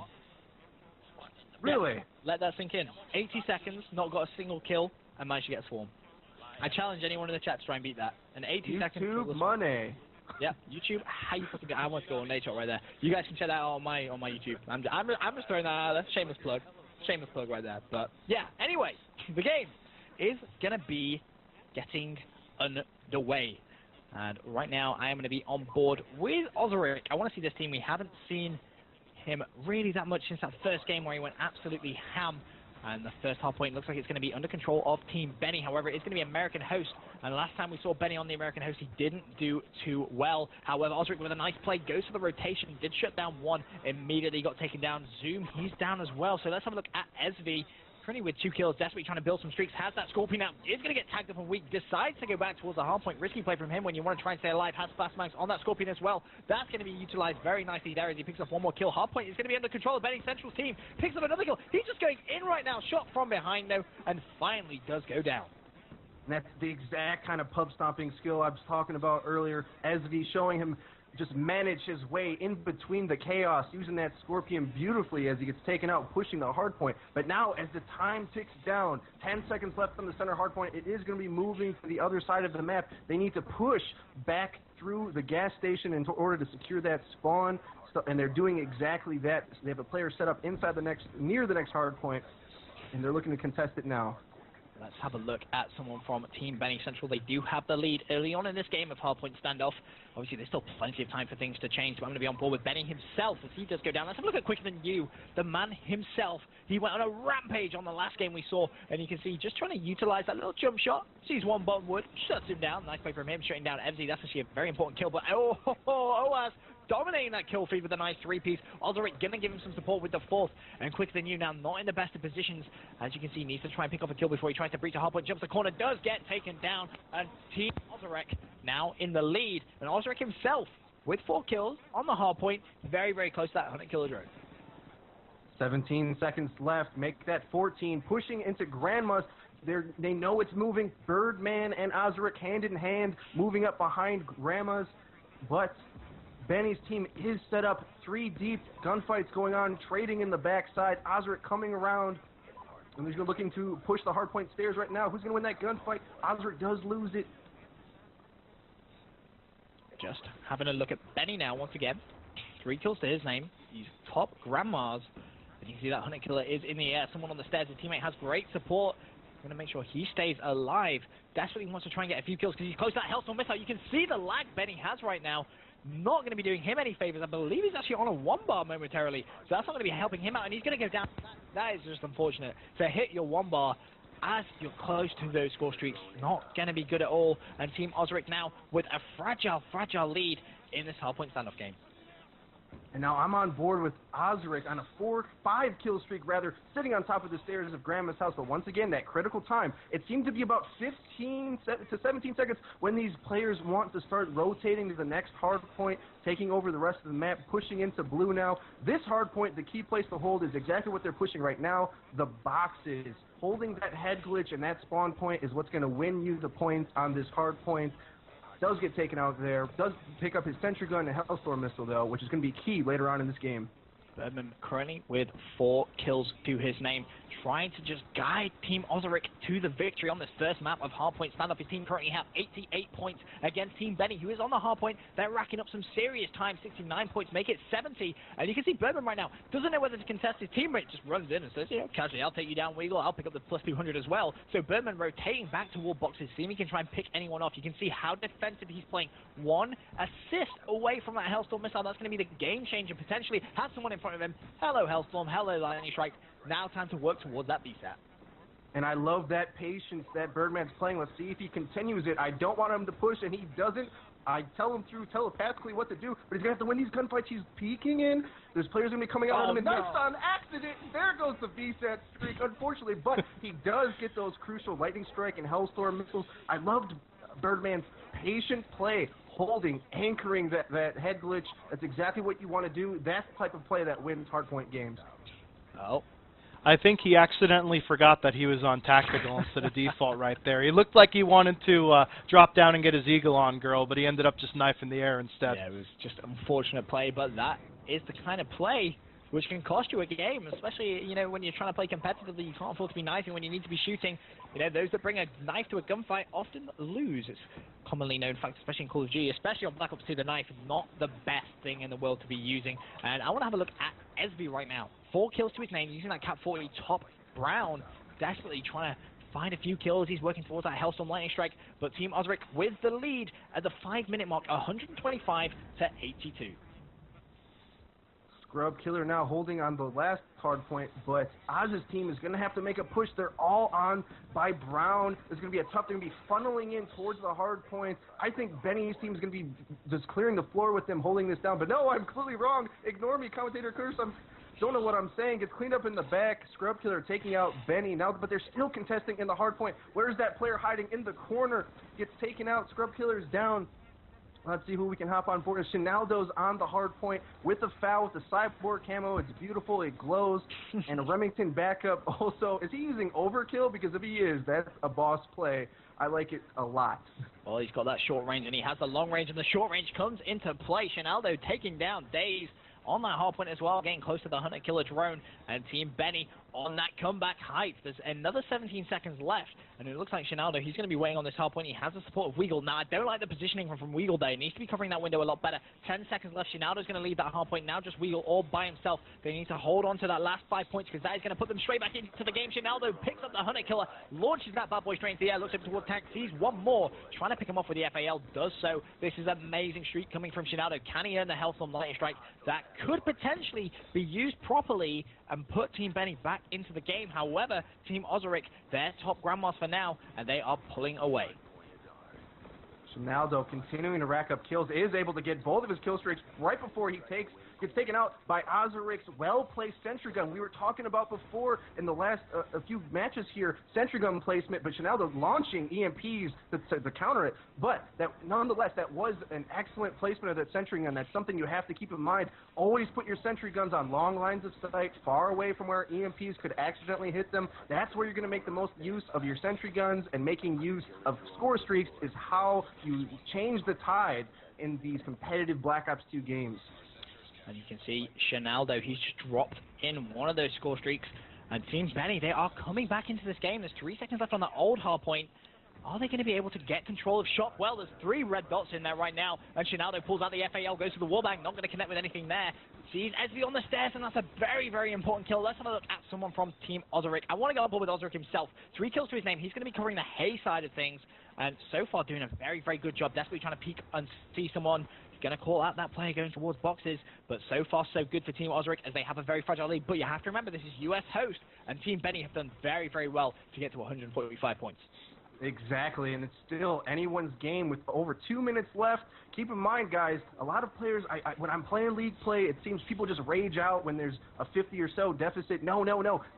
Really? Yeah, let that sink in. 80 seconds, not got a single kill, and managed to get a swarm. I challenge anyone in the chat to try and beat that. An 80 seconds. YouTube money. Yeah, YouTube. How you fucking? I want to go on Nate Shot right there. You guys can check that out on my YouTube. I'm just throwing that out there. Shameless plug right there. But yeah. Anyway, the game is gonna be getting underway, and right now I am gonna be on board with Ozrex. I want to see this team. We haven't seen him really that much since that first game where he went absolutely ham. And the first half point looks like it's going to be under control of Team Benny. However, it's going to be American Host. And the last time we saw Benny on the American Host, he didn't do too well. However, Ozrex with a nice play goes for the rotation. Did shut down one. Immediately got taken down. Zoom, he's down as well. So let's have a look at SV. Currently with 2 kills, desperately trying to build some streaks. Has that Scorpion out. Is going to get tagged up and weak. Decides to go back towards the hard point. Risky play from him when you want to try and stay alive. Has Fast Max on that Scorpion as well. That's going to be utilized very nicely there as he picks up one more kill. Hard point is going to be under control of Benny Central's team. Picks up another kill. He's just going in right now. Shot from behind though. And finally does go down. And that's the exact kind of pub stomping skill I was talking about earlier. SV showing him just manage his way in between the chaos, using that Scorpion beautifully as he gets taken out, pushing the hard point. But now, as the time ticks down, 10 seconds left on the center hard point, it is going to be moving to the other side of the map. They need to push back through the gas station in order to secure that spawn, and they're doing exactly that. They have a player set up inside the near the next hard point, and they're looking to contest it now. let's have a look at someone from Team Benny Central. They do have the lead early on in this game of hardpoint standoff. Obviously, there's still plenty of time for things to change, so I'm going to be on board with Benny himself as he does go down. Let's have a look at Quicker Than You, the man himself. He went on a rampage on the last game we saw, and you can see just trying to utilize that little jump shot. Sees one bottom wood, shuts him down. Nice play from him, shutting down Evzy. That's actually a very important kill, but OAS dominating that kill feed with a nice 3-piece. Ozoric gonna give him some support with the 4th, and Quicker Than You now not in the best of positions. As you can see, needs to try and pick up a kill before he tries to breach a hardpoint. Jumps the corner, does get taken down, and Team Ozoric now in the lead. And Ozoric himself with 4 kills on the hardpoint, very, very close to that 100-killer drone. 17 seconds left. Make that 14. Pushing into Grandma's. They know it's moving. Birdman and Ozoric hand in hand, moving up behind Grandma's. But Benny's team is set up 3 deep. Gunfights going on, trading in the backside. Ozoric coming around. And he's looking to push the hardpoint stairs right now. Who's going to win that gunfight? Ozoric does lose it. Just having a look at Benny now once again. 3 kills to his name. He's top Grandma's. And you can see that 100-killer is in the air. Someone on the stairs. His teammate has great support. Going to make sure he stays alive. Desperately wants to try and get a few kills because he's close to that Hellstorm missile. You can see the lag Benny has right now. Not going to be doing him any favors. I believe he's actually on a 1-bar momentarily. So that's not going to be helping him out. And he's going to go down. That is just unfortunate. To hit your 1-bar as you're close to those score streaks, not going to be good at all. And Team Ozoric now with a fragile lead in this hardpoint standoff game. And now I'm on board with Ozoric on a 5 kill streak, rather, sitting on top of the stairs of Grandma's house. But once again, that critical time. It seemed to be about 15 to 17 seconds when these players want to start rotating to the next hard point, taking over the rest of the map, pushing into blue now. This hard point, the key place to hold is exactly what they're pushing right now, the boxes. Holding that head glitch and that spawn point is what's going to win you the points on this hard point. Does get taken out there. Does pick up his sentry gun and Hellstorm missile, though, which is going to be key later on in this game. Birdman currently with 4 kills to his name, trying to just guide Team Ozoric to the victory on this first map of hardpoint standoff. His team currently have 88 points against Team Benny, who is on the hardpoint. They're racking up some serious time, 69 points, make it 70. And you can see Birdman right now doesn't know whether to contest. His teammate just runs in and says, you know, casually, I'll take you down, Weagle. I'll pick up the plus 200 as well. So Birdman rotating back toward boxes, seeing he can try and pick anyone off. You can see how defensive he's playing. 1 assist away from that Hellstorm missile. That's going to be the game changer potentially. Has someone in front of him. Hello, Hellstorm. Hello, Lightning Strike. Now time to work towards that BSAT. And I love that patience that Birdman's playing. Let's see if he continues it. I don't want him to push, and he doesn't. I tell him through telepathically what to do, but he's going to have to win these gunfights. He's peeking in. There's players going to be coming out on him, and that's on accident. There goes the VSAT streak, unfortunately, but he does get those crucial Lightning Strike and Hellstorm missiles. I loved Birdman's patient play, holding, anchoring that head glitch. That's exactly what you want to do. That's the type of play that wins hardpoint games. Oh. I think he accidentally forgot that he was on tactical instead of default right there. He looked like he wanted to drop down and get his eagle on girl, but he ended up just knifing the air instead. Yeah, it was just unfortunate play, but that is the kind of play which can cost you a game, especially, you know, when you're trying to play competitively. You can't afford to be knifing when you need to be shooting. You know, those that bring a knife to a gunfight often lose. It's a commonly known fact, especially in Call of Duty, especially on Black Ops 2. The knife is not the best thing in the world to be using. And I want to have a look at Esby right now. 4 kills to his name, using that Cap 40 top Brown, desperately trying to find a few kills. He's working towards that Hellstorm Lightning Strike, but Team Ozoric with the lead at the 5-minute mark, 125 to 82. Scrub Killer now holding on the last hard point, but Oz's team is going to have to make a push. They're all on by Brown. It's going to be a tough thing to be funneling in towards the hard point. I think Benny's team is going to be just clearing the floor with them holding this down, but no, I'm completely wrong. Ignore me, Commentator Curse. I don't know what I'm saying. Gets cleaned up in the back. Scrub Killer taking out Benny now, but they're still contesting in the hard point. Where's that player hiding in the corner? Gets taken out. Scrub Killer's down. Let's see who we can hop on board. Shinaldo's on the hard point with the foul, with the cyborg camo. It's beautiful. It glows. And a Remington backup also. Is he using overkill? Because if he is, that's a boss play. I like it a lot. Well, he's got that short range, and he has the long range, and the short range comes into play. Shinaldo taking down Daze on that hard point as well, getting close to the Hunter Killer drone, and Team Benny on that comeback height. There's another 17 seconds left, and it looks like Shinaldo, he's going to be waiting on this hard point. He has the support of Weagle. Now, I don't like the positioning from Weagle there. He needs to be covering that window a lot better. 10 seconds left. Shinaldo's going to leave that hard point. Now just Weagle all by himself. They need to hold on to that last 5 points, because that is going to put them straight back into the game. Shinaldo picks up the Hunter Killer, launches that bad boy straight into the air, looks up towards tank, sees one more, trying to pick him off with the FAL, does so. This is an amazing streak coming from Shinaldo. Can he earn the health on Lightning Strike? That could potentially be used properly and put Team Benny back into the game. However, Team Ozoric, they're top grandmas for now, and they are pulling away. Shinaldo continuing to rack up kills, is able to get both of his kill streaks right before he gets taken out by Ozoric's well-placed sentry gun. We were talking about before in the last a few matches here, sentry gun placement, but Shinaldo launching EMPs to counter it. But that nonetheless, that was an excellent placement of that sentry gun. That's something you have to keep in mind. Always put your sentry guns on long lines of sight, far away from where EMPs could accidentally hit them. That's where you're going to make the most use of your sentry guns, and making use of score streaks is how you change the tide in these competitive Black Ops 2 games. And you can see Shinaldo, he's just dropped in one of those score streaks. And Team Benny, they are coming back into this game. There's 3 seconds left on the old hard point. Are they going to be able to get control of shot? Well, there's 3 red dots in there right now. And Shinaldo pulls out the FAL, goes to the wallbang, not going to connect with anything there. Sees Esby on the stairs, and that's a very, very important kill. Let's have a look at someone from Team Ozoric. I want to go up with Ozoric himself. 3 kills to his name. He's going to be covering the hay side of things. And so far doing a very, very good job. Desperately trying to peek and see someone. Going to call out that player going towards boxes, but so far so good for Team Ozoric, as they have a very fragile lead. But you have to remember, this is US host, and Team Benny have done very, very well to get to 145 points. Exactly, and it's still anyone's game with over 2 minutes left. Keep in mind, guys, a lot of players, when I'm playing league play, it seems people just rage out when there's a 50 or so deficit. No.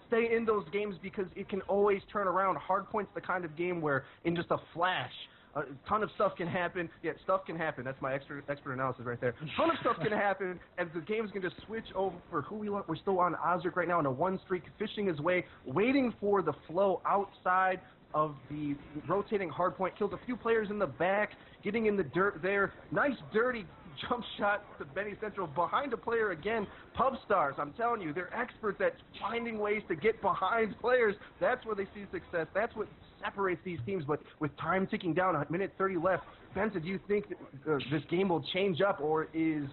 Stay in those games, because it can always turn around. Hardpoint's the kind of game where in just a flash, a ton of stuff can happen. Yeah, stuff can happen. That's my expert analysis right there. A ton of stuff can happen, and the game's going to switch over for who we want. We're still on Ozoric right now on a 1 streak, fishing his way, waiting for the flow outside of the rotating hardpoint. Kills a few players in the back, getting in the dirt there. Nice, dirty jump shot to Benny Central behind a player again. Pub stars, I'm telling you, they're experts at finding ways to get behind players. That's where they see success. That's what separates these teams. But with time ticking down, a minute 30 left, Benson, do you think that, this game will change up, or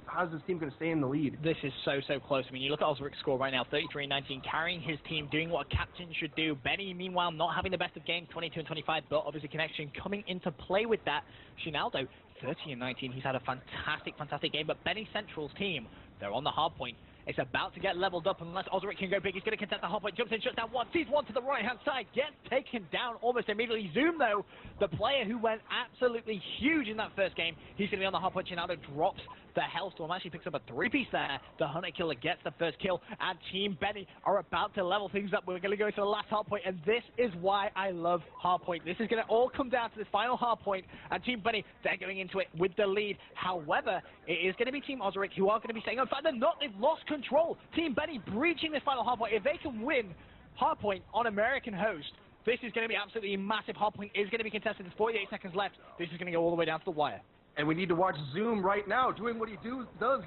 how's this team going to stay in the lead? This is so close. I mean, you look at Ozoric's score right now, 33-19, carrying his team, doing what a captain should do. Benny, meanwhile, not having the best of games, 22-25, but obviously connection coming into play with that. Shinaldo, 30-19, he's had a fantastic game, but Benny Central's team, they're on the hard point. It's about to get leveled up unless Ozoric can go big. He's going to contest the hard point, jumps in, shuts down one, sees one to the right-hand side, gets taken down almost immediately. Zoom, though, the player who went absolutely huge in that first game, he's going to be on the hard point. Shinaldo drops the Hellstorm, actually picks up a 3-piece there. The Hunter Killer gets the first kill, and Team Benny are about to level things up. We're going to go to the last hard point, and this is why I love hard point. This is going to all come down to this final hard point, and Team Benny, they're going into it with the lead. However, it is going to be Team Ozoric who are going to be staying on fire. They're not, they've lost control. Team Benny breaching this final hard point. If they can win hard point on American host, this is going to be absolutely massive. Hard point is going to be contested. There's 48 seconds left. This is going to go all the way down to the wire. And we need to watch Zoom right now, doing what he does.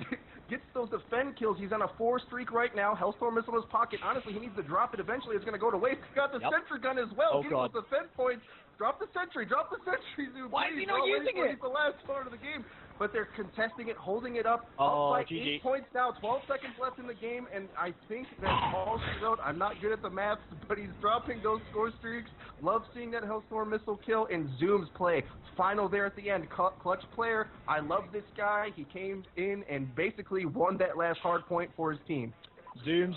Gets those defend kills. He's on a 4 streak right now. Hellstorm missile in his pocket. Honestly, he needs to drop it. Eventually, it's going to go to waste. He's got the sentry gun as well. Get those defend points. Drop the sentry, Zoom. Why is he not using it? It's the last part of the game. But they're contesting it, holding it up. Oh, up by GG. 8 points now, 12 seconds left in the game, and I think that all she wrote, I'm not good at the maths, but he's dropping those score streaks. Love seeing that Hellstorm missile kill in Zoom's play. Final there at the end, clutch player. I love this guy. He came in and basically won that last hard point for his team. Zoom's,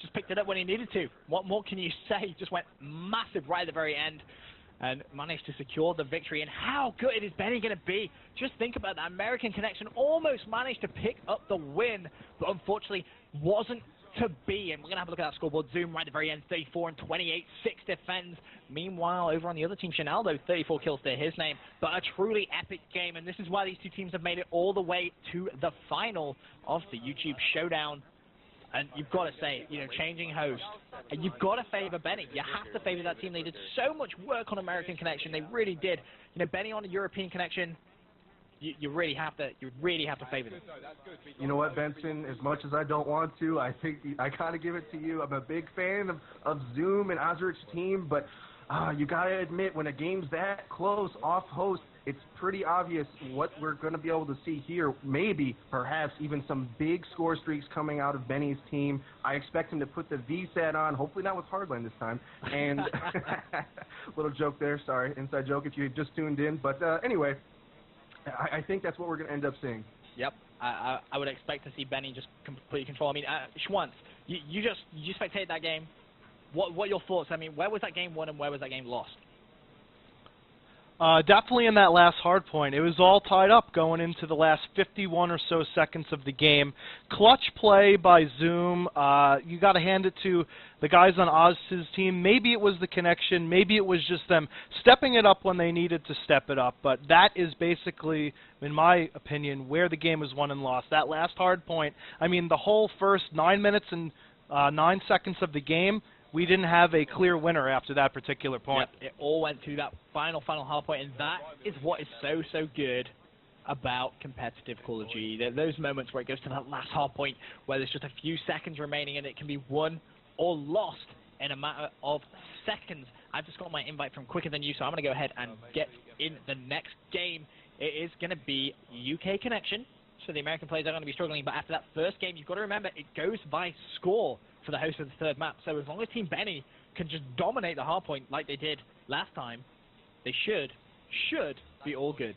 just picked it up when he needed to. What more can you say? Just went massive right at the very end and managed to secure the victory. And how good is Benny going to be? Just think about that. American Connection almost managed to pick up the win, but unfortunately wasn't to be. And we're going to have a look at that scoreboard. Zoom right at the very end, 34-28, 6 defends. Meanwhile, over on the other team, Shinaldo, 34 kills to his name. But a truly epic game, and this is why these two teams have made it all the way to the final of the YouTube Showdown. And you've got to say, changing host, and you've got to favor Benny. You have to favor that team. They did so much work on American Connection. They really did. Benny on a European Connection, you really have to favor them. You know what, Benson? As much as I don't want to, I think I gotta give it to you. I'm a big fan of Zoom and Ozrich's team, but you gotta admit, when a game's that close off host, it's pretty obvious what we're gonna be able to see here. Maybe, perhaps, even some big score streaks coming out of Benny's team. I expect him to put the VSAT on, hopefully not with Hardline this time. And little joke there, sorry, inside joke if you just tuned in. But anyway, I think that's what we're gonna end up seeing. Yep, I would expect to see Benny just completely control. I mean, Schwantz, you spectated that game. What are your thoughts? I mean, where was that game won and where was that game lost? Definitely in that last hard point. It was all tied up going into the last 51 or so seconds of the game. Clutch play by Zoom. You got to hand it to the guys on Oz's team. Maybe it was the connection. Maybe it was just them stepping it up when they needed to step it up. But that is basically, in my opinion, where the game was won and lost. That last hard point. I mean, the whole first 9 minutes and 9 seconds of the game, we didn't have a clear winner after that particular point. Yep, it all went to that final hard point, and that is what is so good about competitive Call of Duty. Those moments where it goes to that last hard point, where there's just a few seconds remaining, and it can be won or lost in a matter of seconds. I've just got my invite from Quicker Than You, so I'm going to go ahead and get in the next game. It is going to be UK Connection, so the American players are going to be struggling, but after that first game, you've got to remember, it goes by score for the host of the third map. So as long as Team Benny can just dominate the hardpoint like they did last time, they should be all good.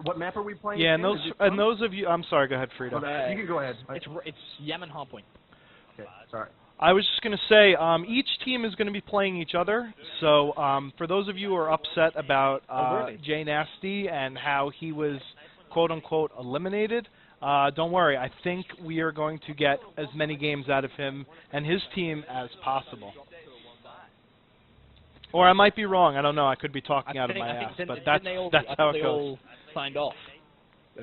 What map are we playing? Yeah, and those of you, I'm sorry, go ahead, Frida. You can go ahead. It's Yemen hardpoint. Okay, sorry. I was just going to say, each team is going to be playing each other. So for those of you who are upset about Jay Nasty and how he was, quote-unquote, eliminated, don't worry. I think we are going to get as many games out of him and his team as possible. Or I might be wrong. I don't know. I could be talking out of my ass, but that's how it goes. All signed off.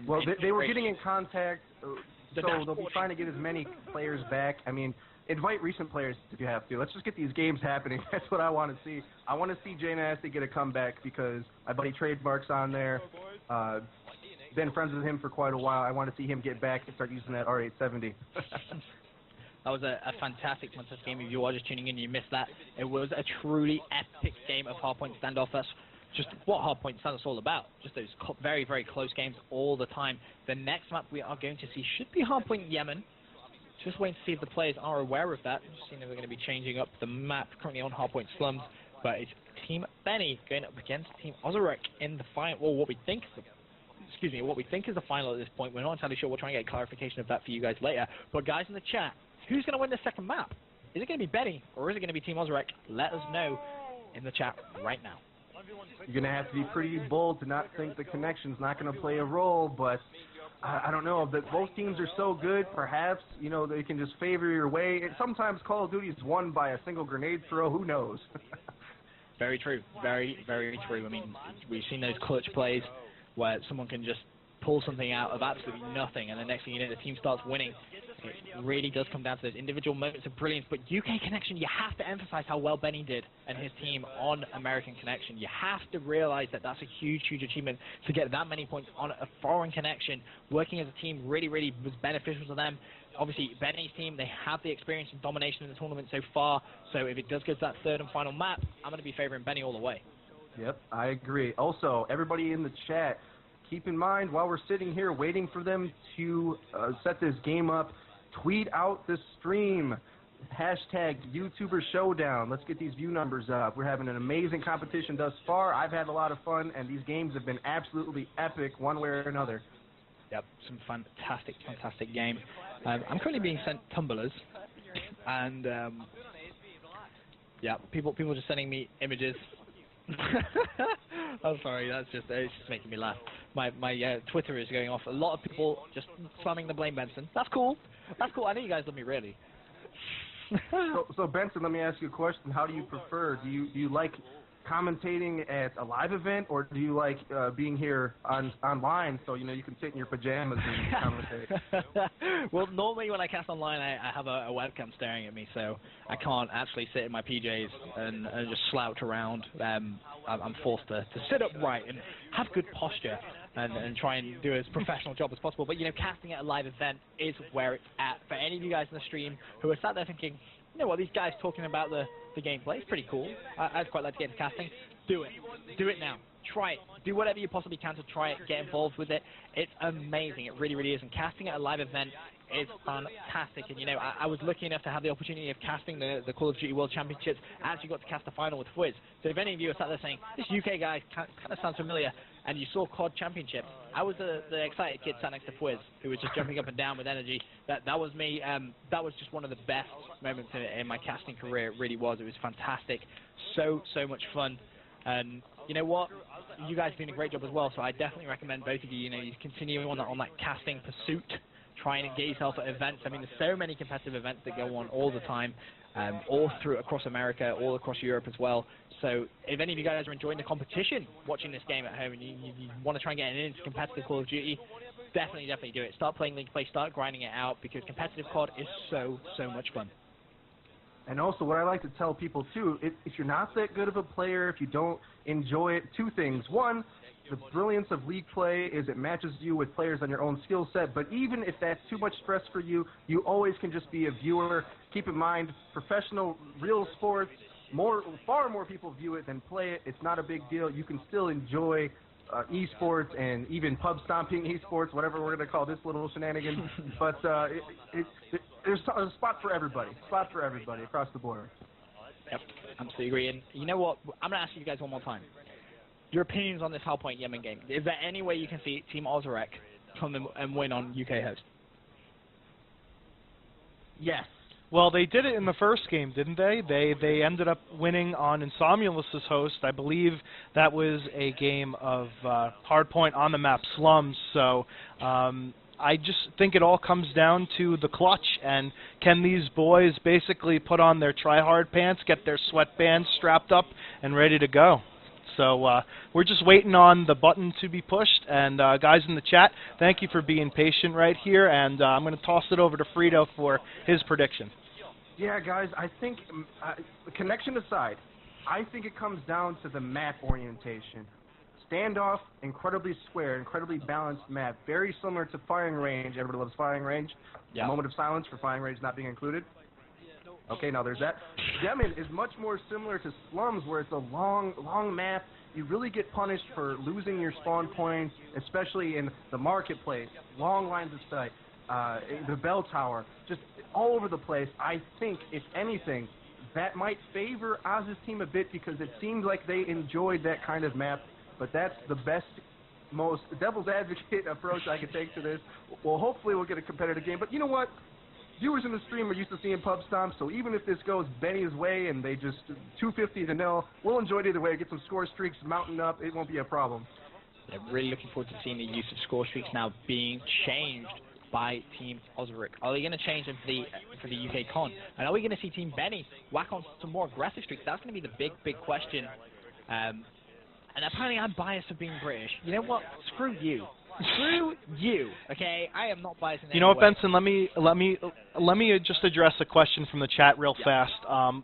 Well, they were getting in contact, so they'll be trying to get as many players back. I mean, invite recent players if you have to. Let's just get these games happening. That's what I want to see. I want to see Jay Nasty get a comeback because my buddy Trademark's on there. Been friends with him for quite a while. I want to see him get back and start using that R870. That was a fantastic game. If you are just tuning in and you missed that, it was a truly epic game of hardpoint standoff. That's just what hardpoint standoff's all about. Just those very, very close games all the time. The next map we are going to see should be hardpoint Yemen. Just waiting to see if the players are aware of that. Just seeing if we're going to be changing up the map currently on hardpoint slums. But it's Team Benny going up against Team Ozarek in the final. Well, what we think is the final at this point. We're not entirely sure. We'll try and get clarification of that for you guys later. But guys in the chat, who's going to win the second map? Is it going to be Benny or is it going to be Team Ozarek? Let us know in the chat right now. You're going to have to be pretty bold to not think the connection's not going to play a role, but I don't know. Both teams are so good, perhaps, you know, they can just favor your way. Sometimes Call of Duty is won by a single grenade throw. Who knows? Very true. Very, very true. I mean, we've seen those clutch plays where someone can just pull something out of absolutely nothing, and the next thing you know, the team starts winning. It really does come down to those individual moments of brilliance. But UK Connection, you have to emphasize how well Benny did and his team on American Connection. You have to realize that that's a huge, huge achievement to get that many points on a foreign connection. Working as a team really, really was beneficial to them. Obviously, Benny's team, they have the experience and domination in the tournament so far. So if it does go to that third and final map, I'm going to be favoring Benny all the way. Yep, I agree. Also, everybody in the chat, keep in mind, while we're sitting here waiting for them to set this game up, tweet out the stream. Hashtag YouTuberShowdown. Let's get these view numbers up. We're having an amazing competition thus far. I've had a lot of fun, and these games have been absolutely epic one way or another. Yep, some fantastic, fantastic games. I'm currently being sent tumblers, and yeah, people are just sending me images. I'm sorry, it's just making me laugh. My Twitter is going off. A lot of people just slamming the blame Benson. That's cool. That's cool. I know you guys love me, really. So Benson, let me ask you a question. How do you prefer? Do you like commentating at a live event, or do you like being here online so you know you can sit in your pajamas and commentate? Well, normally when I cast online, I have a webcam staring at me, so I can't actually sit in my PJs and just slouch around. I'm forced to sit upright and have good posture and try and do as professional job as possible. But, you know, casting at a live event is where it's at. For any of you guys in the stream who are sat there thinking, you know what, these guys talking about the gameplay is pretty cool. I'd quite like to get into casting. Do it. Do it now. Try it. Do whatever you possibly can to try it. Get involved with it. It's amazing. It really, really is. And casting at a live event is fantastic. And, you know, I was lucky enough to have the opportunity of casting the Call of Duty World Championships. I actually got to cast the final with Fwiz. So if any of you are sat there saying, this UK guy kind of sounds familiar, and you saw COD Championship, I was the excited kid sat next to Fwiz, who was just jumping up and down with energy. That was me. That was just one of the best moments in my casting career. It really was. It was fantastic. So much fun. And you know what? You guys are doing a great job as well, so I definitely recommend both of you, you know, you continue on that casting pursuit. Try and engage yourself at events. I mean, there's so many competitive events that go on all the time, all through across America, all across Europe as well. So if any of you guys are enjoying the competition, watching this game at home, and you want to try and get into competitive Call of Duty, definitely do it. Start playing League Play, start grinding it out, because competitive COD is so much fun. And also, what I like to tell people, too, if you're not that good of a player, if you don't enjoy it, two things. One, the brilliance of League Play is it matches you with players on your own skill set, but even if that's too much stress for you, you always can just be a viewer. Keep in mind, professional, real sports, far more people view it than play it. It's not a big deal. You can still enjoy esports and even pub stomping esports, whatever we're going to call this little shenanigan. But there's a spot for everybody. Across the board. Yep, absolutely agree. And you know what? I'm going to ask you guys one more time. Your opinions on this Hardpoint Yemen game. Is there any way you can see Team Ozarek come and win on UK host? Yes. Well, they did it in the first game, didn't they? They ended up winning on Insomnilus's host. I believe that was a game of Hardpoint on the map Slums. So I just think it all comes down to the clutch, and can these boys basically put on their try-hard pants, get their sweatbands strapped up, and ready to go. So we're just waiting on the button to be pushed. And guys in the chat, thank you for being patient right here. And I'm going to toss it over to Frito for his prediction. Yeah, guys, I think, connection aside, I think it comes down to the map orientation. Standoff, incredibly square, incredibly balanced map, very similar to Firing Range. Everybody loves Firing Range. Yeah. A moment of silence for Firing Range not being included. Okay, now there's that. Yemen is much more similar to Slums, where it's a long map. You really get punished for losing your spawn points, especially in the marketplace. Long lines of sight, the bell tower, just all over the place. I think, if anything, that might favor Oz's team a bit, because it seems like they enjoyed that kind of map. But that's the best, most devil's advocate approach I can take to this. Well, hopefully we'll get a competitive game. But you know what? Viewers in the stream are used to seeing pub stomps, so even if this goes Benny's way and they just 250-0, we'll enjoy it either way. Get some score streaks mounting up. It won't be a problem. Yeah, really looking forward to seeing the use of score streaks now being changed by Team Ozarek. Are they going to change them for the UK con? And are we going to see Team Benny whack on some more aggressive streaks? That's going to be the big question. And apparently I'm biased for being British. You know what? Screw you. Screw you. Okay, I am not biased in any way. You know what, Benson? Let me just address a question from the chat real fast.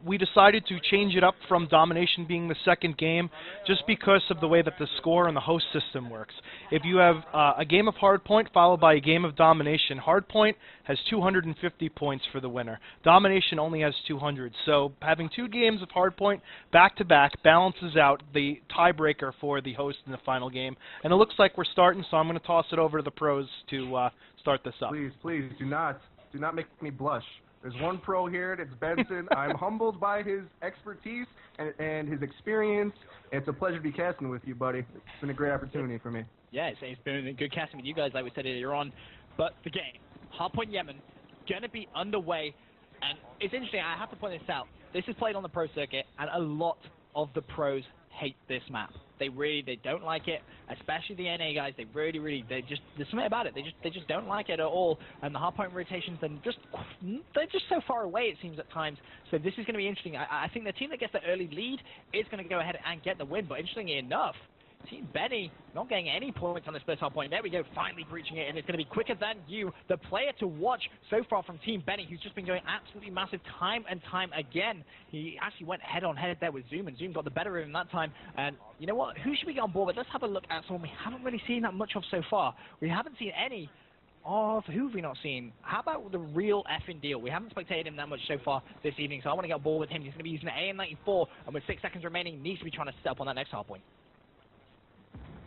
We decided to change it up from Domination being the second game just because of the way that the score and the host system works. If you have a game of Hardpoint followed by a game of Domination, Hardpoint has 250 points for the winner. Domination only has 200. So having two games of Hardpoint back-to-back balances out the tiebreaker for the host in the final game. And it looks like we're starting, so I'm going to toss it over to the pros to start this up. Please, do not make me blush. There's one pro here, and it's Benson. I'm humbled by his expertise and his experience. It's a pleasure to be casting with you, buddy. It's been a great opportunity for me. Yeah, it's been a good casting with you guys, like we said earlier on. But the game, Hardpoint Yemen, going to be underway. And it's interesting, I have to point this out. This is played on the pro circuit, and a lot of the pros hate this map. They don't like it, especially the NA guys. There's something about it. They just don't like it at all. And the hardpoint rotations, they're just so far away, it seems at times. So this is going to be interesting. I think the team that gets the early lead is going to go ahead and get the win. But interestingly enough, Team Benny not getting any points on this first hard point. There we go, finally breaching it, and it's going to be quicker than you. The player to watch so far from Team Benny, who's just been going absolutely massive time and time again. He actually went head-on-head there with Zoom, and Zoom got the better of him that time. And you know what? Who should we get on board with? Let's have a look at someone we haven't really seen that much of so far. We haven't seen any of, who have we not seen? How about the real effing deal? We haven't spectated him that much so far this evening, so I want to get on board with him. He's going to be using an AM94, and with 6 seconds remaining, needs to be trying to set up on that next hard point.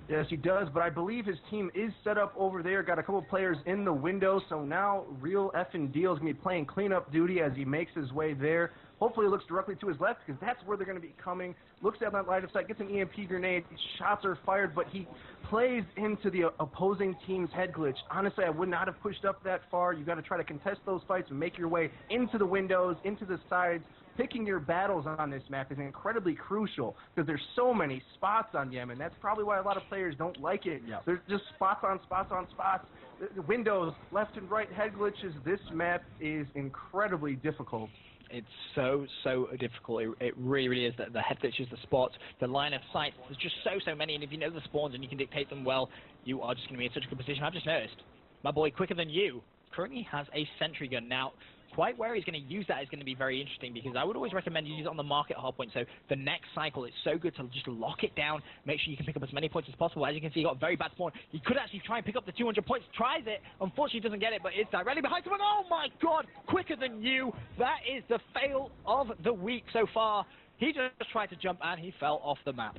Yes, he does, but I believe his team is set up over there. Got a couple players in the window, so now real effing deal is going to be playing cleanup duty as he makes his way there. Hopefully looks directly to his left because that's where they're going to be coming. Looks at that line of sight, gets an EMP grenade. Shots are fired, but he plays into the opposing team's head glitch. Honestly, I would not have pushed up that far. You got to try to contest those fights and make your way into the windows, into the sides. Picking your battles on this map is incredibly crucial because there's so many spots on Yemen. That's probably why a lot of players don't like it. Yep. There's just spots on spots on spots. The windows, left and right head glitches. This map is incredibly difficult. It's so difficult. It really is. The head glitches, the spots, the line of sight. There's just so many, and if you know the spawns and you can dictate them well, you are just going to be in such a good position. I've just noticed my boy Quicker Than You currently has a sentry gun. Now, quite where he's going to use that is going to be very interesting because I would always recommend you use it on the market hardpoint. So the next cycle, it's so good to just lock it down, make sure you can pick up as many points as possible. As you can see, he got a very bad spawn. He could actually try and pick up the 200 points, tries it. Unfortunately, doesn't get it, but it's directly behind someone. Oh my God, Quicker Than You. That is the fail of the week so far. He just tried to jump and he fell off the map.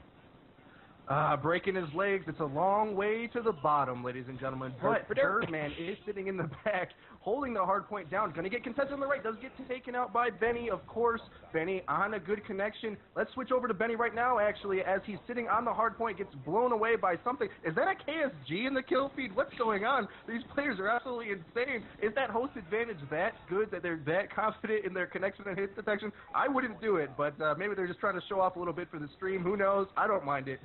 Breaking his legs. It's a long way to the bottom, ladies and gentlemen. But Birdman is sitting in the back, holding the hard point down. Going to get contested on the right. Does get taken out by Benny, of course. Benny on a good connection. Let's switch over to Benny right now, actually, as he's sitting on the hard point, gets blown away by something. Is that a KSG in the kill feed? What's going on? These players are absolutely insane. Is that host advantage that good, that they're that confident in their connection and hit detection? I wouldn't do it, but maybe they're just trying to show off a little bit for the stream. Who knows? I don't mind it.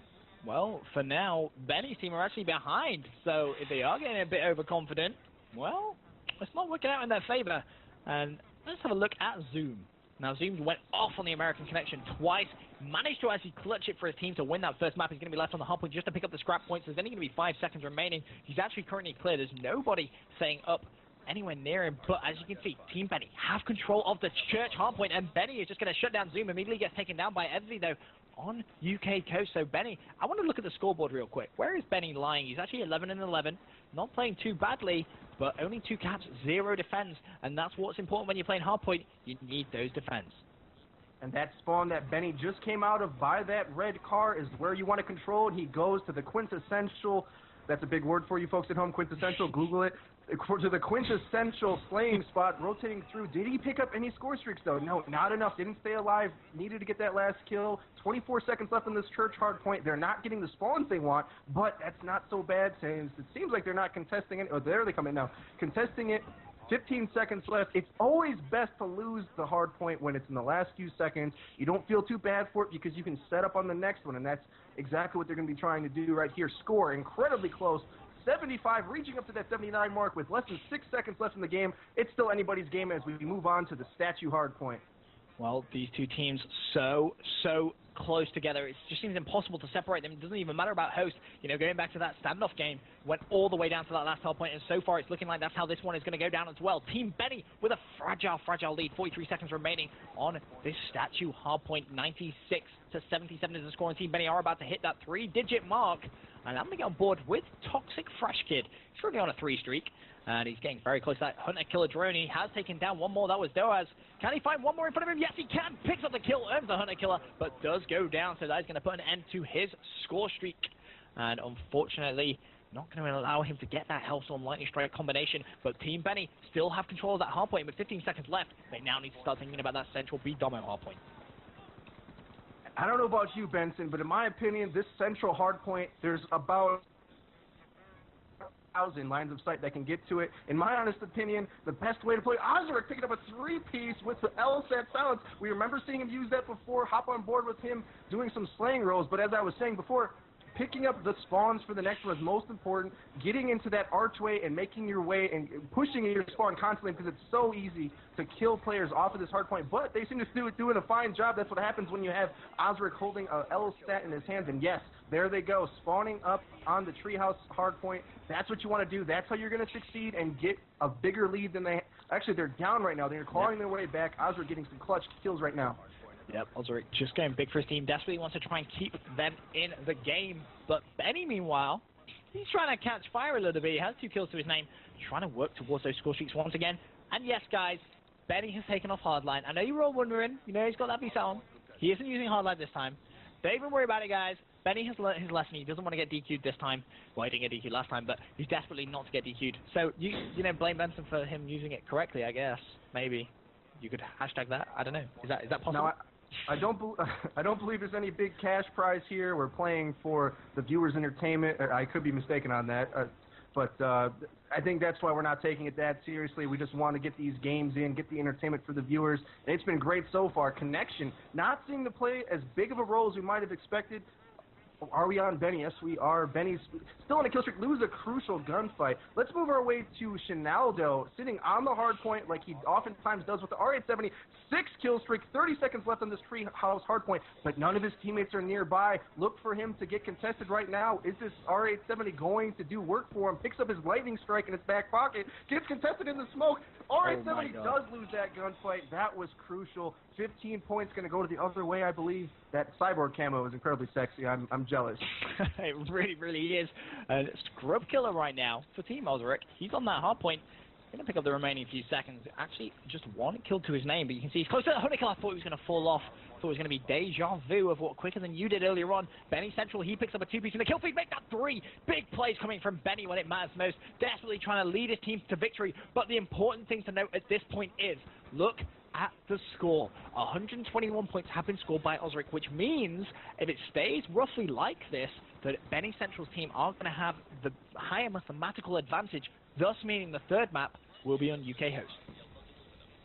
Well, for now, Benny's team are actually behind, so if they are getting a bit overconfident, well, it's not working out in their favor. And let's have a look at Zoom. Now, Zoom went off on the American connection twice, managed to actually clutch it for his team to win that first map. He's going to be left on the hard point just to pick up the scrap points. There's only going to be 5 seconds remaining. He's actually currently clear. There's nobody saying up anywhere near him, but as you can see, Team Benny have control of the church hardpoint, and Benny is just going to shut down Zoom. Immediately gets taken down by Evsy, though, on UK coast. So Benny, I want to look at the scoreboard real quick. Where is Benny lying? He's actually 11-11, not playing too badly, but only 2 caps, 0 defense, and that's what's important when you're playing hardpoint. You need those defense. And that spawn that Benny just came out of by that red car is where you want to control, and he goes to the quintessential, that's a big word for you folks at home, quintessential, Google it, to the quintessential slaying spot, rotating through. Did he pick up any score streaks, though? No, not enough. Didn't stay alive. Needed to get that last kill. 24 seconds left on this church hard point. They're not getting the spawns they want, but that's not so bad, since it seems like they're not contesting it. Oh, there they come in now. Contesting it. 15 seconds left. It's always best to lose the hard point when it's in the last few seconds. You don't feel too bad for it because you can set up on the next one, and that's exactly what they're going to be trying to do right here. Score incredibly close. 75, reaching up to that 79 mark with less than 6 seconds left in the game. It's still anybody's game as we move on to the statue hard point. Well, these two teams so close together. It just seems impossible to separate them. It doesn't even matter about host. You know, going back to that standoff game, went all the way down to that last hard point, and so far it's looking like that's how this one is going to go down as well. Team Benny with a fragile lead. 43 seconds remaining on this statue hard point. 96-77 is the score, and Team Benny are about to hit that 3-digit mark. And I'm going to get on board with Toxic Fresh Kid. He's currently on a 3 streak, and he's getting very close to that Hunter Killer drone. He has taken down one more. That was Doaz. Can he find one more in front of him? Yes, he can. Picks up the kill, earns the Hunter Killer, but does go down. So that is going to put an end to his score streak. And unfortunately, not going to allow him to get that Hellstorm Lightning Strike combination. But Team Benny still have control of that hardpoint. With 15 seconds left, they now need to start thinking about that central B domo hardpoint. I don't know about you, Benson, but in my opinion, this central hardpoint, there's about 1,000 lines of sight that can get to it. In my honest opinion, the best way to play Ozric picking up a 3-piece with the LSAT silence. We remember seeing him use that before, hop on board with him doing some slaying rolls, but as I was saying before, picking up the spawns for the next one is most important. Getting into that archway and making your way and pushing your spawn constantly, because it's so easy to kill players off of this hard point. But they seem to do doing a fine job. That's what happens when you have Osric holding a L stat in his hands. And yes, there they go, spawning up on the treehouse hard point. That's what you want to do. That's how you're going to succeed and get a bigger lead than they. Actually, they're down right now. They're clawing their way back. Osric getting some clutch kills right now. Yep, Osric just going big for his team. Desperately wants to try and keep them in the game. But Benny, meanwhile, he's trying to catch fire a little bit. He has 2 kills to his name. Trying to work towards those score streaks once again. And yes, guys, Benny has taken off Hardline. I know you were all wondering. You know he's got that VSAT on. He isn't using Hardline this time. Don't even worry about it, guys. Benny has learned his lesson. He doesn't want to get DQ'd this time. Well, he didn't get DQ'd last time, but he's desperately not to get DQ'd. So, you know, blame Benson for him using it correctly, I guess. Maybe. You could hashtag that. I don't know. Is that possible? No, I don't believe there's any big cash prize here. We're playing for the viewers' entertainment. I could be mistaken on that. But I think that's why we're not taking it that seriously. We just want to get these games in, get the entertainment for the viewers. And it's been great so far. Connection, not seeing the play as big of a role as we might have expected. Are we on Benny? Yes, we are. Benny's still on a kill streak, lose a crucial gunfight. Let's move our way to Shinaldo, sitting on the hard point like he oftentimes does with the R870. 6 kill streak, 30 seconds left on this treehouse hard point, but none of his teammates are nearby. Look for him to get contested right now. Is this R870 going to do work for him? Picks up his lightning strike in his back pocket, gets contested in the smoke. R870 does lose that gunfight. That was crucial. 15 points going to go to the other way, I believe. That cyborg camo is incredibly sexy. I'm jealous. It really, really is. Scrub killer right now for Team Osric. He's on that hard point. Going to pick up the remaining few seconds. Actually, just 1 kill to his name, but you can see he's close to the 100 kill. I thought he was going to fall off. Thought it was going to be deja vu of what quicker than you did earlier on. Benny Central, he picks up a 2-piece in the kill feed. Make that 3 big plays coming from Benny when it matters most. Desperately trying to lead his team to victory. But the important thing to note at this point is, look at the score. 121 points have been scored by Osric, which means if it stays roughly like this, that Benny Central's team are going to have the higher mathematical advantage, thus meaning the third map will be on UK host.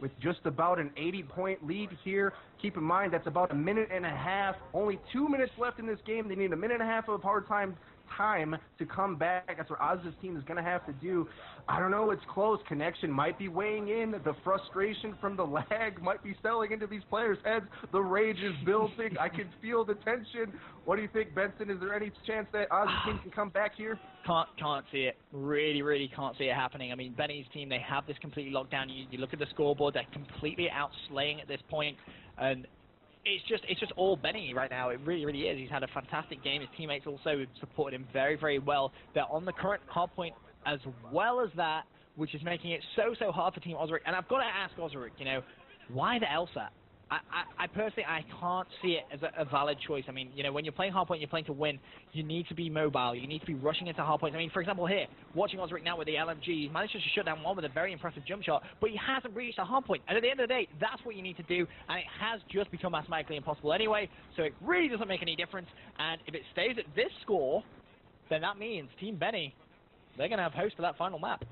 With just about an 80-point lead here, keep in mind that's about a minute and a half. Only 2 minutes left in this game. They need a minute and a half of hard time to come back. That's what Oz's team is going to have to do. I don't know. It's close. Connection might be weighing in. The frustration from the lag might be selling into these players' heads. The rage is building. I can feel the tension. What do you think, Benson? Is there any chance that Oz's team can come back here? Can't see it. Really can't see it happening. I mean, Benny's team, they have this completely locked down. You look at the scoreboard, they're completely outslaying at this point, and it's just all Benny right now. It really is. He's had a fantastic game. His teammates also supported him very well. They're on the current hard point as well as that, which is making it so hard for Team Osric. And I've got to ask Osric, you know, why the LSAT? I personally, I can't see it as a valid choice. I mean, you know, when you're playing hardpoint, you're playing to win. You need to be mobile. You need to be rushing into hardpoint. I mean, for example, here, watching Osric now with the LMG, he managed to shut down one with a very impressive jump shot, but he hasn't reached a hardpoint. And at the end of the day, that's what you need to do, and it has just become mathematically impossible anyway, so it really doesn't make any difference. And if it stays at this score, then that means Team Benny, they're going to have host for that final map.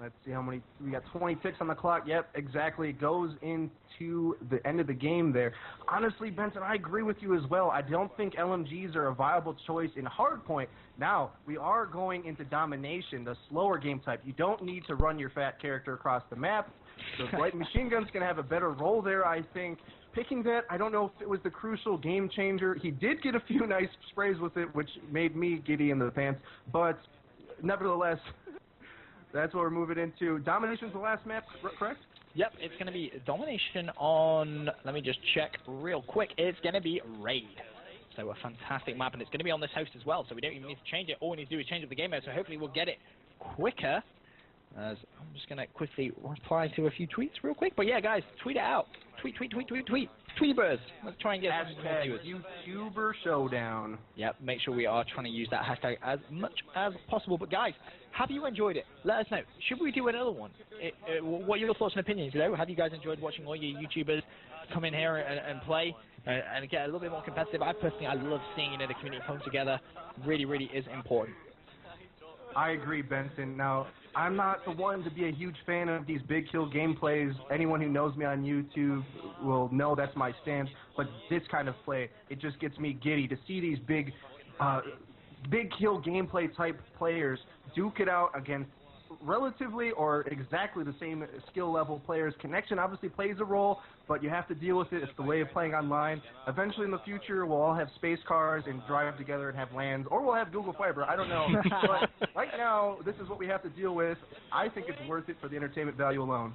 Let's see how many. We got 20 ticks on the clock. Yep, exactly. Goes into the end of the game there. Honestly, Benson, I agree with you as well. I don't think LMGs are a viable choice in hardpoint. Now, we are going into domination, the slower game type. You don't need to run your fat character across the map. The light machine gun's going to have a better role there, I think. Picking that, I don't know if it was the crucial game changer. He did get a few nice sprays with it, which made me giddy in the pants. But nevertheless, that's what we're moving into. Domination's the last map, correct? Yep, it's going to be Domination on, let me just check real quick, it's going to be Raid. So a fantastic map, and it's going to be on this host as well, so we don't even need to change it. All we need to do is change up the game mode, so hopefully we'll get it quicker. As I'm just going to quickly reply to a few tweets real quick. But yeah, guys, tweet it out. Tweet. Tweeters. Let's try and get some more viewers. YouTuberShowdown. Yep, make sure we are trying to use that hashtag as much as possible. But guys, have you enjoyed it? Let us know. Should we do another one? What are your thoughts and opinions? You know, have you guys enjoyed watching all your YouTubers come in here and play and get a little bit more competitive? I love seeing the community come together. Really is important. I agree, Benson. Now, I'm not the one to be a huge fan of these big kill gameplays. Anyone who knows me on YouTube will know that's my stance. But this kind of play, it just gets me giddy to see these big big kill gameplay type players duke it out against relatively or exactly the same skill level players. Connection obviously plays a role, but you have to deal with it. It's the way of playing online. Eventually in the future, we'll all have space cars and drive together and have LANs, or we'll have Google Fiber. I don't know. But right now, this is what we have to deal with. I think it's worth it for the entertainment value alone.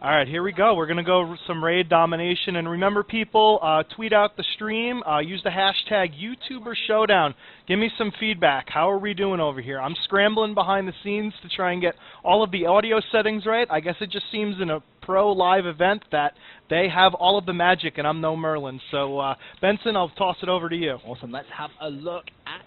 All right, here we go. We're going to go some raid domination. And remember, people, tweet out the stream. Use the hashtag YouTuberShowdown. Give me some feedback. How are we doing over here? I'm scrambling behind the scenes to try and get all of the audio settings right. I guess it just seems in a pro live event that they have all of the magic, and I'm no Merlin. So, Benson, I'll toss it over to you. Awesome. Let's have a look at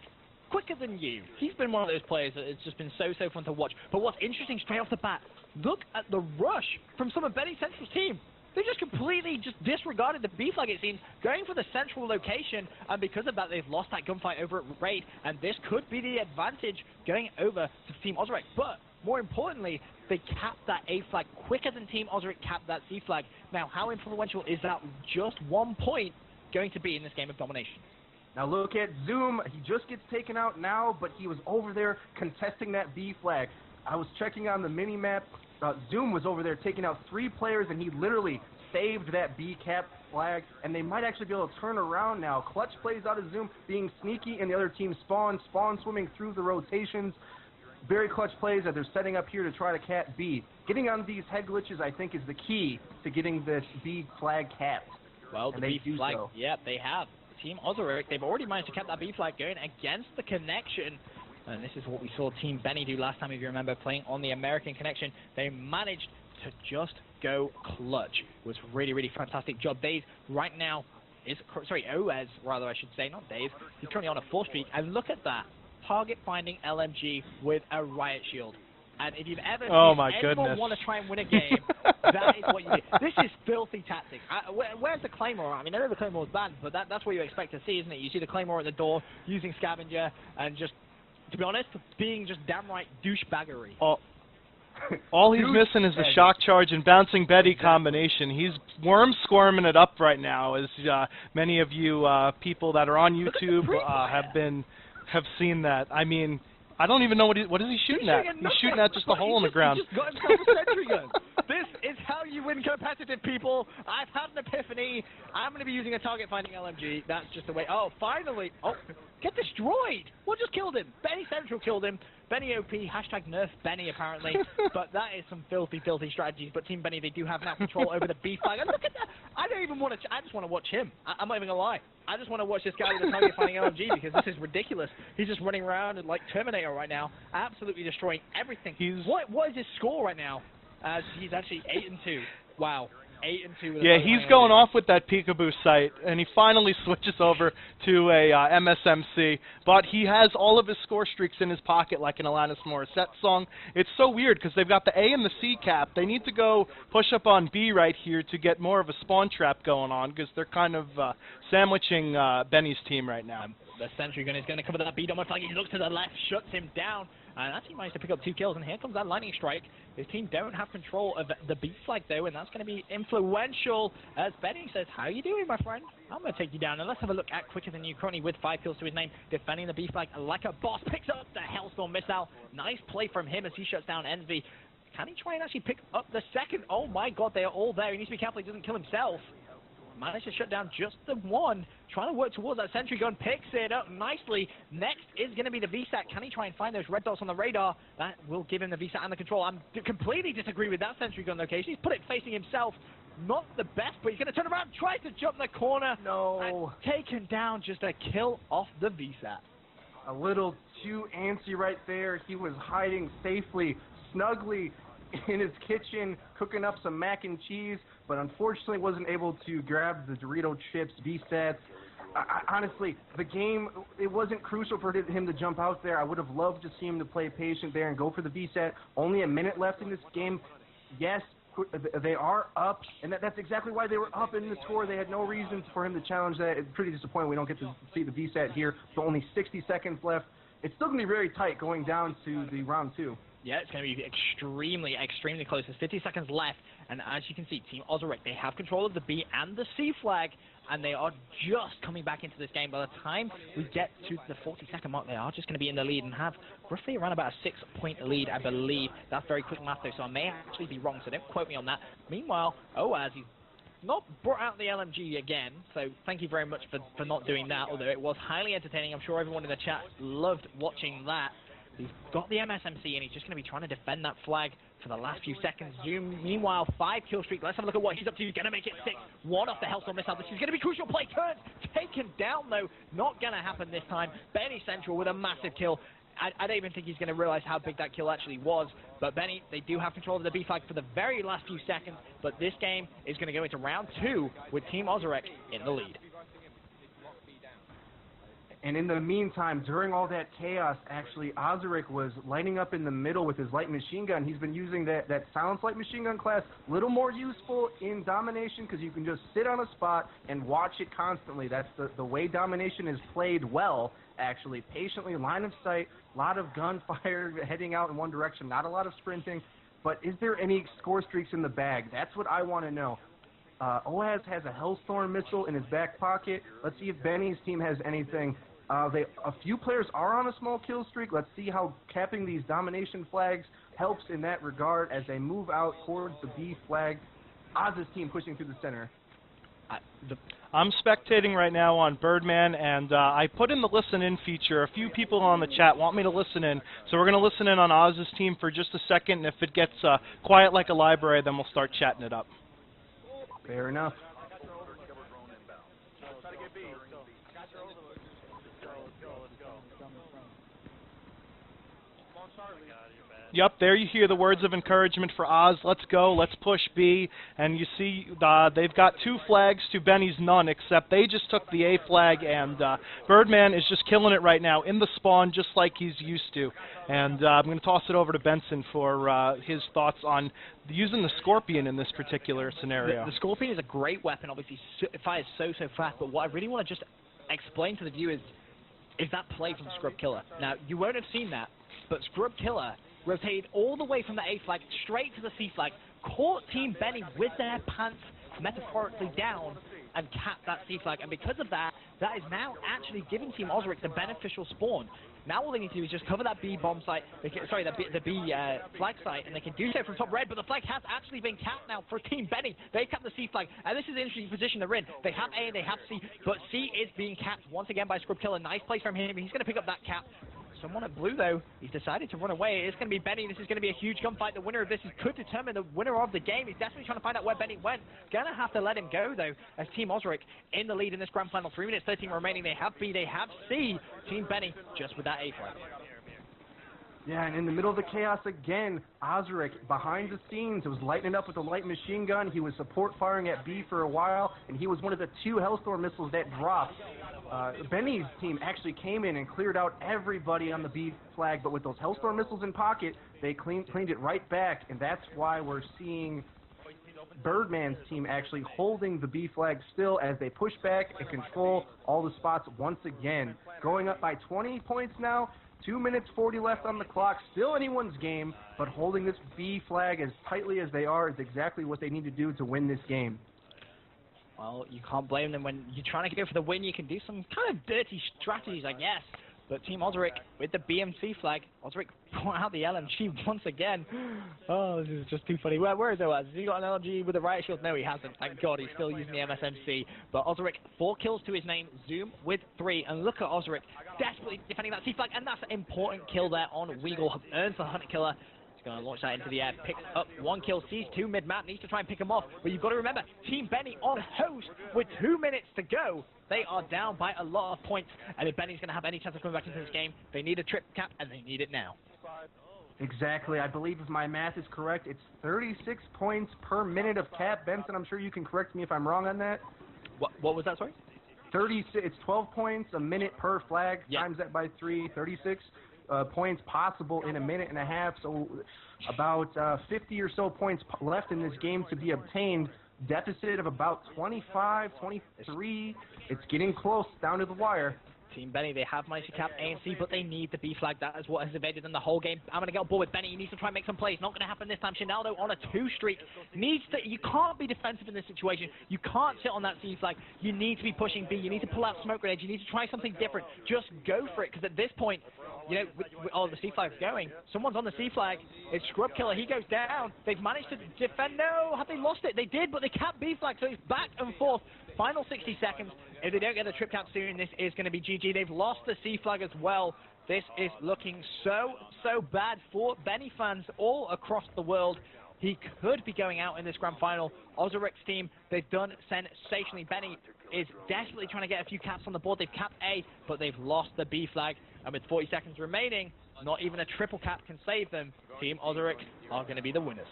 Quicker Than You. He's been one of those players that it's just been so fun to watch. But what's interesting straight off the bat, look at the rush from some of Benny Central's team. They just completely disregarded the B flag, it seems, going for the central location, and because of that, they've lost that gunfight over at Raid, and this could be the advantage going over to Team Ozarek. But more importantly, they capped that A flag quicker than Team Ozarek capped that C flag. Now, how influential is that just 1 point going to be in this game of domination? Now look at Zoom. He just gets taken out now, but he was over there contesting that B flag. I was checking on the mini-map. Zoom was over there taking out 3 players, and he literally saved that B cap flag, and they might actually be able to turn around now. Clutch plays out of Zoom, being sneaky, and the other team spawn swimming through the rotations. Very clutch plays that they're setting up here to try to cap B. Getting on these head glitches, I think, is the key to getting this B flag capped. Well, the B flag, yeah, they have. Team Ozarek, they've already managed to keep that B flag going against the connection. And this is what we saw Team Benny do last time, if you remember, playing on the American connection. They managed to just go clutch. It was really fantastic job. Days right now is, Oez, rather, I should say, not Days. He's currently on a 4 streak. And look at that. Target finding LMG with a riot shield. And if you've ever seen anyone want to try and win a game, that is what you do. This is filthy tactics. Where's the Claymore? I mean, I know the Claymore's banned, but that's what you expect to see, isn't it? You see the Claymore at the door, using Scavenger, and just, to be honest, being just downright douchebaggery. All he's missing is the shock charge and bouncing Betty combination. He's worm squirming it up right now, as many of you people that are on YouTube have seen that. I mean, I don't even know what is he shooting at. He's shooting at just a hole in the ground. He just got himself a sentry gun. This is how you win competitive, people. I've had an epiphany. I'm going to be using a target finding LMG. That's just the way. Oh, finally. Oh, get destroyed. What just killed him? Benny Central killed him. Benny OP, hashtag nerf Benny, apparently. But that is some filthy strategies. But Team Benny, they do have now control over the B flag. And look at that. I don't even want to. I just want to watch him. I'm not even going to lie. I just want to watch this guy with the target finding LMG because this is ridiculous. He's just running around like Terminator right now, absolutely destroying everything. What is his score right now? He's actually 8-2. Wow. 8-2. Yeah, he's going off with that peekaboo sight, and he finally switches over to a MSMC. But he has all of his score streaks in his pocket, like an Alanis Morissette song. It's so weird because they've got the A and the C cap. They need to go push up on B right here to get more of a spawn trap going on because they're kind of sandwiching Benny's team right now. The sentry gun is going to cover that B domino flag. He looks to the left, shuts him down, and actually managed to pick up 2 kills. And here comes that lightning strike. His team don't have control of the B flag though, and that's going to be influential. As Benny says, "How you doing, my friend? I'm going to take you down." And let's have a look at Quicker Than You, currently with 5 kills to his name, defending the B flag like a boss. Picks up the Hellstorm missile. Nice play from him as he shuts down Envy. Can he try and actually pick up the second? Oh my God, they are all there. He needs to be careful he doesn't kill himself. Managed to shut down just the one. Trying to work towards that sentry gun. Picks it up nicely. Next is going to be the VSAT. Can he try and find those red dots on the radar? That will give him the VSAT and the control. I completely disagree with that sentry gun location. He's put it facing himself. Not the best, but he's going to turn around, try to jump the corner. No. And taken down, just a kill off the VSAT. A little too antsy right there. He was hiding safely, snugly in his kitchen, cooking up some mac and cheese, but unfortunately wasn't able to grab the Dorito chips, VSATs. Honestly, the game, it wasn't crucial for him to jump out there. I would have loved to see him to play patient there and go for the VSAT. Only a minute left in this game. Yes, they are up, and that's exactly why they were up in the score. They had no reason for him to challenge that. It's pretty disappointing we don't get to see the VSAT here. So only 60 seconds left. It's still going to be very tight going down to the round 2. Yeah, it's going to be extremely, extremely close. There's 50 seconds left, and as you can see, Team Ozarek, they have control of the B and the C flag, and they are just coming back into this game. By the time we get to the 40-second mark, they are just going to be in the lead and have roughly around about a 6-point lead, I believe. That's very quick math, though, so I may actually be wrong, so don't quote me on that. Meanwhile, Oaz, he's not brought out the LMG again, so thank you very much for not doing that, although it was highly entertaining. I'm sure everyone in the chat loved watching that. He's got the MSMC, and he's just going to be trying to defend that flag for the last few seconds. Zoom, meanwhile, 5-kill streak. Let's have a look at what he's up to. He's going to make it 6. 1 off the Hellstorm missile. This is going to be crucial. Play turns. Taken down, though. Not going to happen this time. Benny Central with a massive kill. I don't even think he's going to realize how big that kill actually was. But Benny, they do have control of the B flag for the very last few seconds. But this game is going to go into round 2 with Team Ozarek in the lead. And in the meantime, during all that chaos, actually, Ozarek was lighting up in the middle with his light machine gun. He's been using that silenced light machine gun class, a little more useful in domination because you can just sit on a spot and watch it constantly. That's the way domination is played well, actually. Patiently, line of sight, a lot of gunfire heading out in one direction, not a lot of sprinting. But is there any score streaks in the bag? That's what I want to know. Oaz has a Hellstorm missile in his back pocket. Let's see if Benny's team has anything. A few players are on a small kill streak. Let's see how capping these domination flags helps in that regard as they move out towards the B flag. Oz's team pushing through the center. I'm spectating right now on Birdman, and I put in the listen-in feature. A few people on the chat want me to listen in, so we're going to listen in on Oz's team for just a second, and if it gets quiet like a library, then we'll start chatting it up. Fair enough. Yep, there you hear the words of encouragement for Oz. Let's go, let's push B. And you see they've got 2 flags to Benny's none, except they just took the A flag, and Birdman is just killing it right now in the spawn just like he's used to. And I'm going to toss it over to Benson for his thoughts on using the Scorpion in this particular scenario. The Scorpion is a great weapon, obviously it fires so fast, but what I really want to just explain to the viewers is that play from Scrub Killer. Now, you won't have seen that, but Scrub Killer rotated all the way from the A flag straight to the C flag, caught Team Benny with their pants metaphorically down, and capped that C flag. And because of that, that is now actually giving Team Ozarek the beneficial spawn. Now all they need to do is just cover that B bomb site, the B flag site, and they can do so from top red, but the flag has actually been capped now for Team Benny. They capped the C flag, and this is an interesting position they're in. They have A and they have C, but C is being capped once again by Scrub Killer. Nice place from him. He's going to pick up that cap. Someone at blue, though, he's decided to run away. It's going to be Benny. This is going to be a huge gunfight. The winner of this could determine the winner of the game. He's definitely trying to find out where Benny went. Going to have to let him go, though, as Team Ozarek in the lead in this grand final. 3 minutes 13 remaining. They have B, they have C. Team Benny just with that A flag. Yeah, and in the middle of the chaos again, Ozarek, behind the scenes, was lighting up with a light machine gun. He was support firing at B for a while, and he was one of the 2 Hellstorm missiles that dropped. Benny's team actually came in and cleared out everybody on the B flag, but with those Hellstorm missiles in pocket, they cleaned it right back, and that's why we're seeing Birdman's team actually holding the B flag still as they push back and control all the spots once again. Going up by 20 points now. 2 minutes 40 left on the clock. Still anyone's game, but holding this B flag as tightly as they are is exactly what they need to do to win this game. Well, you can't blame them. When you're trying to go for the win, you can do some kind of dirty strategies, I guess. But Team Ozarek with the BMC flag, Ozarek brought out the LMG once again. Oh, this is just too funny. Where is Oaz? Has he got an LMG with a riot shield? No, he hasn't. Thank God, he's still using the MSMC. But Ozarek, 4 kills to his name. Zoom with 3. And look at Ozarek desperately defending that C flag. And that's an important kill there on Weagle. Earns the Hunter Killer. Going to launch that into the air, picks up 1 kill, sees 2 mid-map, needs to try and pick him off, but you've got to remember, Team Benny on host with 2 minutes to go. They are down by a lot of points, and if Benny's going to have any chance of coming back into this game, they need a trip cap, and they need it now. Exactly. I believe if my math is correct, it's 36 points per minute of cap. Benson, I'm sure you can correct me if I'm wrong on that. What was that, sorry? 36. It's 12 points a minute per flag, times that by 3, 36. Points possible in a minute and a half, so about 50 or so points left in this game to be obtained. Deficit of about 25, 23. It's getting close, down to the wire. Team Benny, they have managed to cap A and C, but they need the B flag. That is what has evaded them the whole game. I'm going to get on board with Benny. He needs to try and make some plays. Not going to happen this time. Shinaldo on a 2 streak. You can't be defensive in this situation. You can't sit on that C flag. You need to be pushing B. You need to pull out smoke grenades. You need to try something different. Just go for it, because at this point, you know, with all the C flag's going, someone's on the C flag. It's Scrub Killer. He goes down. They've managed to defend. No, have they lost it? They did, but they capped B flag, so it's back and forth. Final 60 seconds. If they don't get the trip cap soon, this is going to be GG. They've lost the C flag as well. This is looking so bad for Benny fans all across the world. He could be going out in this grand final. Ozarik's team, they've done sensationally. Benny is desperately trying to get a few caps on the board. They've capped A, but they've lost the B flag. And with 40 seconds remaining, not even a triple cap can save them. Team Ozarik are going to be the winners.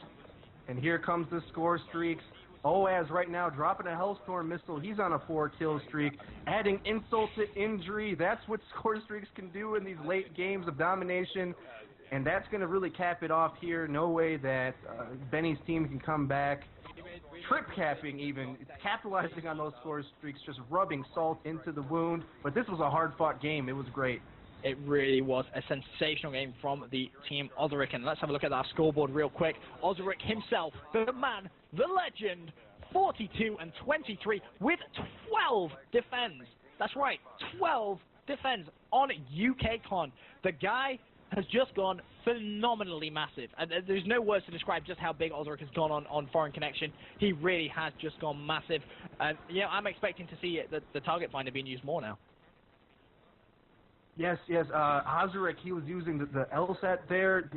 And here comes the score streaks. Oaz right now dropping a Hellstorm missile. He's on a 4-kill streak, adding insult to injury. That's what score streaks can do in these late games of domination. And that's going to really cap it off here. No way that Benny's team can come back. Trip capping even. It's capitalizing on those score streaks, just rubbing salt into the wound. But this was a hard-fought game. It was great. It really was a sensational game from the team Ozarik. And let's have a look at our scoreboard real quick. Ozarik himself, the man, the legend, 42 and 23 with 12 defends. That's right, 12 defends on UKCon. The guy has just gone phenomenally massive. And there's no words to describe just how big Ozarik has gone on Foreign Connection. He really has just gone massive. And, you know, I'm expecting to see the target finder being used more now. Yes. Ozarik, he was using the LSAT there,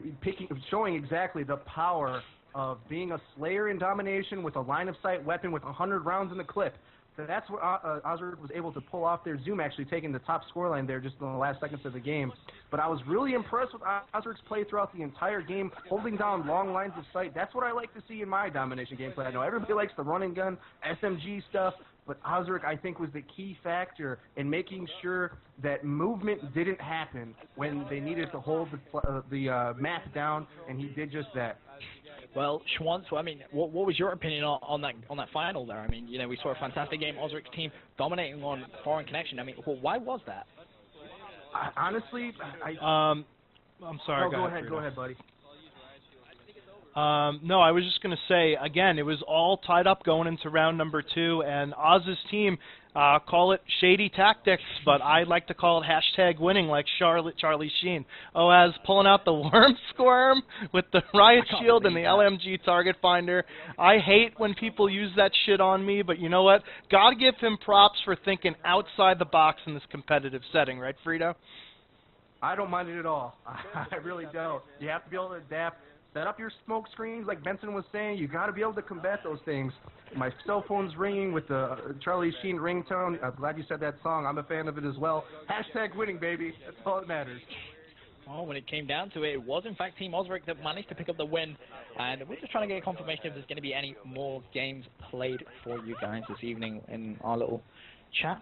showing exactly the power of being a Slayer in domination with a line-of-sight weapon with 100 rounds in the clip. So that's what Ozarik was able to pull off there. Zoom actually taking the top scoreline there just in the last seconds of the game. But I was really impressed with Ozarik's play throughout the entire game, holding down long lines of sight. That's what I like to see in my domination gameplay. I know everybody likes the run and gun, SMG stuff, but Ozarik, I think, was the key factor in making sure that movement didn't happen when they needed to hold the map down, and he did just that. Well, Schwantz, I mean, what was your opinion on that final there? I mean, you know, we saw a fantastic game, Ozarik's team dominating on Foreign Connection. I mean, why was that? Honestly, I'm sorry. No, go ahead, buddy. No, I was just going to say, again, it was all tied up going into round number 2, and Oz's team, call it shady tactics, but I like to call it #winning, like Charlie Sheen. Oaz pulling out the worm squirm with the riot shield and the LMG target finder. I hate when people use that shit on me, but you know what? Gotta give him props for thinking outside the box in this competitive setting, right, Frito? I don't mind it at all. I really don't. You have to be able to adapt. Set up your smoke screens, like Benson was saying. You got to be able to combat those things. My cell phone's ringing with the Charlie Sheen ringtone. I'm glad you said that song. I'm a fan of it as well. #winning, baby. That's all that matters. Well, when it came down to it, it was in fact Team Ozarik that managed to pick up the win. And we're just trying to get a confirmation if there's going to be any more games played for you guys this evening in our little chat.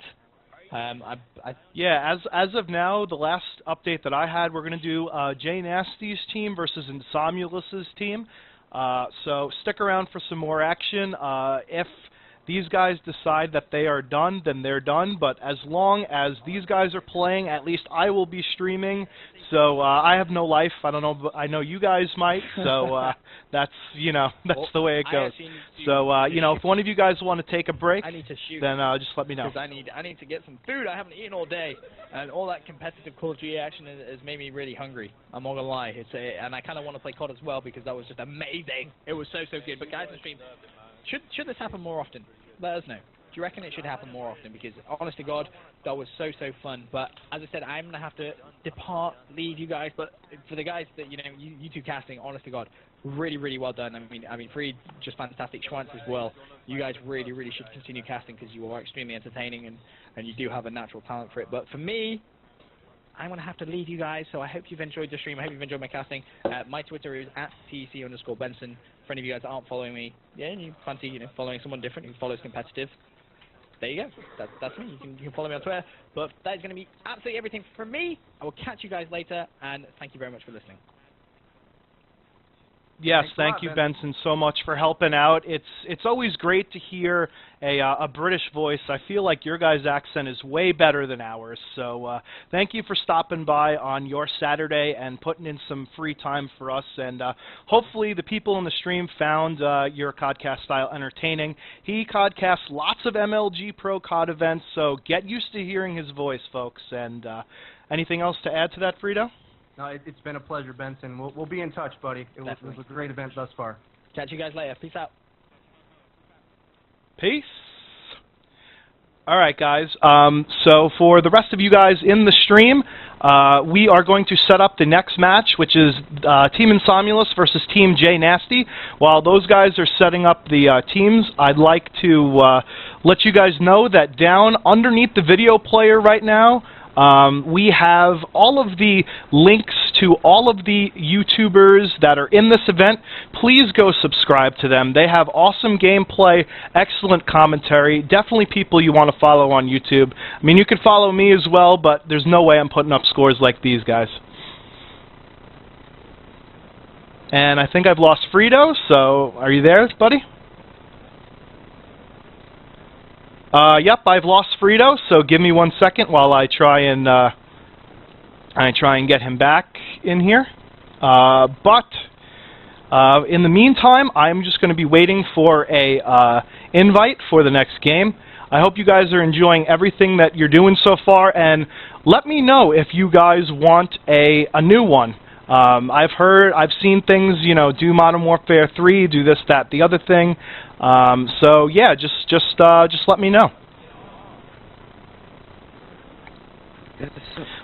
Yeah, as of now, the last update that I had, we're going to do Jay Nasty's team versus Insomnulus's team. So stick around for some more action. If these guys decide that they are done, then they're done. But as long as these guys are playing, at least I will be streaming. So I have no life. I don't know, but I know you guys might. So that's, you know, that's the way it goes. So you know, if one of you guys want to take a break, I need to shoot, then just let me know. Because I need to get some food. I haven't eaten all day, and all that competitive Call of Duty action has made me really hungry. I'm not gonna lie. And I kind of want to play COD as well because that was just amazing. It was so good. But guys on stream, should this happen more often? Let us know. Do you reckon it should happen more often? Because, honest to God, that was so fun. But, as I said, I'm going to have to leave you guys. But for the guys that, you know, YouTube casting, honest to God, really well done. I mean, Freed, just fantastic. Schwantz as well. You guys really should continue casting because you are extremely entertaining and you do have a natural talent for it. But for me, I'm going to have to leave you guys. So I hope you've enjoyed the stream. I hope you've enjoyed my casting. My Twitter is @TC_Benson. For any of you guys that aren't following me, yeah, and you fancy, you know, following someone different who follows competitive, there you go. That's me. You can follow me on Twitter. But that is going to be absolutely everything from me. I will catch you guys later, and thank you very much for listening. Yes, Thanks a thank lot, you, Ben. Benson, so much for helping out. It's always great to hear a British voice. I feel like your guys' accent is way better than ours. So thank you for stopping by on your Saturday and putting in some free time for us. And hopefully the people in the stream found your CODcast style entertaining. He CODcasts lots of MLG Pro COD events, so get used to hearing his voice, folks. And anything else to add to that, Frito? No, it's been a pleasure, Benson. We'll be in touch, buddy. It was a great event thus far. Catch you guys later. Peace out. Peace. All right, guys. So for the rest of you guys in the stream, we are going to set up the next match, which is Team Insomulus versus Team J Nasty. While those guys are setting up the teams, I'd like to let you guys know that down underneath the video player right now, we have all of the links to all of the YouTubers that are in this event. Please go subscribe to them. They have awesome gameplay, excellent commentary, definitely people you want to follow on YouTube. I mean, you can follow me as well, but there's no way I'm putting up scores like these guys. And I think I've lost Frito, so are you there, buddy? Yep, I've lost Frito, so give me 1 second while I try and get him back in here. But in the meantime, I'm just going to be waiting for a invite for the next game. I hope you guys are enjoying everything that you're doing so far, and let me know if you guys want a new one. I've seen things, you know, do Modern Warfare 3, do this, that, the other thing. So yeah, just let me know.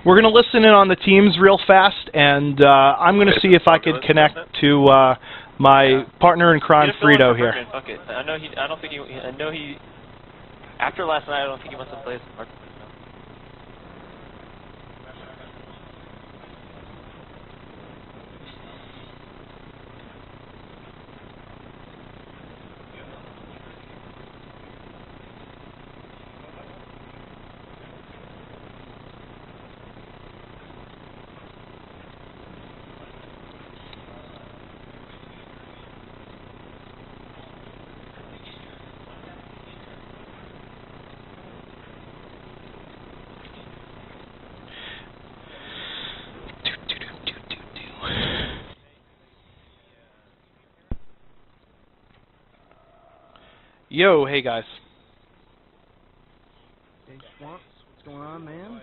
We're gonna listen in on the teams real fast, and I'm gonna see if I could connect to my partner in crime, Frito here. Fuck it. I know he. I don't think he. I know he. After last night, I don't think he wants to play some. Yo, hey guys. Hey, Swamps, what's going on, man?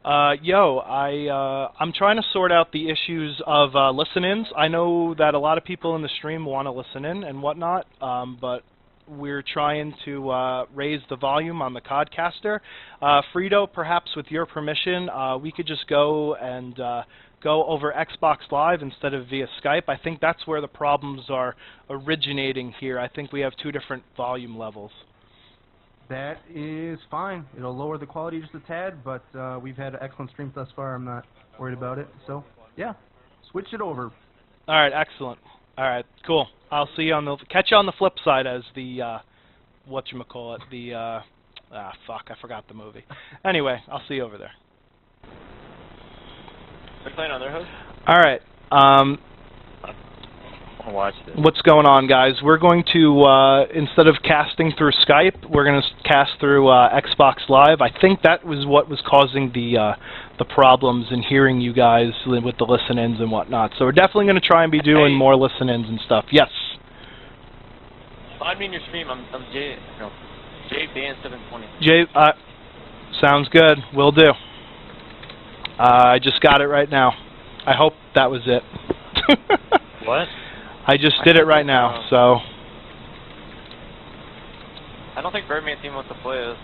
I'm trying to sort out the issues of listen-ins. I know that a lot of people in the stream want to listen in and whatnot, but we're trying to raise the volume on the Codcaster. Frito, perhaps with your permission, we could just go and go over Xbox Live instead of via Skype. I think that's where the problems are originating here. I think we have two different volume levels. That is fine. It'll lower the quality just a tad, but we've had an excellent stream thus far. I'm not worried about it. So, yeah, switch it over. All right, excellent. All right, cool. I'll see you on the catch you on the flip side as the whatchamacallit, the fuck, I forgot the movie. Anyway, I'll see you over there. Are you playing on their host? All right. I'll watch this. What's going on, guys? We're going to instead of casting through Skype, we're going to cast through Xbox Live. I think that was what was causing the problems in hearing you guys with the listen-ins and whatnot. So we're definitely going to try and be doing more listen-ins and stuff. Yes. Find me in your stream. I'm JBan720. Jay, sounds good. Will do. I just got it right now. I hope that was it. What? I just did it right now, so. I don't think Birdman team wants to play us.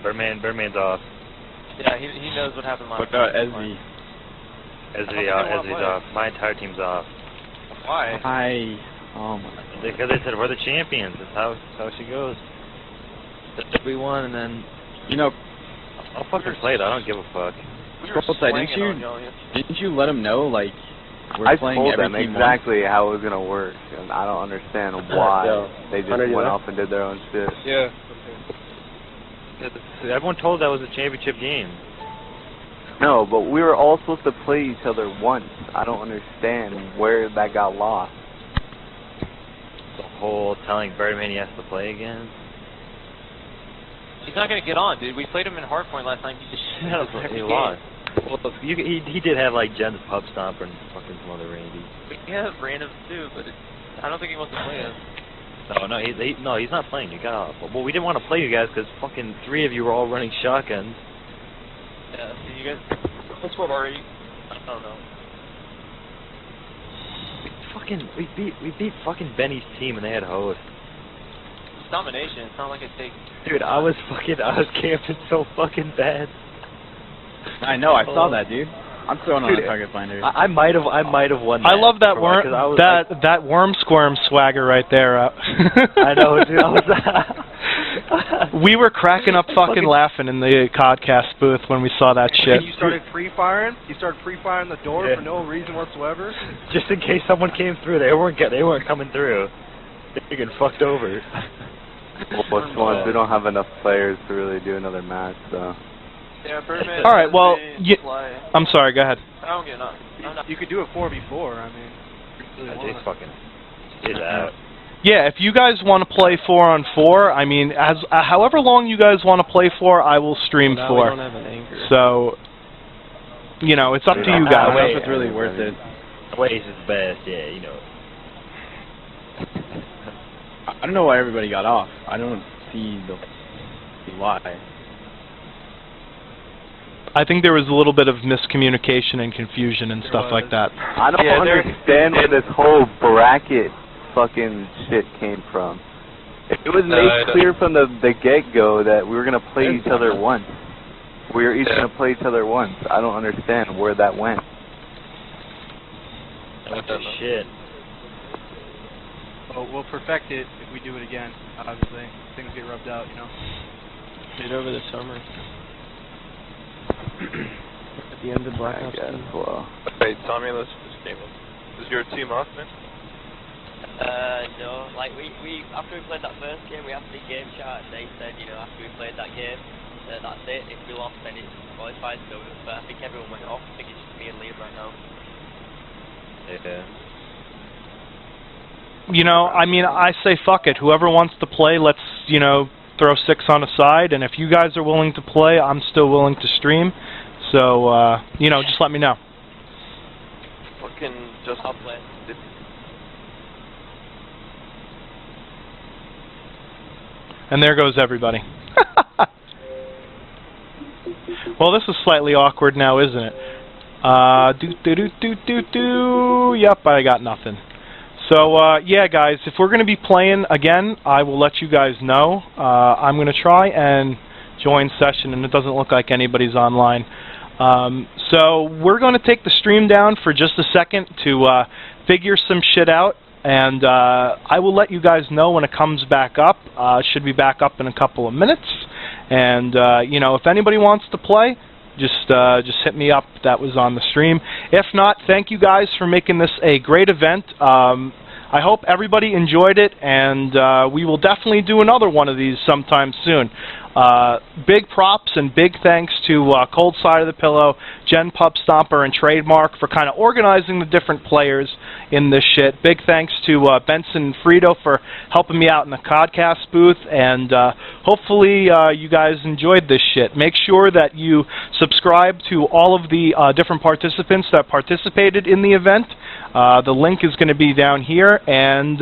Birdman's off. Yeah, he knows what happened last What about night. Esme? Esme's off. My entire team's off. Why? Oh my. Because they said we're the champions. That's how she goes. We won, and then I'll fucking play it. I don't give a fuck. Didn't you let them know, like, we're playing told every them team exactly how it was gonna work, and I don't understand why they just went off and did their own shit. Yeah. Everyone told that was a championship game. No, but we were all supposed to play each other once. I don't understand where that got lost. The whole telling Birdman he has to play again. He's not gonna get on, dude. We played him in Hardpoint last time. He just shit out of He lost. Well, he did have like Jen's Pub Stomper and fucking some other Randy. We have randoms too, but I don't think he wants to play us. No, he's not playing. You got off. Well, we didn't want to play you guys because fucking 3 of you were all running shotguns. Yeah, so you guys. What's what already? I don't know. We beat fucking Benny's team and they had host. It's domination. It's not like it takes. Dude, I was camping so fucking bad. I know, I saw that, dude. I'm throwing on a target finder. I might have won. I love that worm squirm swagger right there. I know, dude. We were cracking up fucking laughing in the podcast booth when we saw that shit. And you started free firing. You started free firing the door for no reason whatsoever. Just in case someone came through, they weren't coming through. They get fucked over. Well, we don't have enough players to really do another match, so. Yeah, Birdman. All right, well, I'm sorry. Go ahead. I don't get enough. You could do a 4v4. I mean, Jay's fucking is out. Yeah, if you guys want to play 4-on-4, I mean, however long you guys want to play for, I will stream for. We don't have an anchor. So, you know, it's up to you guys. I don't know if it's really worth it. Waze is best, yeah, you know. I don't know why everybody got off. I don't see why. I think there was a little bit of miscommunication and confusion and stuff like that. I don't understand where this whole bracket fucking shit came from. It was made clear from the get-go that we were going to play each other once. We were each going to play each other once. I don't understand where that went. What the shit? Oh, we'll perfect it if we do it again, obviously. Things get rubbed out, you know. Did over the summer. At the end of Black Ops 2. Well. Hey, Tommy, let's game up. Is your team off, man? No. Like, we after we played that first game, we asked the game chat, and they said, you know, after we played that game, that's it. If we lost, then it's qualified. So, but I think everyone went off. I think it's just me and Liam right now. Yeah. You know, I mean, I say fuck it. Whoever wants to play, let's, you know, throw 6 on a side. And if you guys are willing to play, I'm still willing to stream. So, you know, just let me know. Fucking just I'll play. And there goes everybody. Well, this is slightly awkward now, isn't it? Yep, I got nothing. So, yeah, guys, if we're going to be playing again, I will let you guys know. I'm going to try and join session, and it doesn't look like anybody's online. So we're going to take the stream down for just a second to figure some shit out, and I will let you guys know when it comes back up. It should be back up in a couple of minutes. And, you know, if anybody wants to play, just hit me up. That was on the stream. If not, thank you guys for making this a great event. I hope everybody enjoyed it, and we will definitely do another one of these sometime soon. Big props and big thanks to Cold Side of the Pillow, Jen Pub Stomper, and Trademark for kind of organizing the different players in this shit. Big thanks to Benson and Frito for helping me out in the podcast booth, and hopefully you guys enjoyed this shit. Make sure that you subscribe to all of the different participants that participated in the event. The link is going to be down here, and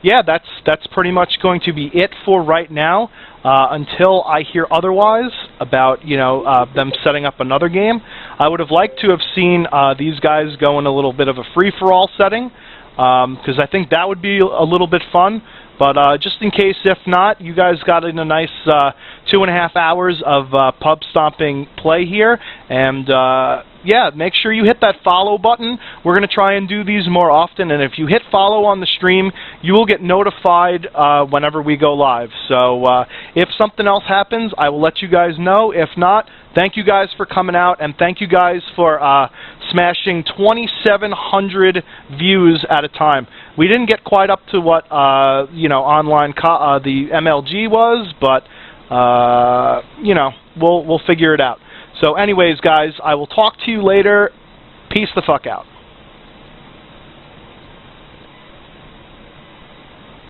yeah, that's pretty much going to be it for right now. Until I hear otherwise about, you know, them setting up another game. I would have liked to have seen these guys go in a little bit of a free-for-all setting, because I think that would be a little bit fun. But just in case, if not, you guys got in a nice 2.5 hours of pub stomping play here, and yeah, make sure you hit that follow button. We're going to try and do these more often, and if you hit follow on the stream, you will get notified whenever we go live. So if something else happens, I will let you guys know. If not, thank you guys for coming out, and thank you guys for smashing 2,700 views at a time. We didn't get quite up to what you know, online the MLG was, but you know, we'll figure it out. So anyways, guys, I will talk to you later. Peace the fuck out.